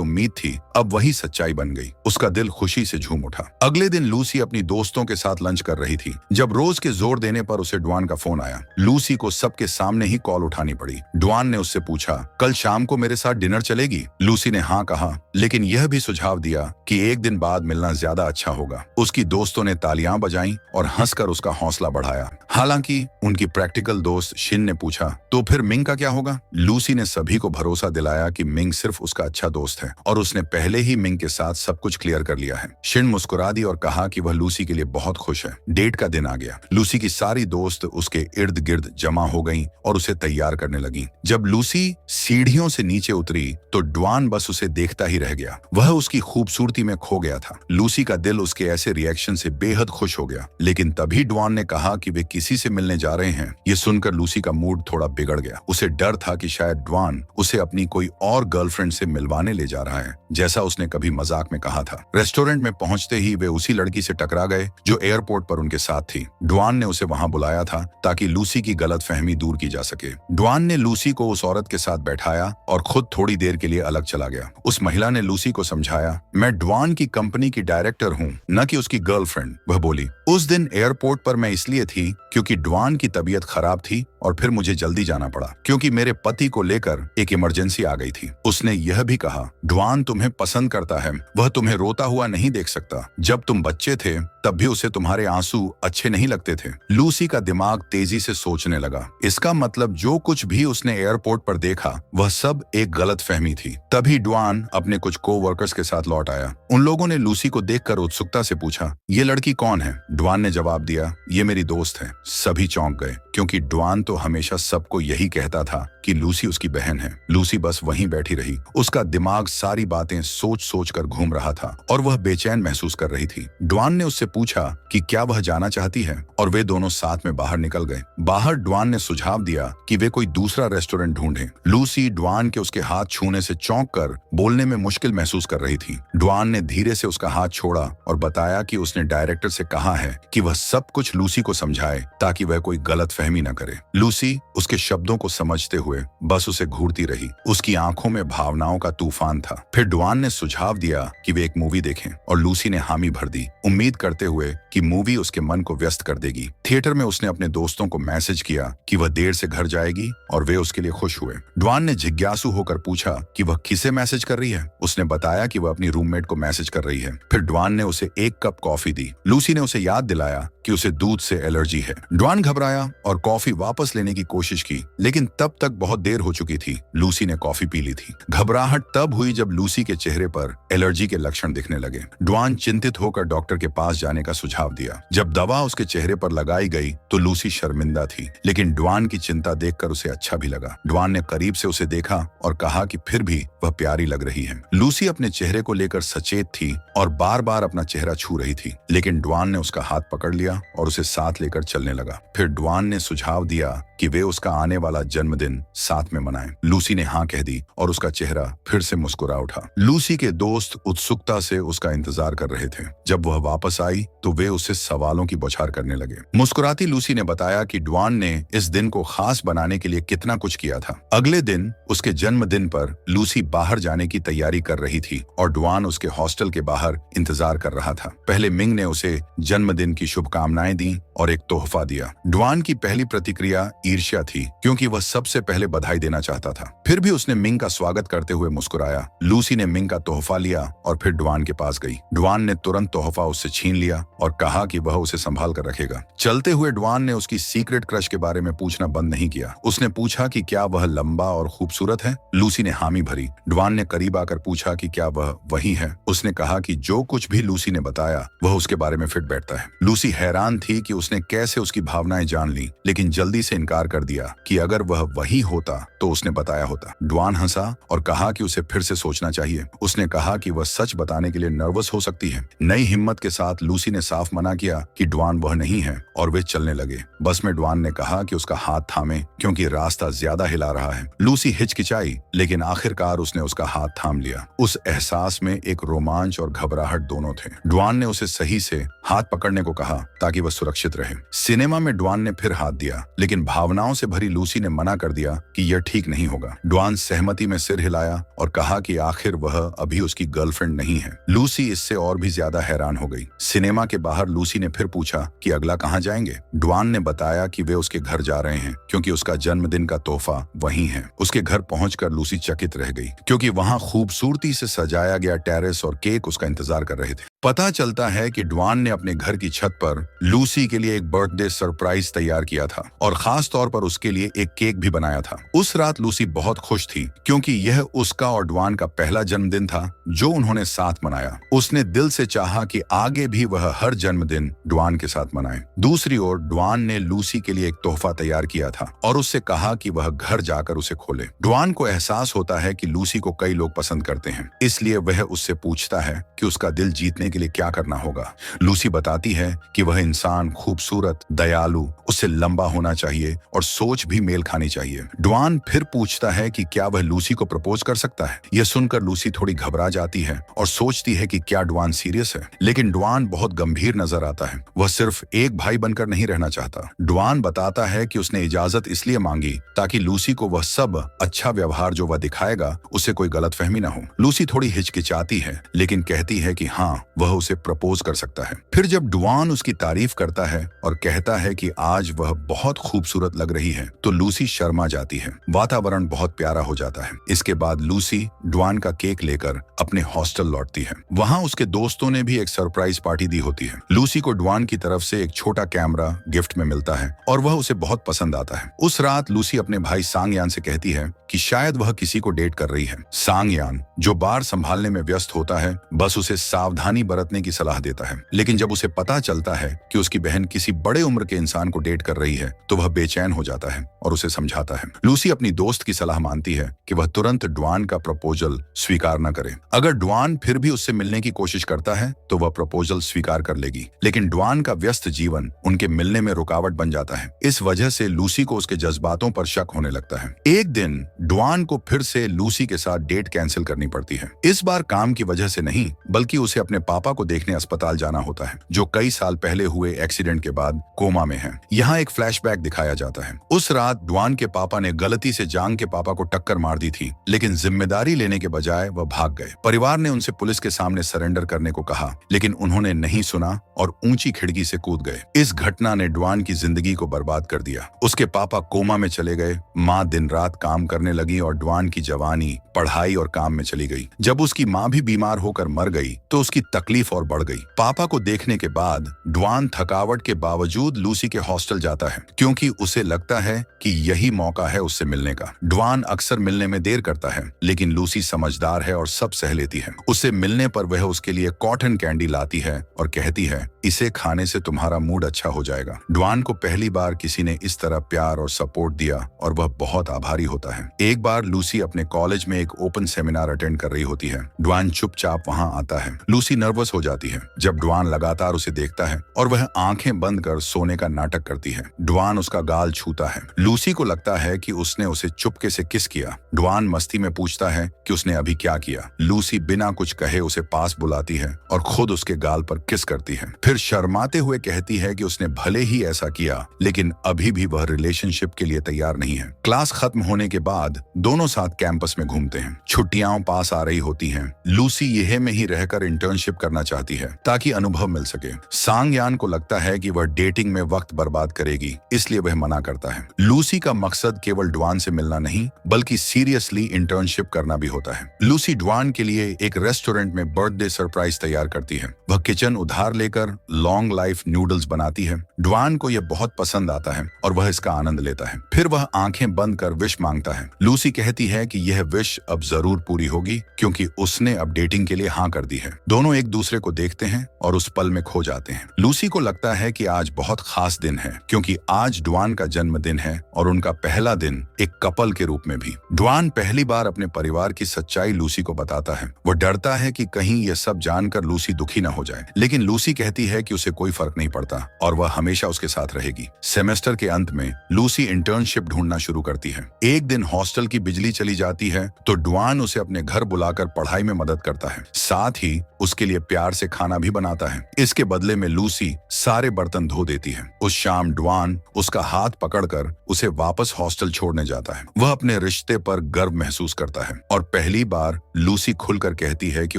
उम्मीद थी अब वही सच्चाई बन गई। उसका दिल खुशी से झूम उठा। अगले दिन लूसी अपनी दोस्तों के साथ लंच कर रही थी जब रोज के जोर देने पर उसे डुआन का फोन आया। लूसी को सबके सामने ही कॉल उठानी पड़ी। डुआन ने उससे पूछा, कल शाम को मेरे साथ डिनर चलेगी। लूसी ने हाँ कहा, लेकिन यह भी सुझाव दिया कि एक दिन बाद मिलना ज्यादा अच्छा होगा। उसकी दोस्तों ने तालियां बजाईं और हंसकर उसका हौसला बढ़ाया। हालांकि उनकी प्रैक्टिकल दोस्त शिन ने पूछा, तो फिर मिंग का क्या होगा। लूसी ने सभी को भरोसा दिलाया कि मिंग सिर्फ उसका अच्छा दोस्त है और उसने पहले ही मिंग के साथ सब कुछ क्लियर कर लिया है। शिन मुस्कुरा दी और कहा कि वह लूसी के लिए बहुत खुश है। डेट का दिन आ गया। लूसी की सारी दोस्त उसके इर्द गिर्द जमा हो गईं और उसे तैयार करने लगी। जब लूसी सीढ़ियों से नीचे उतरी तो डुआन बस उसे देखता ही रह गया। वह उसकी खूबसूरती में खो गया था। लूसी का दिल उसके ऐसे रिएक्शन से बेहद खुश हो गया। लेकिन तभी डुआन ने कहा कि वे किसी से मिलने जा रहे हैं। ये सुनकर लूसी का मूड थोड़ा बिगड़ गया। उसे डर था कि शायद डुआन उसे अपनी कोई और गर्लफ्रेंड से मिलवाने ले जा रहा है, जैसा उसने कभी मजाक में कहा था। रेस्टोरेंट में पहुंचते ही वे उसी लड़की से टकरा गए जो एयरपोर्ट पर उनके साथ थी। डुआन ने उसे वहां बुलाया था ताकि लूसी की गलतफहमी दूर की जा सके। डुआन ने लूसी को उस औरत के साथ बैठाया और खुद थोड़ी देर के लिए अलग चला गया। उस महिला ने लूसी को समझाया, मैं डुआन की कंपनी की डायरेक्टर हूँ, न कि उसकी गर्लफ्रेंड। वह बोली, उस दिन एयरपोर्ट पर मैं इसलिए थी क्योंकि डुआन की तबीयत खराब थी और फिर मुझे जल्दी जाना पड़ा क्योंकि मेरे पति को लेकर एक इमरजेंसी आ गई थी। उसने यह भी कहा, डुआन तुम्हें पसंद करता है, वह तुम्हें रोता हुआ नहीं देख सकता। जब तुम बच्चे थे तब भी उसे तुम्हारे आंसू अच्छे नहीं लगते थे। लूसी का दिमाग तेजी से सोचने लगा। इसका मतलब जो कुछ भी उसने एयरपोर्ट पर देखा वह सब एक गलतफहमी थी। तभी डुआन अपने कुछ कोवर्कर्स के साथ लौट आया। उन लोगों ने लूसी को देखकर उत्सुकता से पूछा, ये लड़की कौन है। डुआन डुआन ने जवाब दिया, ये मेरी दोस्त है। सभी चौंक गए क्योंकि डुआन तो हमेशा सबको यही कहता था कि लूसी उसकी बहन है। लूसी बस वहीं बैठी रही। उसका दिमाग सारी बातें सोच सोच कर घूम रहा था और वह बेचैन महसूस कर रही थी। डुआन ने उससे पूछा कि क्या वह जाना चाहती है और वे दोनों साथ में बाहर निकल गए। बाहर डुआन ने सुझाव दिया कि वे कोई दूसरा रेस्टोरेंट ढूंढें। लूसी डुआन के उसके हाथ छूने से चौंक कर बोलने में मुश्किल महसूस कर रही थी। डुआन ने धीरे से उसका हाथ छोड़ा और बताया कि उसने डायरेक्टर से कहा है कि वह सब कुछ लूसी को समझाए ताकि वह कोई गलतफहमी न करे। लूसी उसके शब्दों को समझते हुए बस उसे घूरती रही। उसकी आंखों में भावनाओं का तूफान था। फिर डुआन ने सुझाव दिया कि वे एक मूवी देखें और लूसी ने हामी भर दी, उम्मीद करते हुए कि मूवी उसके मन को व्यस्त कर देगी। थिएटर में उसने अपने दोस्तों को मैसेज किया कि वह देर से घर जाएगी और वे उसके लिए खुश हुए। डुआन ने जिज्ञासु होकर पूछा कि वह किसे मैसेज कर रही है। उसने बताया कि वह अपनी रूममेट को मैसेज कर रही है। फिर डुआन ने उसे एक कप कॉफी दी। लूसी ने उसे याद दिलाया कि उसे दूध से एलर्जी है। डुआन घबराया और कॉफी वापस लेने की कोशिश की, लेकिन तब तक बहुत देर हो चुकी थी। लूसी ने कॉफी पी ली थी। घबराहट तब हुई जब लूसी के चेहरे पर एलर्जी के लक्षण दिखने लगे। डुआन चिंतित होकर डॉक्टर के पास जाने का सुझाव दिया। जब दवा उसके चेहरे पर लगाई गई तो लूसी शर्मिंदा थी, लेकिन डुआन की चिंता देखकर उसे अच्छा भी लगा। डुआन ने करीब से उसे देखा और कहा कि फिर भी वह प्यारी लग रही है। लूसी अपने चेहरे को लेकर सचेत थी और बार बार अपना चेहरा छू रही थी, लेकिन डुआन ने उसका हाथ पकड़ लिया और उसे साथ लेकर चलने लगा। फिर डुआन ने सुझाव दिया कि वे उसका आने वाला जन्मदिन साथ में मनाएं। लूसी ने हाँ कह दी और उसका चेहरा फिर से मुस्कुरा उठा। लूसी के दोस्त उत्सुकता से उसका इंतजार कर रहे थे। जब वह वापस आई तो वे उससे सवालों की बौछार करने लगे। मुस्कुराती लूसी ने बताया कि डुआन ने इस दिन को खास बनाने के लिए कितना कुछ किया था। अगले दिन उसके जन्मदिन पर लूसी बाहर जाने की तैयारी कर रही थी और डुआन उसके हॉस्टल के बाहर इंतजार कर रहा था। पहले मिंग ने उसे जन्मदिन की शुभकामनाएं दी और एक तोहफा दिया। डुआन की पहली प्रतिक्रिया ईर्ष्या थी क्योंकि वह सबसे पहले बधाई देना चाहता था। फिर भी उसने मिंग का स्वागत करते हुए मुस्कुराया। लूसी ने मिंग का तोहफा लिया और फिर डुआन के पास गई। डुआन ने तुरंत तोहफा उससे छीन लिया और कहा कि वह उसे संभाल कर रखेगा। चलते हुए डुआन ने उसकी सीक्रेट क्रश के बारे में पूछना बंद नहीं किया। उसने पूछा कि क्या वह लंबा और खूबसूरत है। लूसी ने हामी भरी। डुआन ने करीब आकर पूछा कि क्या वह वही है। उसने कहा कि जो कुछ भी लूसी ने बताया वह उसके बारे में फिट बैठता है। लूसी हैरान थी कि उसने कैसे उसकी भावनाएं जान ली, लेकिन जल्दी से इनकार कर दिया कि अगर वह वही होता तो उसने बताया होता। डुआन हंसा और कहा कि उसे फिर से सोचना चाहिए। उसने कहा कि वह सच बताने के लिए नर्वस हो सकती है। नई हिम्मत के साथ लूसी ने साफ मना किया कि डुआन वह नहीं है और वे चलने लगे। बस में डुआन ने कहा कि उसका हाथ थामे क्योंकि रास्ता ज्यादा हिला रहा है। लूसी हिचकिचाई, लेकिन आखिरकार उसने उसका हाथ थाम लिया। उस एहसास में एक रोमांच और घबराहट दोनों थे। डुआन ने उसे सही से हाथ पकड़ने को कहा ताकि वह सुरक्षित रहे। सिनेमा में डुआन ने फिर हाथ दिया, लेकिन भावनाओं से भरी लूसी ने मना कर दिया कि यह ठीक नहीं होगा। डुआन सहमति में सिर हिलाया और कहा कि आखिर वह अभी उसकी गर्लफ्रेंड नहीं है। लूसी इससे और भी ज्यादा हैरान हो गई। सिनेमा के बाहर लूसी ने फिर पूछा कि अगला कहाँ जाएंगे। डुआन ने बताया कि वे उसके घर जा रहे हैं क्योंकि उसका जन्मदिन का तोहफा वही है। उसके घर पहुंचकर लूसी चकित रह गई क्योंकि वहां खूबसूरती से सजाया गया टेरेस और केक उसका इंतजार कर रहे थे। पता चलता है कि डुआन ने अपने घर की छत पर लूसी के लिए एक बर्थडे सरप्राइज तैयार किया था और खास तौर पर उसके लिए एक केक भी बनाया था। उस रात लूसी बहुत खुश थी क्योंकि यह उसका और डुआन का पहला जन्मदिन था जो उन्होंने साथ मनाया। उसने दिल से चाहा कि आगे भी वह हर जन्मदिन डुआन के साथ मनाए। दूसरी ओर डुआन ने लूसी के लिए एक तोहफा तैयार किया था और उससे कहा कि वह घर जाकर उसे खोले। डुआन को एहसास होता है कि लूसी को कई लोग पसंद करते हैं, इसलिए वह उससे पूछता है कि उसका दिल जीतने के लिए क्या करना होगा। लूसी बताती है कि वह इंसान खूबसूरत, दयालु, उससे लंबा होना चाहिए और सोच भी मेल खानी चाहिए। डुआन फिर पूछता है कि क्या वह लूसी को प्रपोज कर सकता है। यह सुनकर लूसी थोड़ी घबरा जाती है और सोचती है कि क्या डुआन सीरियस है, लेकिन डुआन बहुत गंभीर नजर आता है। वह सिर्फ एक भाई बनकर नहीं रहना चाहता। डुआन बताता है कि उसने इजाजत इसलिए मांगी ताकि लूसी को वह सब अच्छा व्यवहार जो वह दिखाएगा उससे कोई गलतफहमी न हो। लूसी थोड़ी हिचकिचाती है, लेकिन कहती है कि हाँ, वह उसे प्रपोज कर सकता है। फिर जब डुआन उसकी तारीफ करता है और कहता है कि आज वह बहुत खूबसूरत लग रही है, तो लूसी शर्मा जाती है। वातावरण बहुत प्यारा हो जाता है। इसके बाद लूसी डुआन का केक लेकर अपने हॉस्टल लौटती है। वहां उसके दोस्तों ने भी एक सरप्राइज पार्टी दी होती है। लूसी को डुआन की तरफ से एक छोटा कैमरा गिफ्ट में मिलता है और वह उसे बहुत पसंद आता है। उस रात लूसी अपने भाई सांग यान से कहती है कि शायद वह किसी को डेट कर रही है। सांग यान जो बार संभालने में व्यस्त होता है, बस उसे सावधानी बरतने की सलाह देता है। लेकिन जब उसे पता चलता है कि उसकी बहन किसी बड़े उम्र के इंसान को डेट कर रही है तो वह बेचैन हो जाता है और उसे समझाता है। लूसी अपनी दोस्त की सलाह मानती है कि वह तुरंत डुआन का प्रपोजल स्वीकार न करे। अगर डुआन फिर भी उससे मिलने की कोशिश करता है तो वह प्रपोजल स्वीकार कर लेगी, लेकिन डुआन का व्यस्त जीवन उनके मिलने में रुकावट बन जाता है। इस वजह से लूसी को उसके जज्बातों पर शक होने लगता है। एक दिन डुआन को फिर से लूसी के साथ डेट कैंसिल करनी पड़ती है। इस बार काम की वजह से नहीं, बल्कि उसे अपने पापा को देखने अस्पताल जाना होता है, जो कई साल पहले हुए एक्सीडेंट के बाद कोमा में है। यहाँ एक फ्लैशबैक दिखाया जाता है। उस रात डुआन के पापा ने गलती से जांग के पापा को टक्कर मार दी थी, लेकिन जिम्मेदारी लेने के बजाय वह भाग गए। परिवार ने उनसे पुलिस के सामने सरेंडर करने को कहा, लेकिन उन्होंने नहीं सुना और ऊंची खिड़की से कूद गए। इस घटना ने डुआन की जिंदगी को बर्बाद कर दिया। उसके पापा कोमा में चले गए, माँ दिन रात काम करने लगी और डुआन की जवानी पढ़ाई और काम में चली गई। जब उसकी माँ भी बीमार होकर मर गई तो उसकी तकलीफ और बढ़ गई। पापा को देखने के बाद डुआन थकावट के बावजूद लूसी के हॉस्टल जाता है, क्योंकि उसे लगता है कि यही मौका है उससे मिलने का। डुआन अक्सर मिलने में देर करता है, लेकिन लूसी समझदार है और सब सह लेती है। उससे मिलने पर वह उसके लिए कॉटन कैंडी लाती है और कहती है, इसे खाने से तुम्हारा मूड अच्छा हो जाएगा। डुआन को पहली बार किसी ने इस तरह प्यार और सपोर्ट दिया और वह बहुत आभारी होता है। एक बार लूसी अपने कॉलेज में एक ओपन सेमिनार अटेंड कर रही होती है। डुआन चुपचाप वहां आता है। लूसी नर्वस हो जाती है जब डुआन लगातार उसे देखता है और वह आंखें बंद कर सोने का नाटक करती है। डुआन उसका गाल छूता है। लूसी को लगता है कि उसने उसे चुपके से किस किया। डुआन मस्ती में पूछता है कि उसने अभी क्या किया। लूसी बिना कुछ कहे उसे पास बुलाती है और खुद उसके गाल पर किस करती है। फिर शर्माते हुए कहती है कि उसने भले ही ऐसा किया, लेकिन अभी भी वह रिलेशनशिप के लिए तैयार नहीं है। क्लास खत्म होने के बाद दोनों साथ कैंपस में घूमते हैं। छुट्टियां पास आ रही होती हैं। लूसी यह में ही रहकर इंटर्नशिप करना चाहती है ताकि अनुभव मिल सके। सांगयान को लगता है कि वह डेटिंग में वक्त बर्बाद करेगी, इसलिए वह मना करता है। लूसी का मकसद केवल डुआन से मिलना नहीं, बल्कि सीरियसली इंटर्नशिप करना भी होता है। लूसी डुआन के लिए एक रेस्टोरेंट में बर्थडे सरप्राइज तैयार करती है। वह किचन उधार लेकर लॉन्ग लाइफ नूडल्स बनाती है। डुआन को यह बहुत पसंद आता है और वह इसका आनंद लेता है। फिर वह आंखें बंद कर विश मांगता है। लूसी कहती है कि यह विश अब जरूर पूरी होगी, क्योंकि उसने अब डेटिंग के लिए हाँ कर दी है। दोनों एक दूसरे को देखते हैं और उस पल में खो जाते हैं। लूसी को लगता है कि आज बहुत खास दिन है, क्योंकि आज डुआन का जन्मदिन है और उनका पहला दिन एक कपल के रूप में भी। डुआन पहली बार अपने परिवार की सच्चाई लूसी को बताता है। वह डरता है कि कहीं यह सब जानकर लूसी दुखी न हो जाए, लेकिन लूसी कहती है कि उसे कोई फर्क नहीं पड़ता और वह हमेशा उसके साथ रहेगी। सेमेस्टर के अंत में लूसी इंटर्नशिप ढूंढना शुरू करती है। एक दिन हॉस्टल की बिजली चली जाती है तो डुआन उसे अपने घर बुलाकर पढ़ाई में मदद करता है, साथ ही उसके लिए प्यार से खाना भी बनाता है। इसके बदले में लूसी सारे बर्तन धो देती है। उस शाम डुआन उसका हाथ पकड़कर उसे वापस हॉस्टल छोड़ने जाता है। वह अपने रिश्ते पर गर्व महसूस करता है और पहली बार लूसी खुलकर कहती है कि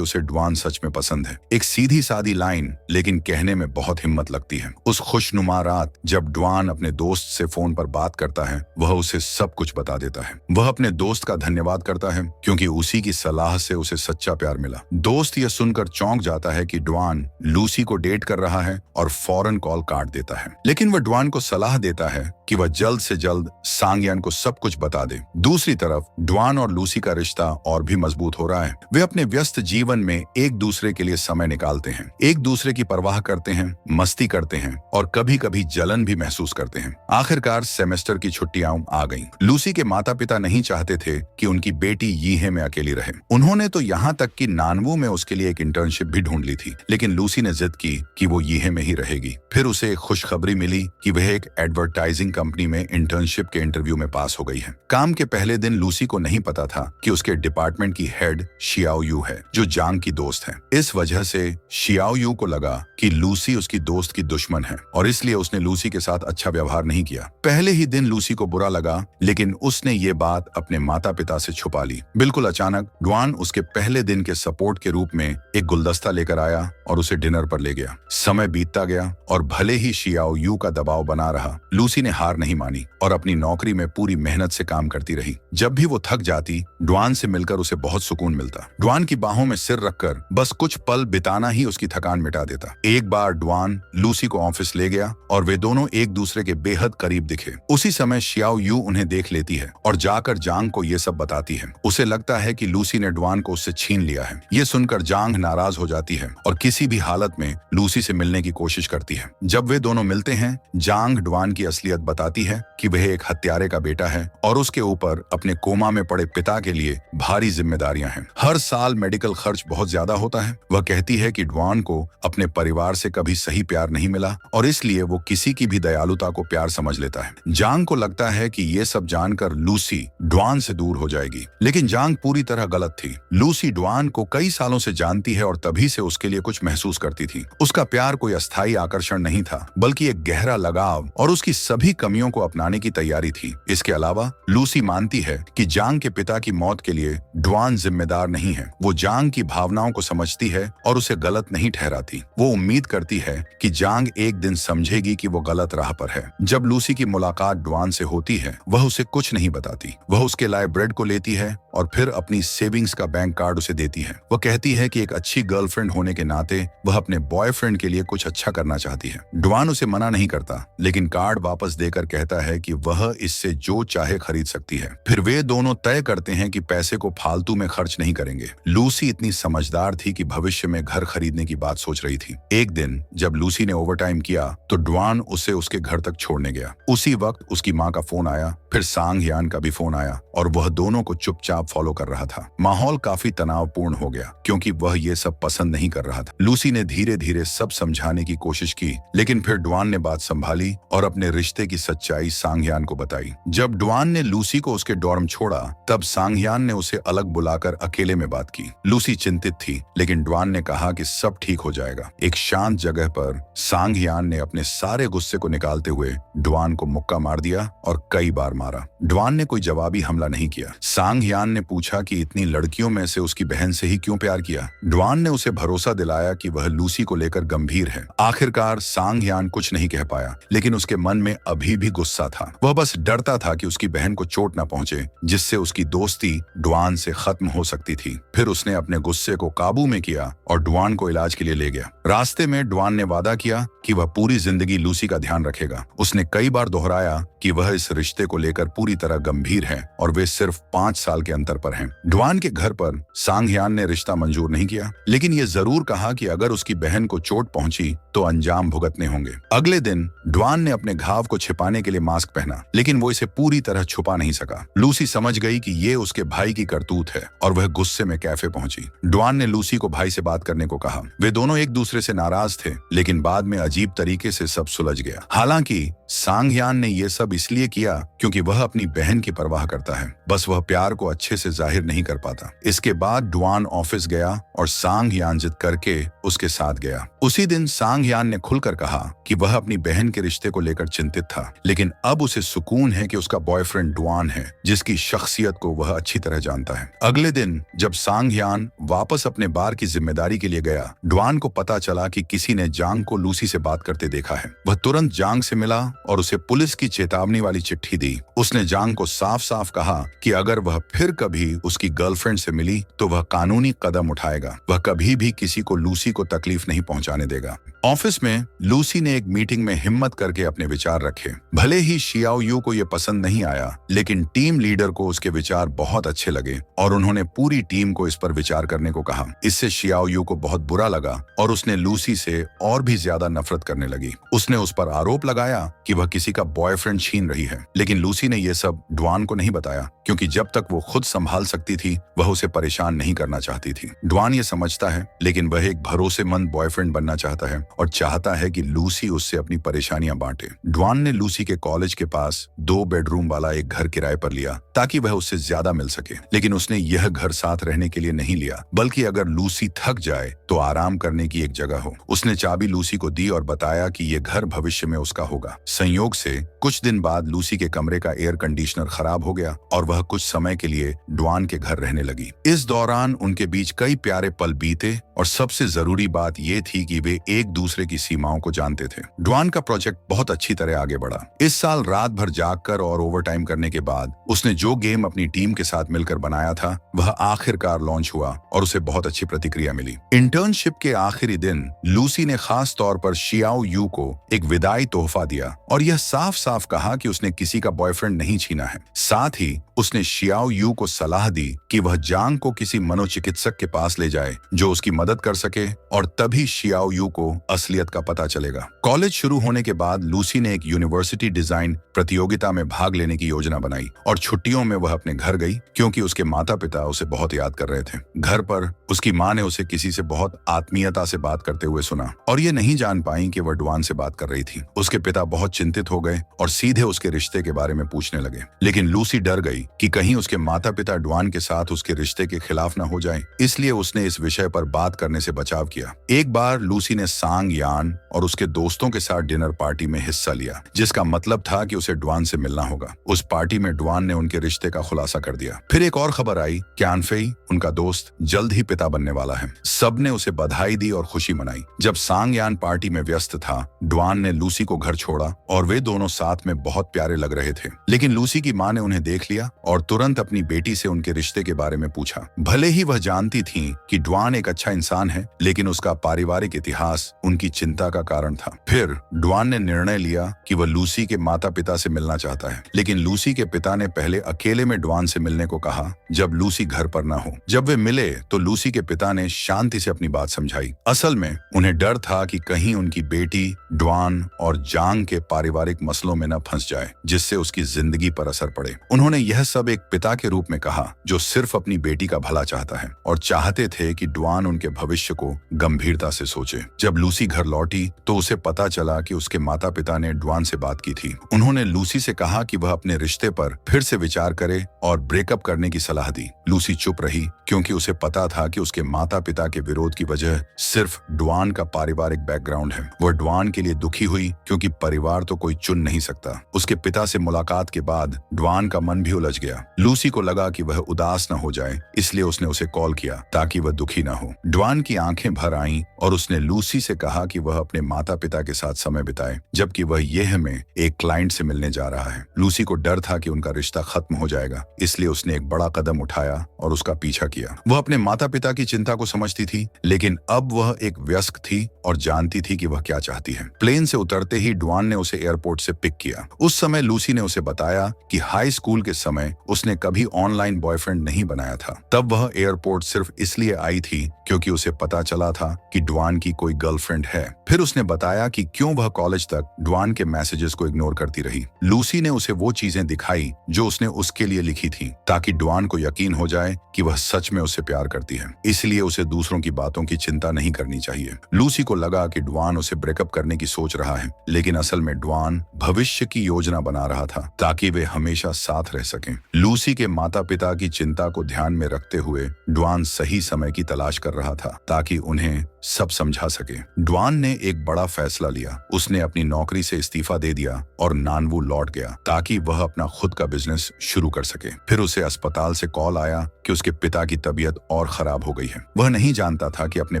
उसे डुआन सच में पसंद है। एक सीधी सादी लाइन, लेकिन कहने में बहुत हिम्मत लगती है। उस खुशनुमा रात जब डुआन अपने दोस्त से फोन पर बात करता है, वह उसे सब कुछ बता देता है। वह अपने दोस्त का धन्यवाद करता है, क्योंकि उसी की सलाह से उसे सच्चा प्यार मिला। दोस्त यह सुनकर चौंक जाता है कि डुआन लूसी को डेट कर रहा है और फौरन कॉल काट देता है। लेकिन वह डुआन को सलाह देता है कि वह जल्द से जल्द सांगयान को सब कुछ बता दे। दूसरी तरफ डुआन और लूसी का रिश्ता और भी मजबूत हो रहा है। वे अपने व्यस्त जीवन में एक दूसरे के लिए समय निकालते हैं, एक दूसरे की परवाह करते हैं, मस्ती करते हैं और कभी कभी जलन भी महसूस करते हैं। आखिरकार सेमेस्टर की छुट्टियां आ गईं। लूसी के माता पिता नहीं चाहते थे कि उनकी बेटी यीहे में अकेली रहे। उन्होंने तो यहाँ तक कि नानवू में उसके लिए एक इंटर्नशिप भी ढूंढ ली थी, लेकिन लूसी ने जिद की कि वो यीहे में ही रहेगी। फिर उसे एक खुशखबरी मिली कि वह एक एडवर्टाइजिंग कंपनी में इंटर्नशिप के इंटरव्यू में पास हो गई है। काम के पहले दिन लूसी को नहीं पता था कि उसके डिपार्टमेंट की हेड शियाओ यू है, जो जांग की दोस्त है। इस वजह से शियाओ यू को लगा कि लूसी उसकी दोस्त की दुश्मन है और इसलिए उसने लूसी के साथ अच्छा व्यवहार नहीं किया। पहले ही दिन लूसी को बुरा लगा, लेकिन उसने ये बात अपने माता पिता से छुपा ली। बिल्कुल अचानक डुआन उसके पहले दिन के सपोर्ट के रूप में एक गुलदस्ता लेकर आया और उसे डिनर पर ले गया। समय बीतता गया और भले ही शियाओ यू का दबाव बना रहा, लूसी ने हार नहीं मानी और अपनी नौकरी में पूरी मेहनत से काम करती रही। जब भी वो थक जाती, डुआन से मिलकर उसे बहुत सुकून मिलता। डुआन की बाहों में सिर रखकर बस कुछ पल बिताना ही उसकी थकान मिटा देता। एक बार डुआन लूसी को ऑफिस ले गया और वे दोनों एक दूसरे के बेहद करीब दिखे। उसी समय शियाओ यू उन्हें देख लेती है और जाकर जांग को ये सब बताती है। उसे लगता है कि लूसी लूसी ने डवान को उससे छीन लिया है। ये सुनकर जांग नाराज हो जाती है और किसी भी हालत में लूसी से मिलने की कोशिश करती है। जब वे दोनों मिलते हैं, जांग डवान की असलियत बताती है कि वह एक हत्यारे का बेटा है और उसके ऊपर अपने कोमा में पड़े पिता के लिए भारी जिम्मेदारियां हैं। हर साल मेडिकल खर्च बहुत ज्यादा होता है। वह कहती है कि डवान को अपने परिवार से कभी सही प्यार नहीं मिला और इसलिए वो किसी की भी दयालुता को प्यार समझ लेता है। जांग को लगता है कि ये सब जानकर लूसी डवान से दूर हो जाएगी, लेकिन जांग पूरी तरह गलत थी। लूसी डवान को कई सालों से जानती है और तभी से उसके लिए कुछ महसूस करती थी। उसका प्यार कोई अस्थायी आकर्षण नहीं था, बल्कि एक गहरा लगाव और उसकी सभी कमियों को अपनाने की तैयारी थी। इसके अलावा लूसी मानती है कि जांग के पिता की मौत के लिए डवान जिम्मेदार नहीं है। वो जांग की भावनाओं को समझती है और उसे गलत नहीं ठहराती। वो उम्मीद करती है कि जांग एक दिन समझेगी कि वो गलत राह पर है। जब लूसी की मुलाकात डवान से होती है, वह उसे कुछ नहीं बताती। वह उसके लाए ब्रेड को लेती है और फिर अपनी सेविंग्स का बैंक कार्ड उसे देती है। वह कहती है कि एक अच्छी गर्लफ्रेंड होने के नाते वह अपने बॉयफ्रेंड के लिए कुछ अच्छा करना चाहती है। डवान उसे मना नहीं करता, लेकिन कार्ड वापस देकर कहता है कि वह इससे जो चाहे खरीद सकती है। फिर वे दोनों तय करते हैं कि पैसे को फालतू में खर्च नहीं करेंगे। लूसी इतनी समझदार थी कि भविष्य में घर खरीदने की बात सोच रही थी। एक दिन जब लूसी ने ओवरटाइम किया तो डवान उसे उसके घर तक छोड़ने गया। उसी वक्त उसकी माँ का फोन आया, फिर सांग यान का भी फोन आया और वह दोनों को चुपचाप फॉलो कर रहा था। माहौल काफी तनावपूर्ण हो गया क्योंकि वह ये सब पसंद नहीं कर रहा था। लूसी ने धीरे धीरे सब समझाने की कोशिश की, लेकिन फिर डवान ने बात संभाली और अपने रिश्ते की सच्चाई सांगयान को बताई। जब डवान ने लूसी को उसके डॉर्म छोड़ा, तब सांगयान ने उसे अलग बुलाकर अकेले में बात की। लूसी चिंतित थी, लेकिन डवान ने कहा कि सब ठीक हो जाएगा। एक शांत जगह पर सांगयान ने अपने सारे गुस्से को निकालते हुए डवान को मुक्का मार दिया और कई बार मारा। डवान ने कोई जवाबी हमला नहीं किया। सांगयान ने पूछा कि इतनी लड़कियों में से उसकी बहन से ही क्यों प्यार किया। डवान ने उसे भरोसा दिलाया कि वह लूसी को लेकर गंभीर है। आखिरकार सांगयान कुछ नहीं कह पाया, लेकिन उसके मन में अभी भी गुस्सा था। वह बस डरता था कि उसकी बहन को चोट न पहुंचे, जिससे उसकी दोस्ती डवान से खत्म हो सकती थी। फिर उसने अपने गुस्से को काबू में किया और डवान को इलाज के लिए ले गया। रास्ते में डवान ने वादा किया कि वह पूरी जिंदगी लूसी का ध्यान रखेगा। उसने कई बार दोहराया कि वह इस रिश्ते को लेकर पूरी तरह गंभीर है और वे सिर्फ 5 साल के अंतर पर हैं। डवान के घर पर सांगयान ने रिश्ता मंजूर नहीं किया, लेकिन ये जरूर कहा कि अगर उसकी बहन को चोट पहुंची तो अंजाम भुगतने होंगे। अगले दिन डवान ने अपने घाव को छिपाने के लिए मास्क पहना, लेकिन वो इसे पूरी तरह छुपा नहीं सका। लूसी समझ गई कि ये उसके भाई की करतूत है और वह गुस्से में कैफे पहुंची। डवान ने लूसी को भाई से बात करने को कहा। वे दोनों एक दूसरे से नाराज थे, लेकिन बाद में अजीब तरीके से सब सुलझ गया। हालांकि सांगयान ने यह सब इसलिए किया क्योंकि वह अपनी बहन की परवाह करता है, बस वह प्यार को अच्छे से जाहिर नहीं कर पाता। इसके बाद डवान ऑफिस गया और सांगयान जिद करके उसके साथ गया। उसी दिन सांगयान ने खुलकर कहा कि वह अपनी बहन के रिश्ते को लेकर चिंतित था, लेकिन अब उसे सुकून है कि उसका बॉयफ्रेंड डवान है, जिसकी शख्सियत को वह अच्छी तरह जानता है। अगले दिन जब सांगयान वापस अपने बार की जिम्मेदारी के लिए गया, डवान को पता चला कि किसी ने जांग को लूसी से बात करते देखा है। वह तुरंत जांग से मिला और उसे पुलिस की चेतावनी वाली चिट्ठी दी। उसने जांग को साफ साफ कहा कि अगर वह फिर कभी उसकी गर्लफ्रेंड से मिली तो वह कानूनी कदम उठाएगा। वह कभी भी किसी को लूसी को तकलीफ नहीं पहुंचाने देगा। ऑफिस में लूसी ने एक मीटिंग में हिम्मत करके अपने विचार रखे। भले ही शियाओ यू को यह पसंद नहीं आया, लेकिन टीम लीडर को उसके विचार बहुत अच्छे लगे और उन्होंने पूरी टीम को इस पर विचार करने को कहा। इससे शियाओ यू को बहुत बुरा लगा और उसने लूसी से और भी ज्यादा नफरत करने लगी। उसने उस पर आरोप लगाया कि वह किसी का बॉयफ्रेंड छीन रही है, लेकिन लूसी ने यह सब डवान को नहीं बताया क्योंकि जब तक वो खुद संभाल सकती थी वह उसे परेशान नहीं करना चाहती थी। डवान ये समझता है, लेकिन वह एक भरोसेमंद बॉयफ्रेंड बनना चाहता है और चाहता है कि लूसी उससे अपनी परेशानियां बांटे। डवान ने लूसी के कॉलेज के पास 2 बेडरूम वाला एक घर किराए पर लिया ताकि वह उससे ज्यादा मिल सके, लेकिन उसने यह घर साथ रहने के लिए नहीं लिया, बल्कि अगर लूसी थक जाए तो आराम करने की एक जगह हो। उसने चाबी लूसी को दी और बताया कि यह घर भविष्य में उसका होगा। संयोग से कुछ दिन बाद लूसी के कमरे का एयर कंडीशनर खराब हो गया और वह कुछ समय के लिए डवान के घर रहने लगी। इस दौरान उनके बीच कई प्यारे पल बीते और सबसे जरूरी बात यह थी कि वे एक दूसरे की सीमाओं को जानते थे। डवान का प्रोजेक्ट बहुत अच्छी तरह आगे बढ़ा। इस साल रात भर जागकर और ओवरटाइम करने के बाद उसने जो गेम अपनी टीम के साथ मिलकर बनाया था वह आखिरकार लॉन्च हुआ और उसे बहुत अच्छी प्रतिक्रिया मिली। इंटर्नशिप के आखिरी दिन लूसी ने खास तौर पर शियाओ यू को एक विदाई तोहफा दिया और यह साफ साफ कहा कि उसने किसी का बॉयफ्रेंड नहीं छीना है। साथ ही उसने शियाओ यू को सलाह दी कि वह जांग को किसी मनोचिकित्सक के पास ले जाए जो उसकी मदद कर सके, और तभी शियाओ यू को असलियत का पता चलेगा। कॉलेज शुरू होने के बाद लूसी ने एक यूनिवर्सिटी डिजाइन प्रतियोगिता में भाग लेने की योजना बनाई और छुट्टियों में वह अपने घर गई क्योंकि उसके माता पिता उसे बहुत याद कर रहे थे। घर पर उसकी माँ ने उसे किसी से बहुत आत्मीयता से बात करते हुए सुना और ये नहीं जान पाई कि वह डुआन से बात कर रही थी। उसके पिता बहुत चिंतित हो गए और सीधे उसके रिश्ते के बारे में पूछने लगे, लेकिन लूसी डर गई कि कहीं उसके माता पिता डुआन के साथ उसके रिश्ते के खिलाफ न हो जाएं, इसलिए उसने इस विषय पर बात करने से बचाव किया। एक बार लूसी ने सांग यान और उसके दोस्तों के साथ डिनर पार्टी में हिस्सा लिया, जिसका मतलब था कि उसे डुआन से मिलना होगा। उस पार्टी में डुआन ने उनके रिश्ते का खुलासा कर दिया। फिर एक और खबर आई कि आनफेई, उनका दोस्त, जल्द ही पिता बनने वाला है। सबने उसे बधाई दी और खुशी मनाई। जब सांग यान पार्टी में व्यस्त था, डुआन ने लूसी को घर छोड़ा और वे दोनों साथ में बहुत प्यारे लग रहे थे। लेकिन लूसी की माँ ने उन्हें देख लिया और तुरंत अपनी बेटी से उनके रिश्ते के बारे में पूछा। भले ही वह जानती थी कि डुआन एक अच्छा इंसान है, लेकिन उसका पारिवारिक इतिहास उनकी चिंता का कारण था। फिर डुआन ने निर्णय लिया कि वह लूसी के माता पिता से मिलना चाहता है, लेकिन लूसी के पिता ने पहले अकेले में डुआन से मिलने को कहा जब लूसी घर पर न हो। जब वे मिले तो लूसी के पिता ने शांति से अपनी बात समझाई। असल में उन्हें डर था कि कहीं उनकी बेटी डुआन और जांग के पारिवारिक मसलों में न फंस जाए, जिससे उसकी जिंदगी पर असर पड़े। उन्होंने यह सब एक पिता के रूप में कहा जो सिर्फ अपनी बेटी का भला चाहता है और चाहते थे कि डुआन उनके भविष्य को गंभीरता से सोचे। जब लूसी घर लौटी तो उसे पता चला कि उसके माता पिता ने डुआन से बात की थी। उन्होंने लूसी से कहा कि वह अपने रिश्ते पर फिर से विचार करे और ब्रेकअप करने की सलाह दी। लूसी चुप रही क्योंकि उसे पता था कि उसके माता पिता के विरोध की वजह सिर्फ डुआन का पारिवारिक बैकग्राउंड है। वह डुआन के लिए दुखी हुई क्योंकि परिवार तो कोई चुन नहीं सकता। उसके पिता से मुलाकात के बाद डुआन का मन भी उलझ गया। लूसी को लगा कि वह उदास न हो जाए, इसलिए उसने उसे कॉल किया ताकि वह दुखी न हो। डुआन की आंखें भर आईं और उसने लूसी से कहा कि वह अपने माता पिता के साथ समय बिताए, जबकि वह यह में एक क्लाइंट से मिलने जा रहा है। लूसी को डर था कि उनका रिश्ता खत्म हो जाएगा, इसलिए उसने एक बड़ा कदम उठाया और उसका पीछा किया। वह अपने माता पिता की चिंता को समझती थी, लेकिन अब वह एक वयस्क थी और जानती थी कि वह क्या चाहती है। प्लेन से उतरते ही डुआन ने उसे एयरपोर्ट से पिक किया। उस समय लूसी ने उसे बताया कि हाई स्कूल के समय उसने कभी ऑनलाइन बॉयफ्रेंड नहीं बनाया था। तब वह एयरपोर्ट सिर्फ इसलिए आई थी क्योंकि उसे पता चला था कि डुआन की कोई गर्लफ्रेंड है। फिर उसने बताया कि क्यों वह कॉलेज तक डुआन के मैसेजेस को इग्नोर करती रही। लूसी ने उसे वो चीजें दिखाई जो उसने उसके लिए लिखी थी, ताकि डुआन को यकीन हो जाए कि वह सच में उससे प्यार करती है। इसलिए उसे दूसरों की बातों की चिंता नहीं करनी चाहिए। लूसी को लगा कि डुआन उसे ब्रेकअप करने की सोच रहा है, लेकिन असल में डुआन भविष्य की योजना बना रहा था ताकि वे हमेशा साथ रह सकें। लूसी के माता पिता की चिंता को ध्यान में रखते हुए डुआन सही समय की तलाश कर रहा था ताकि उन्हें सब समझा सके। डुआन ने एक बड़ा फैसला लिया। उसने अपनी नौकरी से इस्तीफा दे दिया और नानवू लौट गया ताकि वह अपना खुद का बिजनेस शुरू कर सके। फिर उसे अस्पताल से कॉल आया कि उसके पिता की तबीयत और खराब हो गई है। वह नहीं जानता था कि अपने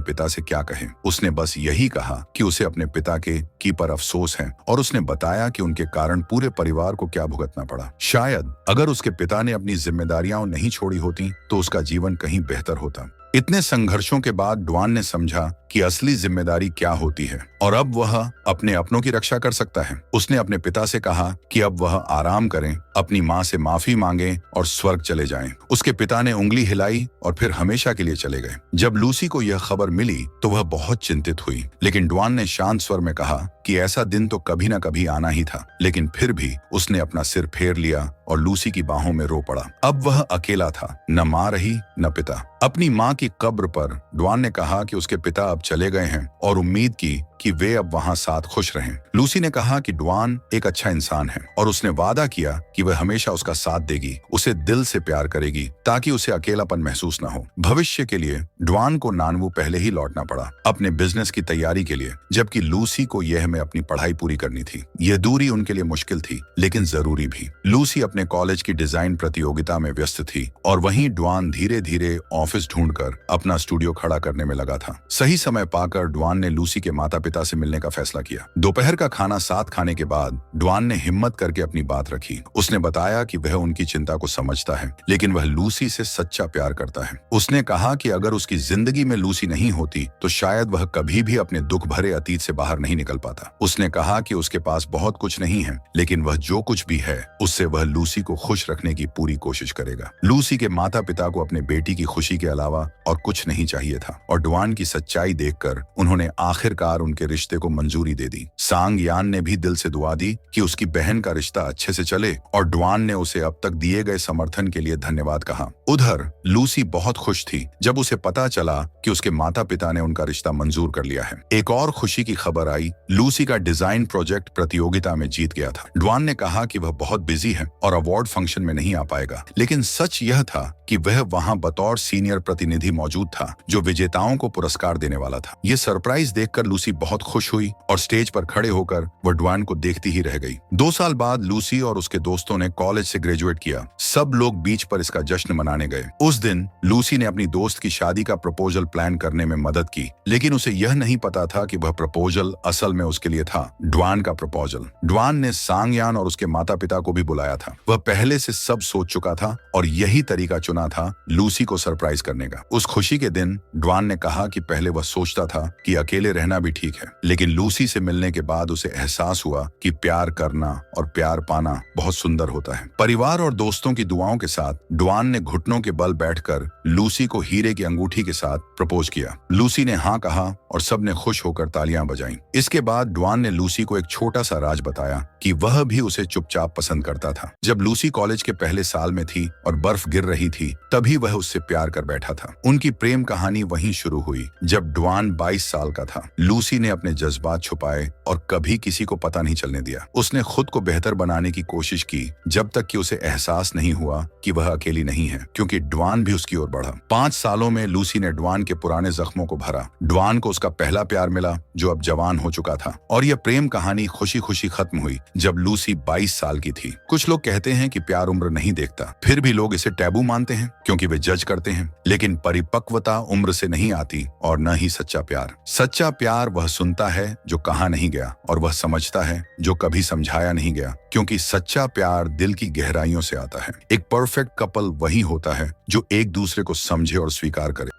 पिता से क्या कहे। उसने बस यही कहा कि उसे अपने पिता के पर अफसोस है और उसने बताया कि उनके कारण पूरे परिवार को क्या भुगतना पड़ा। शायद अगर उसके पिता ने अपनी जिम्मेदारियां नहीं छोड़ी होती तो उसका जीवन कहीं बेहतर होता। इतने संघर्षों के बाद डुआन ने समझा कि असली जिम्मेदारी क्या होती है और अब वह अपने अपनों की रक्षा कर सकता है। उसने अपने पिता से कहा कि अब वह आराम करें, अपनी माँ से माफी मांगें और स्वर्ग चले जाएं। उसके पिता ने उंगली हिलाई और फिर हमेशा के लिए चले गए। जब लूसी को यह खबर मिली तो वह बहुत चिंतित हुई, लेकिन डुआन ने शांत स्वर में कहा कि ऐसा दिन तो कभी न कभी आना ही था। लेकिन फिर भी उसने अपना सिर फेर लिया और लूसी की बाहों में रो पड़ा। अब वह अकेला था, न माँ रही न पिता। अपनी माँ की कब्र पर डुआन ने कहा कि उसके पिता अब चले गए हैं और उम्मीद की कि वे अब वहां साथ खुश रहें। लूसी ने कहा कि डुआन एक अच्छा इंसान है और उसने वादा किया कि वह हमेशा उसका साथ देगी, उसे दिल से प्यार करेगी ताकि उसे अकेलापन महसूस न हो। भविष्य के लिए डुआन को नानवू पहले ही लौटना पड़ा अपने बिजनेस की तैयारी के लिए, जबकि लूसी को यह में अपनी पढ़ाई पूरी करनी थी। यह दूरी उनके लिए मुश्किल थी लेकिन जरूरी भी। लूसी अपने कॉलेज की डिजाइन प्रतियोगिता में व्यस्त थी और वहीं डुआन धीरे धीरे ऑफिस ढूंढकर अपना स्टूडियो खड़ा करने में लगा था। सही समय पाकर डुआन ने लूसी के माता पिता से मिलने का फैसला किया। दोपहर का खाना साथ खाने के बाद डुआन ने हिम्मत करके अपनी बात रखी। उसने बताया कि वह उनकी चिंता को समझता है, लेकिन वह लूसी से सच्चा प्यार करता है। उसने कहा कि अगर उसकी जिंदगी में लूसी नहीं होती तो शायद वह कभी भी अपने दुख भरे अतीत से बाहर नहीं निकल पाता। उसने कहा कि उसके पास बहुत कुछ नहीं है, लेकिन वह जो कुछ भी है उससे वह लूसी को खुश रखने की पूरी कोशिश करेगा। लूसी के माता पिता को अपने बेटी की खुशी के अलावा और कुछ नहीं चाहिए था और डुआन की सच्चाई देखकर उन्होंने आखिरकार उनके रिश्ते को मंजूरी दे दी। सांग यान ने भी दिल से दुआ दी कि उसकी बहन का रिश्ता अच्छे से चले और डुआन ने उसे अब तक दिए गए समर्थन के लिए धन्यवाद कहा। उधर लूसी बहुत खुश थी जब उसे पता चला कि उसके माता पिता ने उनका रिश्ता मंजूर कर लिया है। एक और खुशी की खबर आई, लूसी का डिजाइन प्रोजेक्ट प्रतियोगिता में जीत गया था। डुआन ने कहा कि वह बहुत बिजी है और अवार्ड फंक्शन में नहीं आ पाएगा, लेकिन सच यह था कि वह वहां बतौर सीनियर प्रतिनिधि मौजूद था जो विजेताओं को पुरस्कार देने वाला था। यह सरप्राइज देखकर लूसी बहुत खुश हुई और स्टेज पर खड़े होकर वह डुआन को देखती ही रह गई। 2 साल बाद लूसी और उसके दोस्तों ने कॉलेज से ग्रेजुएट किया। सब लोग बीच पर इसका जश्न मनाने गए। उस दिन लूसी ने अपनी दोस्त की शादी का प्रपोजल प्लान करने में मदद की, लेकिन उसे यह नहीं पता था कि वह प्रपोजल असल में उसके लिए था, डुआन का प्रपोजल। डुआन ने सांगयान और उसके माता पिता को भी बुलाया था। वह पहले से सब सोच चुका था और यही तरीका चुना था लूसी को सरप्राइज करने का। उस खुशी के दिन डुआन ने कहा कि पहले वह सोचता था कि अकेले रहना भी ठीक है, लेकिन लूसी से मिलने के बाद उसे एहसास हुआ कि प्यार करना और प्यार पाना बहुत सुंदर होता है। परिवार और दोस्तों की दुआओं के साथ डुआन ने घुटनों के बल बैठकर लूसी को हीरे की अंगूठी के साथ प्रपोज किया। लूसी ने हाँ कहा और सबने खुश होकर तालियां बजाईं। इसके बाद डुआन ने लूसी को एक छोटा सा राज बताया कि वह भी उसे चुपचाप पसंद करता था। जब लूसी कॉलेज के पहले साल में थी और बर्फ गिर रही थी, तभी वह उससे प्यार कर बैठा था। उनकी प्रेम कहानी वहीं शुरू हुई जब डुआन 22 साल का था। लूसी ने अपने जज्बात छुपाए और कभी किसी को पता नहीं चलने दिया। उसने खुद को बेहतर बनाने की कोशिश की जब तक कि उसे एहसास नहीं हुआ कि वह अकेली नहीं है, क्योंकि डुआन भी उसकी ओर बढ़ा। 5 सालों में लूसी ने डुआन के पुराने जख्मों को भरा। डुआन को उसका पहला प्यार मिला जो अब जवान हो चुका था और यह प्रेम कहानी खुशी खुशी खत्म हुई जब लूसी 22 साल की थी। कुछ लोग कहते हैं कि प्यार उम्र नहीं देखता, फिर भी लोग इसे टैबू मानते हैं क्योंकि वे जज करते हैं, लेकिन परिपक्वता उम्र से नहीं आती और न ही सच्चा प्यार। सच्चा प्यार वह सुनता है जो कहा नहीं गया और वह समझता है जो कभी समझाया नहीं गया, क्योंकि सच्चा प्यार दिल की गहराइयों से आता है। एक परफेक्ट कपल वही होता है जो एक दूसरे को समझे और स्वीकार करे।